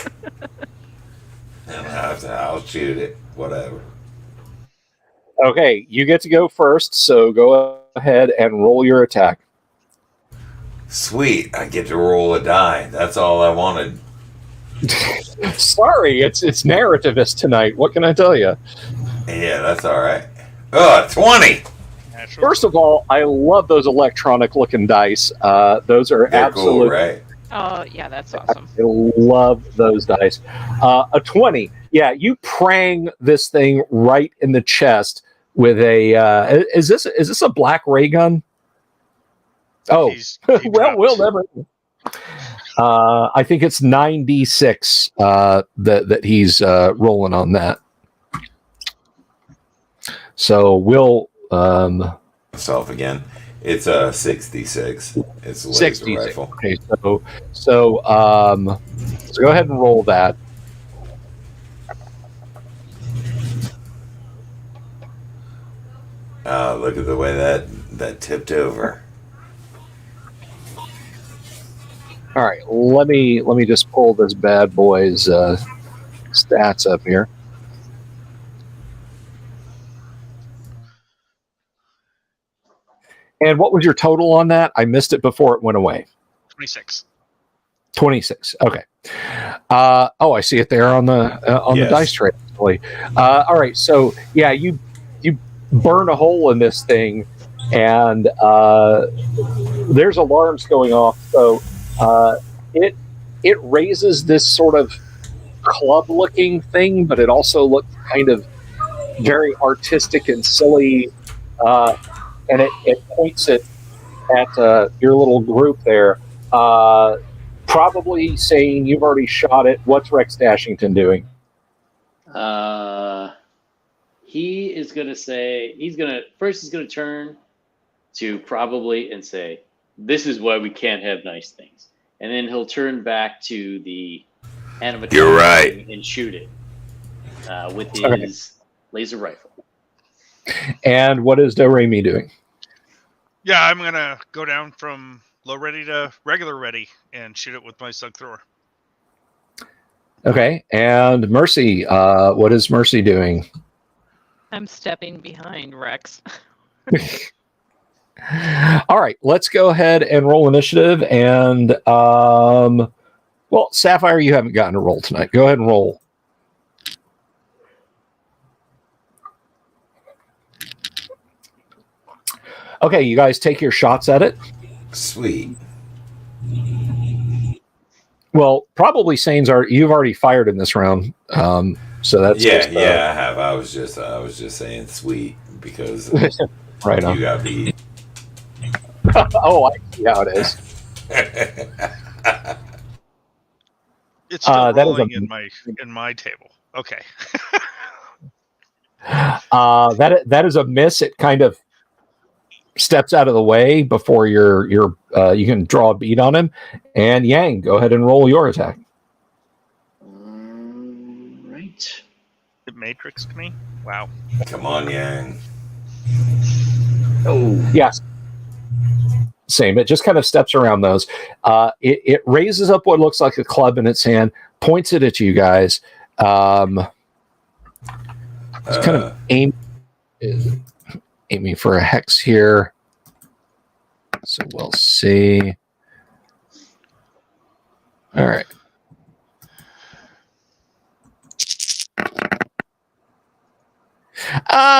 And I'll shoot it. Whatever. Okay, you get to go first, so go ahead and roll your attack. Sweet, I get to roll a die. That's all I wanted. Sorry, it's narrativist tonight. What can I tell you? Yeah, that's all right. Oh, 20. Natural. First of all, I love those electronic-looking dice. Those are They're absolute. cool, right? Oh, yeah, that's awesome. I love those dice. A 20. Yeah, you prang this thing right in the chest with a. Is this a black ray gun? Oh, He well, dropped. we'll never. I think it's 9d6 that he's rolling on that. So we'll Myself again. It's a 66. It's a laser 66. rifle. Okay, so go ahead and roll that. Look at the way that tipped over. All right, let me just pull this bad boy's stats up here. And what was your total on that? I missed it before it went away. 26. 26. Okay. I see it there on the Yes. dice tray. Actually. All right. So yeah, you burn a hole in this thing, and there's alarms going off. So it raises this sort of club-looking thing, but it also looks kind of very artistic and silly. And it points it at your little group there, probably saying you've already shot it. What's Rex Dashington doing? He is going to say, he's going to turn to probably and say, "This is why we can't have nice things." And then he'll turn back to the animatronic. You're right. And shoot it with his laser rifle. And what is Do Re Mi doing? Yeah, I'm gonna go down from low ready to regular ready and shoot it with my slug thrower. Okay, and Mercy, what is Mercy doing? I'm stepping behind Rex. All right, let's go ahead and roll initiative. And well, Sapphire, you haven't gotten a roll tonight. Go ahead and roll. Okay, you guys take your shots at it. Sweet. Well, probably Sane's you've already fired in this round. So that's Yeah, just, I have. I was just saying sweet because right on. you got beat. Oh, I see how it is. It's still that is rolling in my table. Okay. That is a miss. It kind of steps out of the way before you can draw a bead on him. And Yang, go ahead and roll your attack. Right. It matrixed me. Wow. Come on, Yang. Oh, Yes. Same. It just kind of steps around those. It raises up what looks like a club in its hand, points it at you guys. It's kind of aiming for a hex here. So we'll see. All right.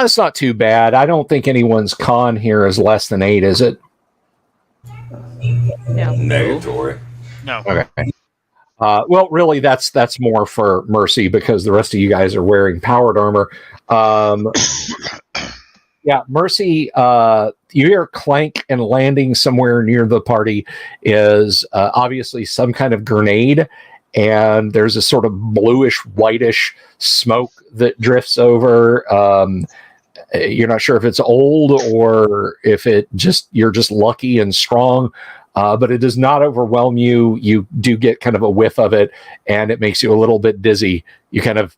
It's not too bad. I don't think anyone's con here is less than 8, is it? No. Negatory. No. Okay. Well, really, that's more for Mercy because the rest of you guys are wearing powered armor. Yeah, Mercy, you hear clank and landing somewhere near the party is obviously some kind of grenade, and there's a sort of bluish, whitish smoke that drifts over. You're not sure if it's old or if you're just lucky and strong. But it does not overwhelm you. You do get kind of a whiff of it, and it makes you a little bit dizzy. You kind of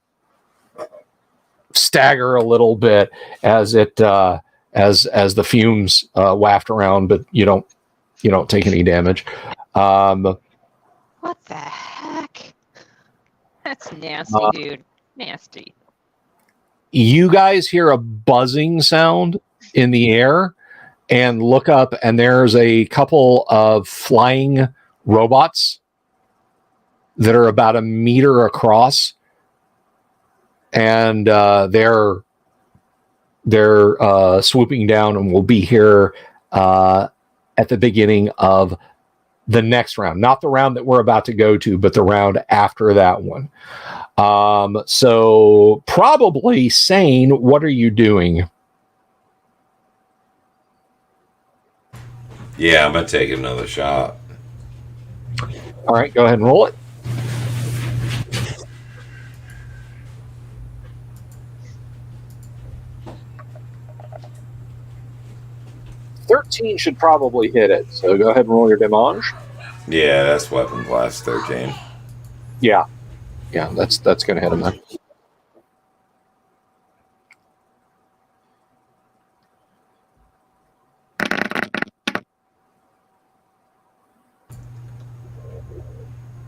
stagger a little bit as it as the fumes waft around, but you don't take any damage. What the heck? That's nasty, dude. Nasty. You guys hear a buzzing sound in the air and look up, and there's a couple of flying robots that are about 1 meter across, and they're swooping down and will be here at the beginning of the next round, not the round that we're about to go to, but the round after that one. So probably Sane, what are you doing? Yeah, I'm gonna take another shot. All right, go ahead and roll it. $13 should probably hit it. So go ahead and roll your damage. Yeah, that's weapon class 13. Yeah, that's going to hit him then.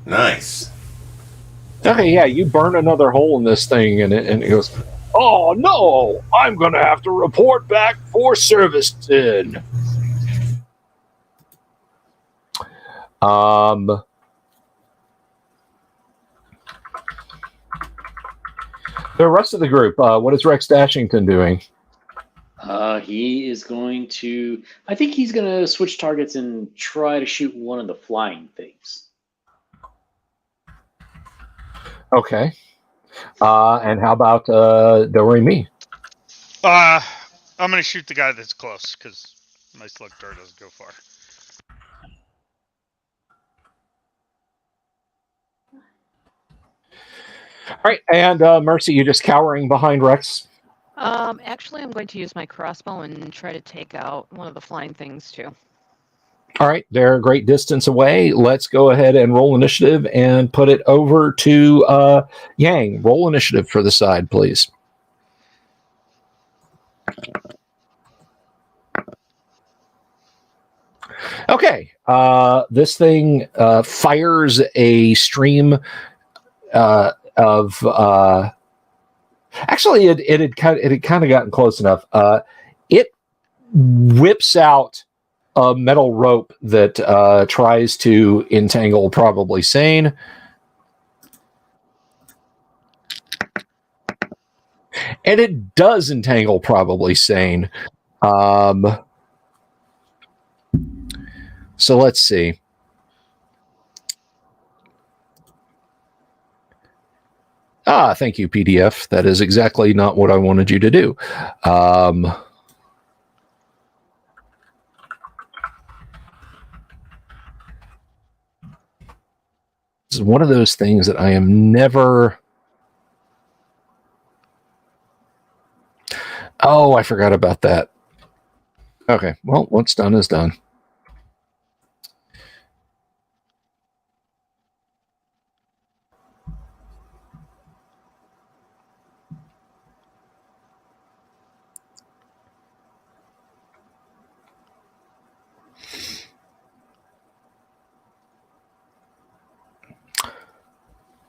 Nice. Okay, yeah, you burn another hole in this thing, and it goes, oh no, I'm going to have to report back for service then. The rest of the group, what is Rex Dashington doing? He is going to. I think he's going to switch targets and try to shoot one of the flying things. Okay. And how about Doremi? I'm going to shoot the guy that's close because my slug thrower doesn't go far. All right, and Mercy, you just cowering behind Rex? Actually, I'm going to use my crossbow and try to take out one of the flying things too. All right, they're a great distance away. Let's go ahead and roll initiative and put it over to Yang. Roll initiative for the side, please. Okay. This thing fires a stream of. Actually, it had kind of gotten close enough. It whips out a metal rope that tries to entangle probably Sane. And it does entangle probably Sane. So let's see. Thank you, PDF. That is exactly not what I wanted you to do. This is one of those things that I am never... Oh, I forgot about that. Okay, well, what's done is done.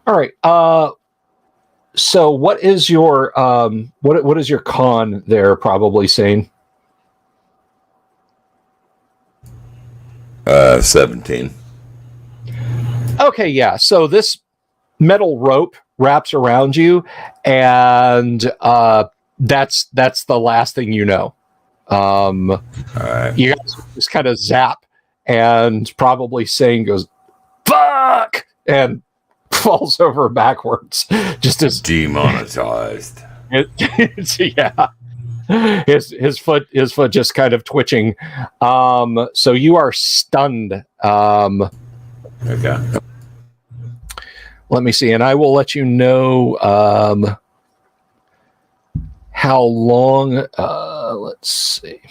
All right. So what is your what is your con there probably saying? 17. Okay, yeah. So this metal rope wraps around you, and that's the last thing you know. All right. You guys just kind of zap, and probably Sane goes, "Fuck!" and falls over backwards, just as Demonetized. yeah. His foot just kind of twitching. So you are stunned. Okay. Let me see, and I will let you know how long. Let's see.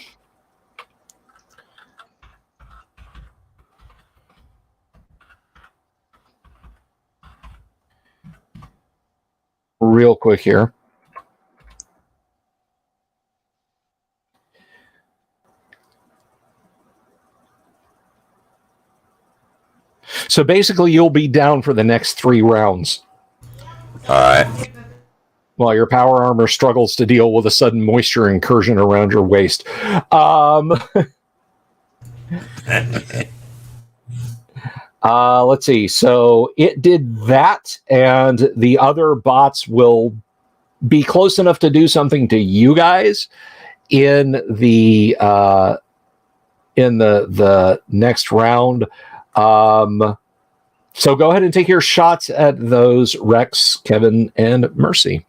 Real quick here. So basically, you'll be down for the next 3 rounds. All right. While your power armor struggles to deal with a sudden moisture incursion around your waist. Let's see. So it did that, and the other bots will be close enough to do something to you guys in the next round. So go ahead and take your shots at those, Rex, Kevin, and Mercy.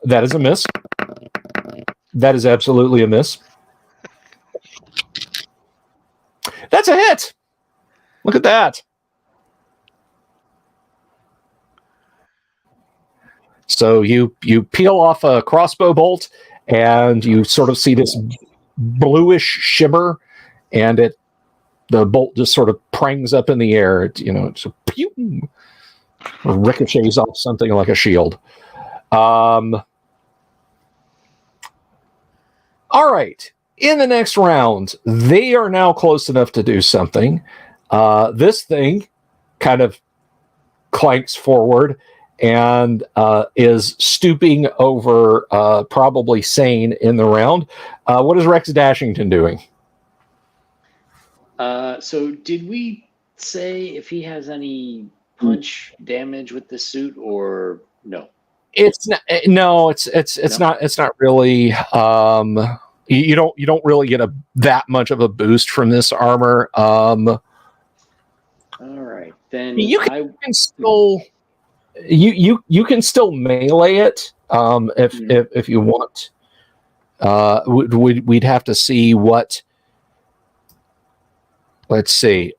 That is a miss. That is absolutely a miss. That's a hit. Look at that. So you peel off a crossbow bolt, and you sort of see this bluish shimmer, and the bolt just sort of prangs up in the air. It's a pew, ricochets off something like a shield. All right. In the next round, they are now close enough to do something. This thing kind of clanks forward and is stooping over probably Sane in the round. What is Rex Dashington doing? So did we say if he has any punch damage with the suit or no? It's not. No, it's No? not. It's not really. You don't really get that much of a boost from this armor. All right, then You can still you can still melee it if you want. We'd have to see what. Let's see.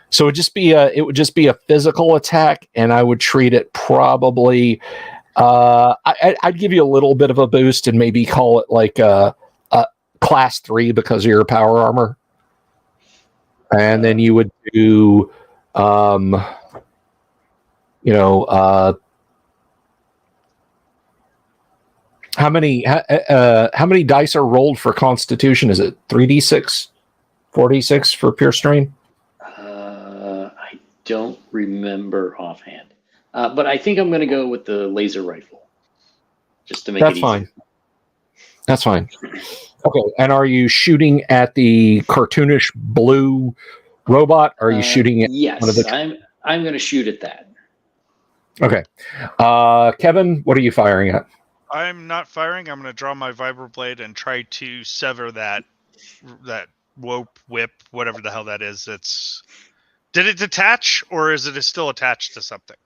So it would just be a physical attack, and I would treat it probably. I'd give you a little bit of a boost and maybe call it like a class 3 because of your power armor, and then you would do, How many dice are rolled for Constitution? Is it 3d6, 4d6 for pure strain? I don't remember offhand, but I think I'm going to go with the laser rifle, just to make it That's easier. fine. That's fine. Okay, and are you shooting at the cartoonish blue robot? Or are you shooting at Yes, one of the? I'm going to shoot at that. Okay, Kevin, what are you firing at? I'm not firing. I'm going to draw my vibroblade and try to sever that whip, whatever the hell that is. Did it detach, or is it still attached to something?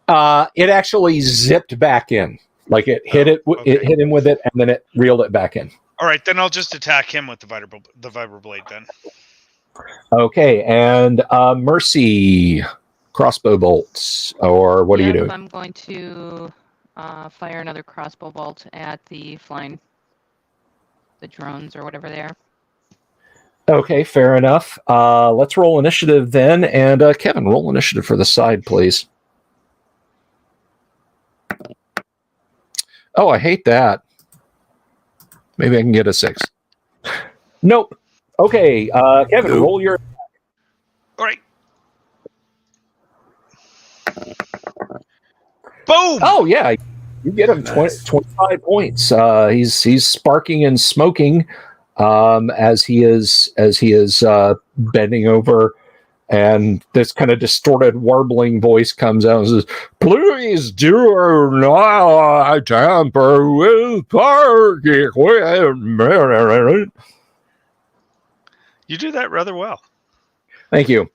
It actually zipped back in. Like it hit it hit him with it, and then it reeled it back in. All right, then I'll just attack him with the vibroblade then. Okay, and Mercy, crossbow bolts, or what are you doing? I'm going to fire another crossbow bolt at the drones or whatever they are. Okay, fair enough. Let's roll initiative then, and Kevin, roll initiative for the side, please. Oh, I hate that. Maybe I can get a 6. Nope. Okay, Kevin, Nope. roll your. All right. Boom! Oh yeah, you get him Nice. 25 points. He's sparking and smoking as he is bending over, and this kind of distorted warbling voice comes out and says, "Please do not tamper with park equipment." You do that rather well. Thank you.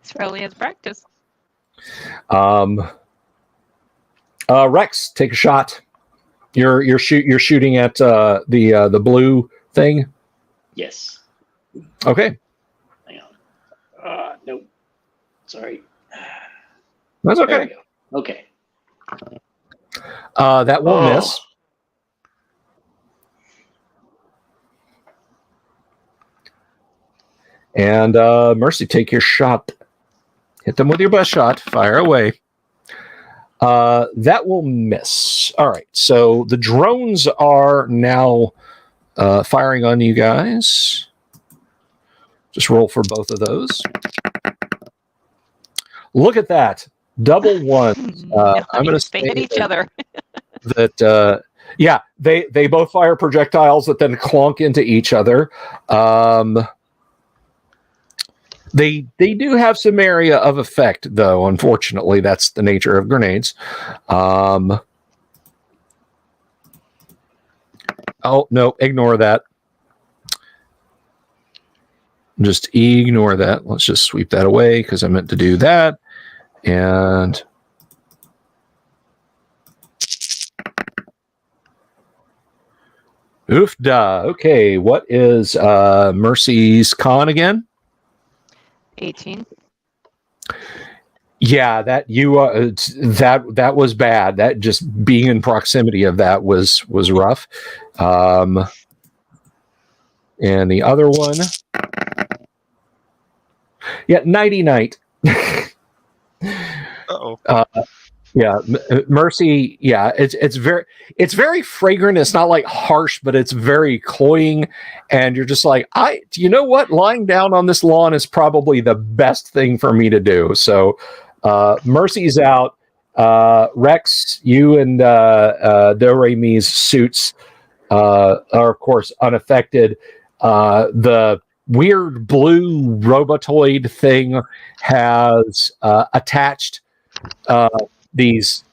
It's probably his practice. Rex, take a shot. You're shooting at the blue thing. Yes. Okay, Hang on. Nope. Sorry. that's There we okay. go. Okay. That will miss. And Mercy, take your shot. Hit them with your best shot. Fire away. That will miss. All right. So the drones are now firing on you guys. Just roll for both of those. Look at that. Double ones. I'm going to they hit each other. that yeah, they both fire projectiles that then clunk into each other. They do have some area of effect, though. Unfortunately, that's the nature of grenades. Oh no, ignore that. Just ignore that. Let's just sweep that away because I meant to do that. And oofda. Okay, what is Mercy's con again? 18. Yeah, that that was bad. That just being in proximity of that was rough. And the other one, yeah, nighty night. Uh-oh. Yeah, Mercy. Yeah, it's very fragrant. It's not like harsh, but it's very cloying, and you're just like, you know what? Lying down on this lawn is probably the best thing for me to do. So, Mercy's out. Rex, you and Do Re Mi's suits are of course unaffected. The weird blue robotoid thing has attached these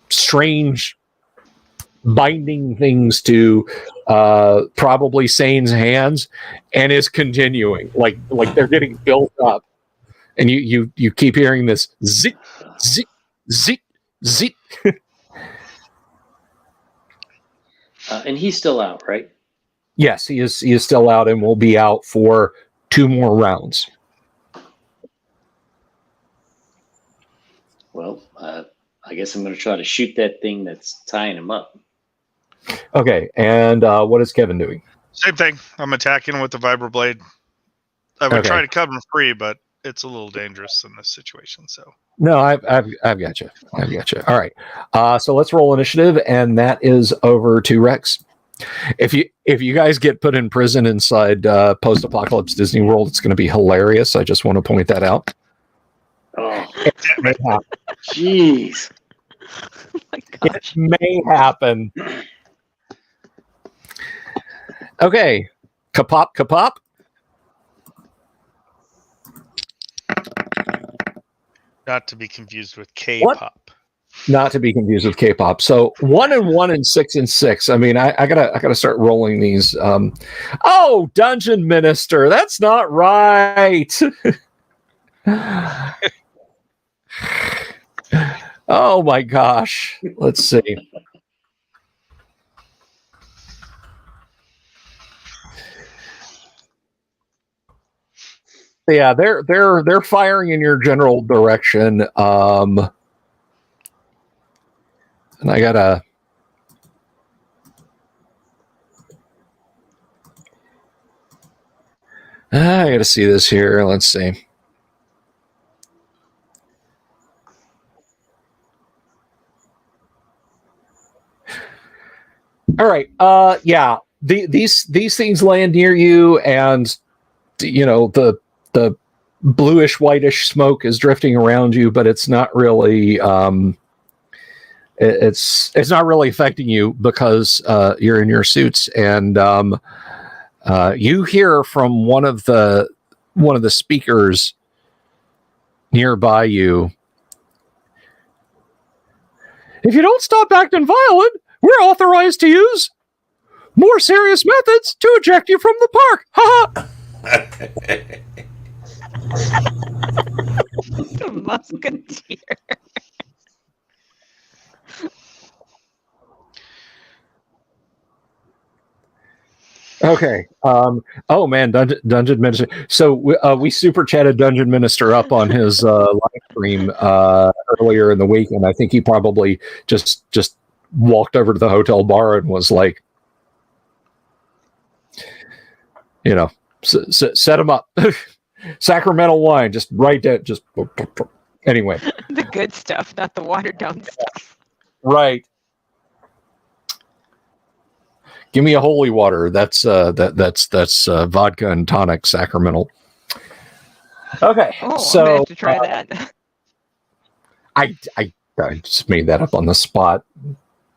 strange binding things to probably Sane's hands, and is continuing like they're getting built up, and you keep hearing this zit zit zit zit. And he's still out, right? Yes, he is still out and will be out for 2 more rounds. Well, I guess I'm going to try to shoot that thing that's tying him up. Okay, and what is Kevin doing? Same thing. I'm attacking with the vibroblade. I would Okay. try to cut him free, but it's a little dangerous in this situation. So No, I've got you. I've got you. All right. So let's roll initiative, and that is over to Rex. If you guys get put in prison inside post-apocalypse Disney World, it's going to be hilarious. I just want to point that out. Oh, damn it. jeez. Oh my It gosh. may happen. Okay. Kapop, kapop. Not to be confused with K-pop. Not to be confused with K-pop. So 1 and 1 and 6 and 6. I mean, I gotta start rolling these. Oh, Dungeon Minister, that's not right. Oh my gosh. Let's see. Yeah, they're firing in your general direction. And I gotta. I gotta see this here. Let's see. All right. Yeah. These things land near you, and you know the bluish whitish smoke is drifting around you, but it's not really it's not really affecting you because you're in your suits, and you hear from one of the speakers nearby you. If you don't stop acting violent, we're authorized to use more serious methods to eject you from the park. Ha The musketeer. Okay. Oh man, Dungeon Minister. So we super chatted Dungeon Minister up on his live stream earlier in the week, and I think he probably just walked over to the hotel bar and was like, you know, set him up. Sacramento wine, just right there. Just anyway. The good stuff, not the watered down stuff. Right. Give me a holy water. That's vodka and tonic Sacramento. Okay, Oh, so I'm gonna have to try that. I just made that up on the spot.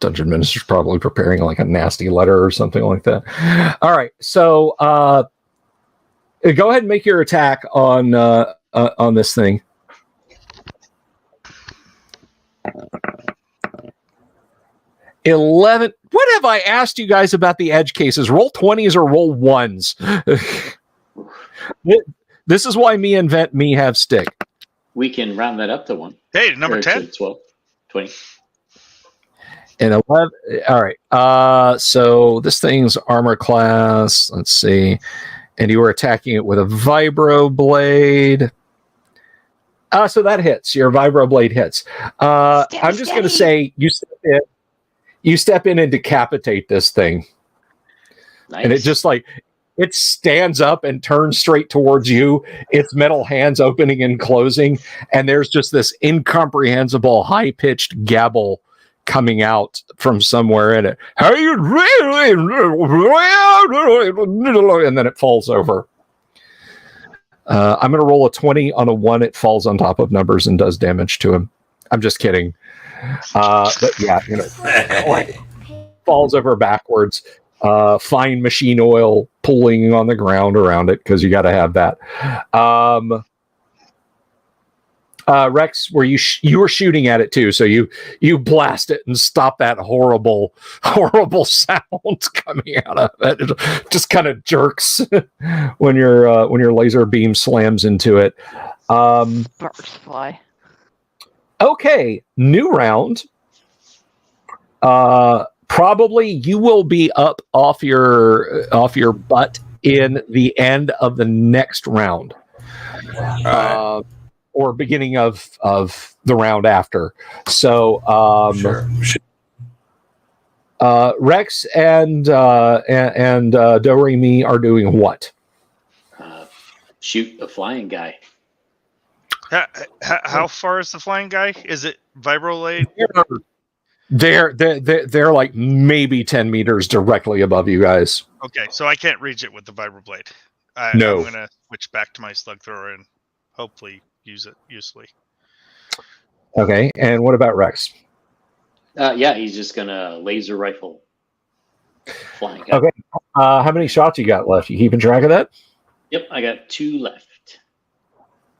Dungeon Minister's probably preparing like a nasty letter or something like that. All right, so go ahead and make your attack on this thing. 11. What have I asked you guys about the edge cases? Roll 20s or roll 1s? This is why me invent, me have stick. We can round that up to 1. Hey, number Or 10. to 12, 20. And 11. All right. So this thing's armor class. Let's see. And you were attacking it with a vibro blade. So that hits. Your vibro blade hits. I'm just going to say you step in and decapitate this thing. Nice. And it just like, it stands up and turns straight towards you, its metal hands opening and closing, and there's just this incomprehensible high-pitched gabble coming out from somewhere in it. And then it falls over. I'm going to roll a 20 on a 1. It falls on top of numbers and does damage to him. I'm just kidding. But yeah, you know, like, falls over backwards. Fine machine oil pooling on the ground around it because you got to have that. Rex, where you were shooting at it too, so you blast it and stop that horrible sound coming out of it. It just kind of jerks when your laser beam slams into it. Birds fly. Okay, new round. Probably you will be up off your butt in the end of the next round, or beginning of the round after. So, Sure. Rex and Doremi are doing what? Shoot a flying guy. How far is the flying guy? Is it vibroblade? They're like maybe 10 meters directly above you guys. Okay, so I can't reach it with the vibroblade. No. I'm gonna switch back to my slug thrower and hopefully use it usefully. Okay, and what about Rex? Yeah, he's just gonna laser rifle flying guy. Okay. How many shots you got left? You keeping track of that? Yep, I got 2 left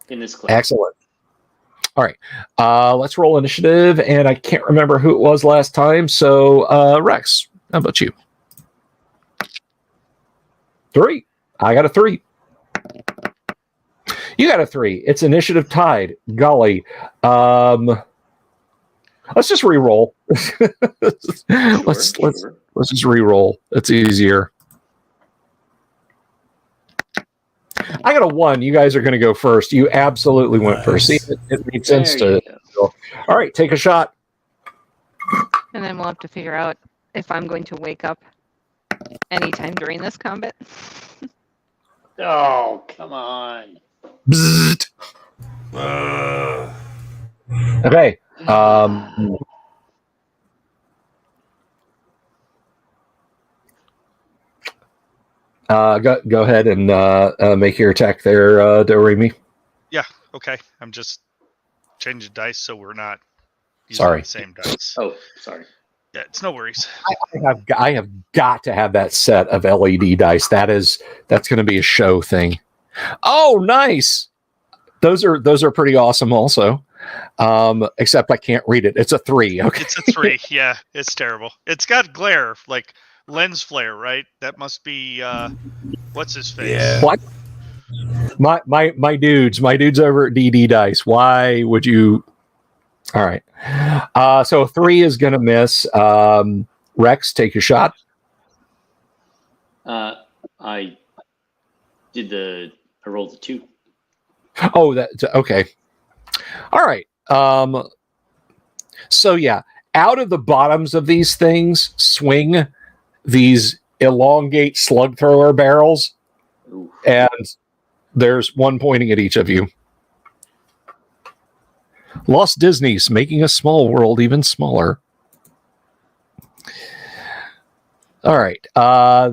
in this clip. Excellent. All right. Let's roll initiative, and I can't remember who it was last time. So, Rex, how about you? 3. I got a 3. You got a 3. It's initiative tied. Golly. Let's just re-roll. Let's just re-roll. It's easier. I got a 1. You guys are going to go first. You absolutely went first. See, it made sense There to. you go. All right, take a shot. And then we'll have to figure out if I'm going to wake up anytime during this combat. Oh, come on. Bzzzt. Okay. Go ahead and make your attack there, Doremi. Yeah, okay. I'm just changing dice so we're not using Sorry. the same dice. Oh, sorry. Yeah, it's no worries. I have got to have that set of LED dice. That's going to be a show thing. Oh, nice. Those are pretty awesome also. Except I can't read it. It's a 3. Okay. It's a 3. Yeah, it's terrible. It's got glare, like lens flare, right? That must be what's his face? Yeah. What? My dudes over at DD Dice. Why would you? All right. So 3 is going to miss. Rex, take your shot. I rolled a 2. Oh, that's okay. All right. So yeah, out of the bottoms of these things swing these elongate slug thrower barrels, Ooh. and there's one pointing at each of you. Lost Disney's making a small world even smaller. All right.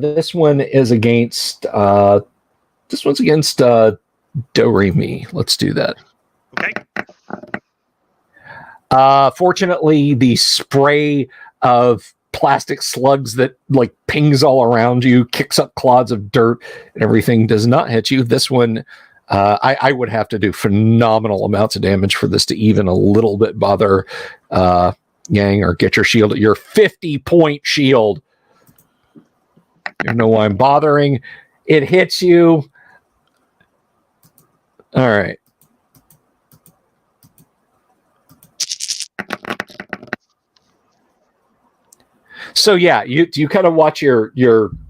This one is against. This one's against Doremi. Let's do that. Okay. Fortunately, the spray of plastic slugs that like pings all around you, kicks up clods of dirt and everything, does not hit you. This one, I would have to do phenomenal amounts of damage for this to even a little bit bother Yang or get your shield, your 50-point shield. I don't know why I'm bothering. It hits you. All right. So yeah, you kind of watch your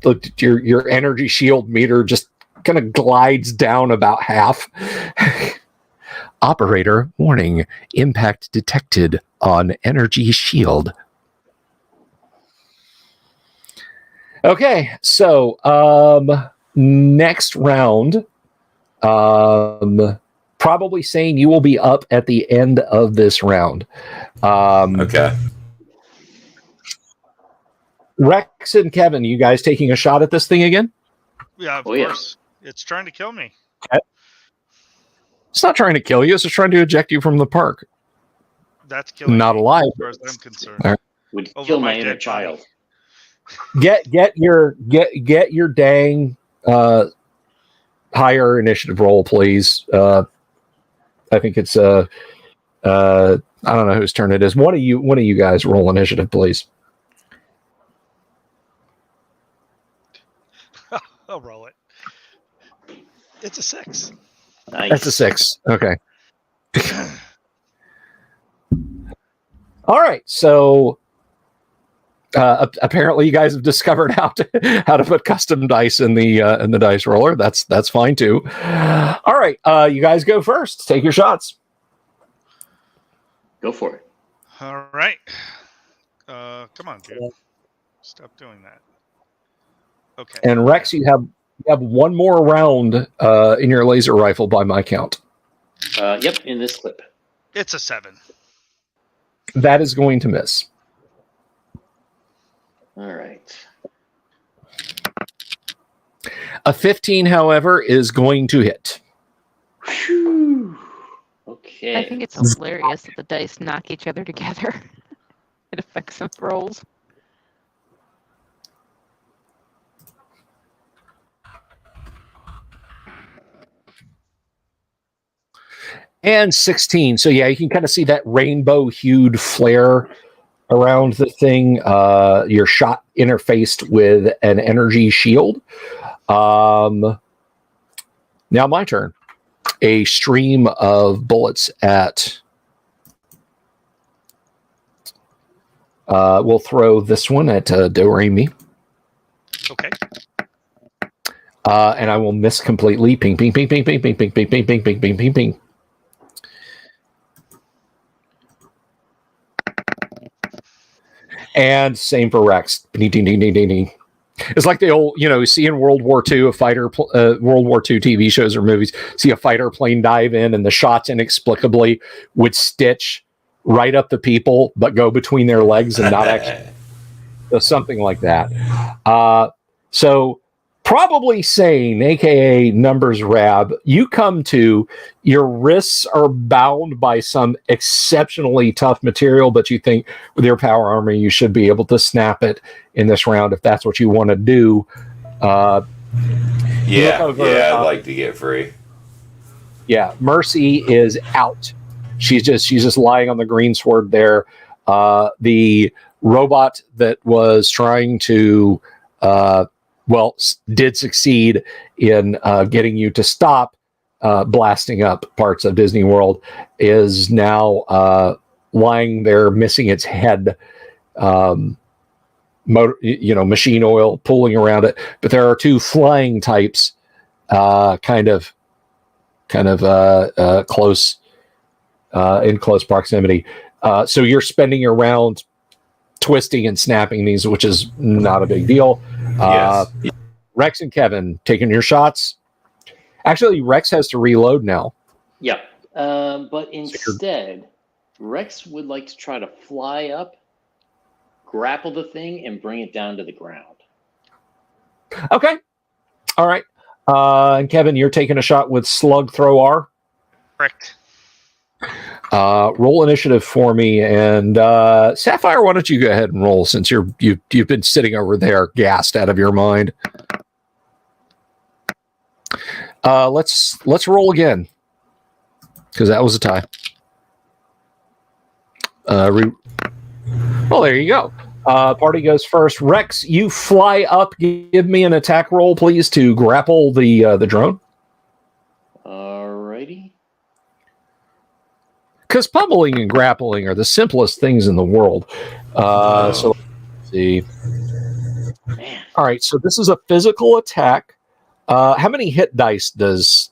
energy shield meter just kind of glides down about half. Operator warning: impact detected on energy shield. Okay, so next round, probably saying you will be up at the end of this round. Okay. Rex and Kevin, you guys taking a shot at this thing again? Yeah, of Oh, yeah. course. It's trying to kill me. It's not trying to kill you. It's just trying to eject you from the park. That's killing Not me, alive. as far as I'm concerned. All right. Would Over kill my my inner dead body. child. Get your dang higher initiative roll, please. I think it's I don't know whose turn it is. One of you guys roll initiative, please. I'll roll it. It's a 6. Nice. That's a 6. Okay. All right. So apparently you guys have discovered how to put custom dice in the dice roller. That's fine too. All right. You guys go first. Take your shots. Go for it. All right. Come on, dude. Stop doing that. Okay. And Rex, you have one more round in your laser rifle by my count. Yep, in this clip. It's a 7. That is going to miss. All right. A 15, however, is going to hit. Whew. Okay. I think it's hilarious that the dice knock each other together. It affects some rolls. And 16. So yeah, you can kind of see that rainbow-hued flare around the thing. Your shot interfaced with an energy shield. Now my turn. A stream of bullets at... we'll throw this one at Do-Re-Mi. Okay. And I will miss completely. Ping, ping, ping, ping, ping, ping, ping, ping, ping, ping, ping, ping, ping, ping. And same for Rex. Ding, ding, ding, ding, ding, ding. It's like the old, you see in World War II, World War II TV shows or movies, see a fighter plane dive in and the shots inexplicably would stitch right up the people, but go between their legs and not actually. So something like that. So probably sane, aka numbers rab, you come to, your wrists are bound by some exceptionally tough material, but you think with your power armor you should be able to snap it in this round if that's what you want to do. I'd like to get free. Yeah, Mercy is out. She's just lying on the greensward there. The robot that was trying to did succeed in getting you to stop blasting up parts of Disney World, is now lying there missing its head. Machine oil pooling around it. But there are two flying types kind of close in close proximity. So you're spending your round twisting and snapping these, which is not a big deal. Yes. Rex and Kevin taking your shots. Actually, Rex has to reload now. Yeah. But instead, Rex would like to try to fly up, grapple the thing, and bring it down to the ground. Okay. All right. And Kevin, you're taking a shot with Slug Throw R. Correct. Roll initiative for me, and Sapphire, why don't you go ahead and roll since you've been sitting over there gassed out of your mind. Let's roll again because that was a tie. Well, there you go. Party goes first. Rex, you fly up. Give me an attack roll, please, to grapple the drone. Alrighty. Because pummeling and grappling are the simplest things in the world. So let's see. Man. All right, so this is a physical attack. How many hit dice does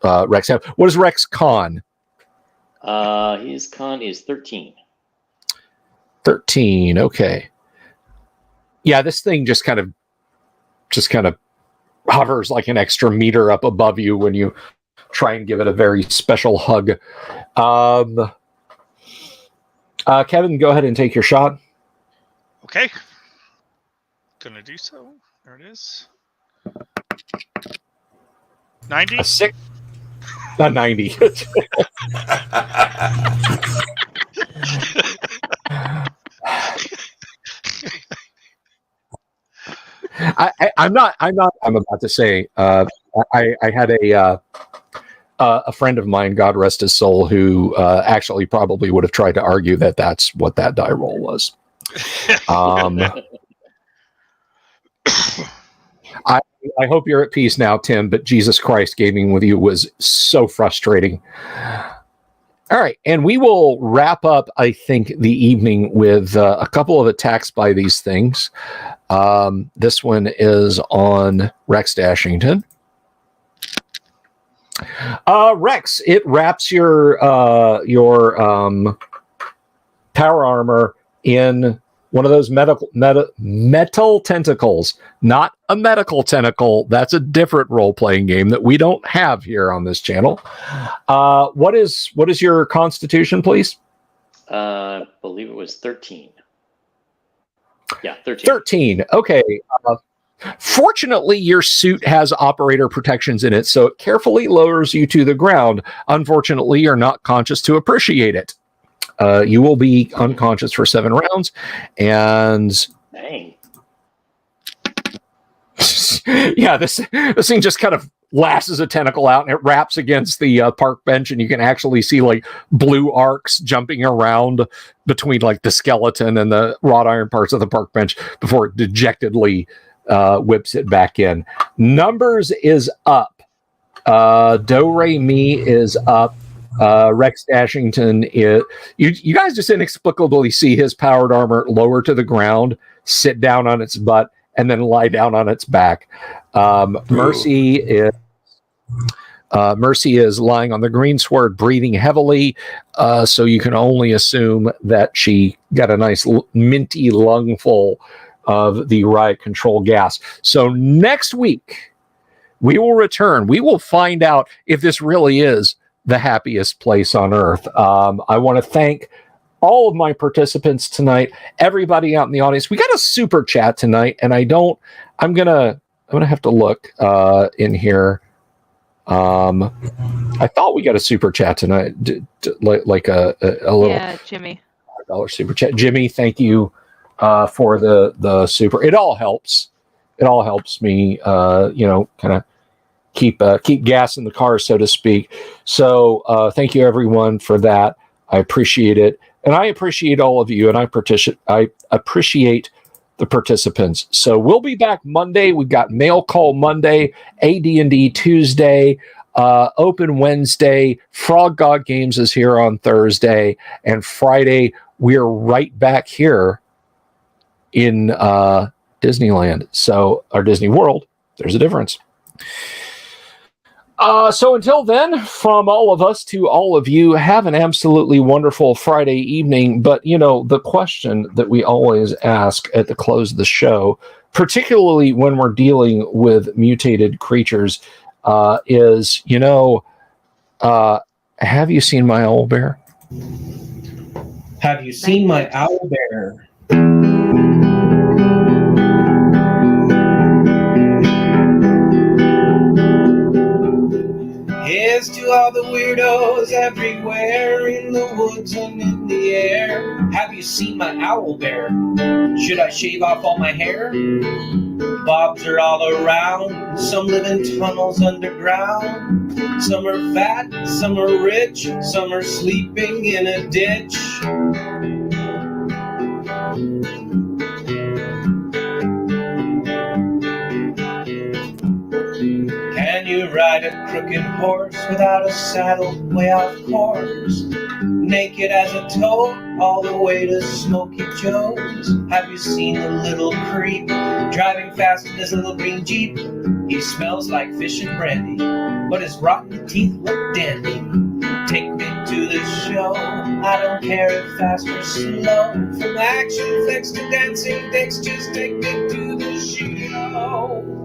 Rex have? What is Rex con? His con is 13. 13. Okay. Yeah, this thing just kind of hovers like an extra meter up above you when you try and give it a very special hug. Kevin, go ahead and take your shot. Okay. Gonna do so. There it is. 90? A 6. Not 90. I'm about to say, I had a friend of mine, God rest his soul, who actually probably would have tried to argue that that's what that die roll was. I hope you're at peace now, Tim, but Jesus Christ, gaming with you was so frustrating. All right, and we will wrap up, I think, the evening with a couple of attacks by these things. This one is on Rex Dashington. Rex, it wraps your power armor in one of those metal tentacles, not a medical tentacle. That's a different role-playing game that we don't have here on this channel. What is your constitution, please? I believe it was 13. Yeah, 13. 13. Okay. Fortunately, your suit has operator protections in it, so it carefully lowers you to the ground. Unfortunately, you're not conscious to appreciate it. You will be unconscious for 7 rounds, and Dang. yeah, this thing just kind of lashes a tentacle out, and it wraps against the park bench, and you can actually see like blue arcs jumping around between like the skeleton and the wrought iron parts of the park bench before it dejectedly whips it back in. Numbers is up. Do Re Mi is up. Rex Dashington is. You guys just inexplicably see his powered armor lower to the ground, sit down on its butt, and then lie down on its back. Mercy is lying on the greensward, breathing heavily. So you can only assume that she got a nice minty lungful of the riot control gas. So next week we will return. We will find out if this really is the happiest place on earth. I want to thank all of my participants tonight, everybody out in the audience. We got a super chat tonight, and I'm gonna have to look in here. I thought we got a super chat tonight, like a little Jimmy $5 super chat. Jimmy, thank you for the super. It all helps. It all helps me, kind of keep gas in the car, so to speak. So thank you everyone for that. I appreciate it. And I appreciate all of you, and I appreciate the participants. So we'll be back Monday. We've got Mail Call Monday, AD&D Tuesday, Open Wednesday, Frog God Games is here on Thursday, and Friday we're right back here in Disneyland. So, or Disney World, there's a difference. So until then, from all of us to all of you, have an absolutely wonderful Friday evening. But, the question that we always ask at the close of the show, particularly when we're dealing with mutated creatures, is, have you seen my owlbear? Have you seen my owlbear? Here's to all the weirdos everywhere in the woods and in the air. Have you seen my owlbear? Should I shave off all my hair? Bobs are all around. Some live in tunnels underground. Some are fat, some are rich, some are sleeping in a ditch. Can you ride a crooked horse without a saddle, way off course? Naked as a toad, all the way to Smoky Joe's. Have you seen the little creep driving fast in his little green Jeep? He smells like fish and brandy, but his rotten teeth look dandy. Take me to the show, I don't care if fast or slow. From action flicks to dancing dicks, just take me to the show.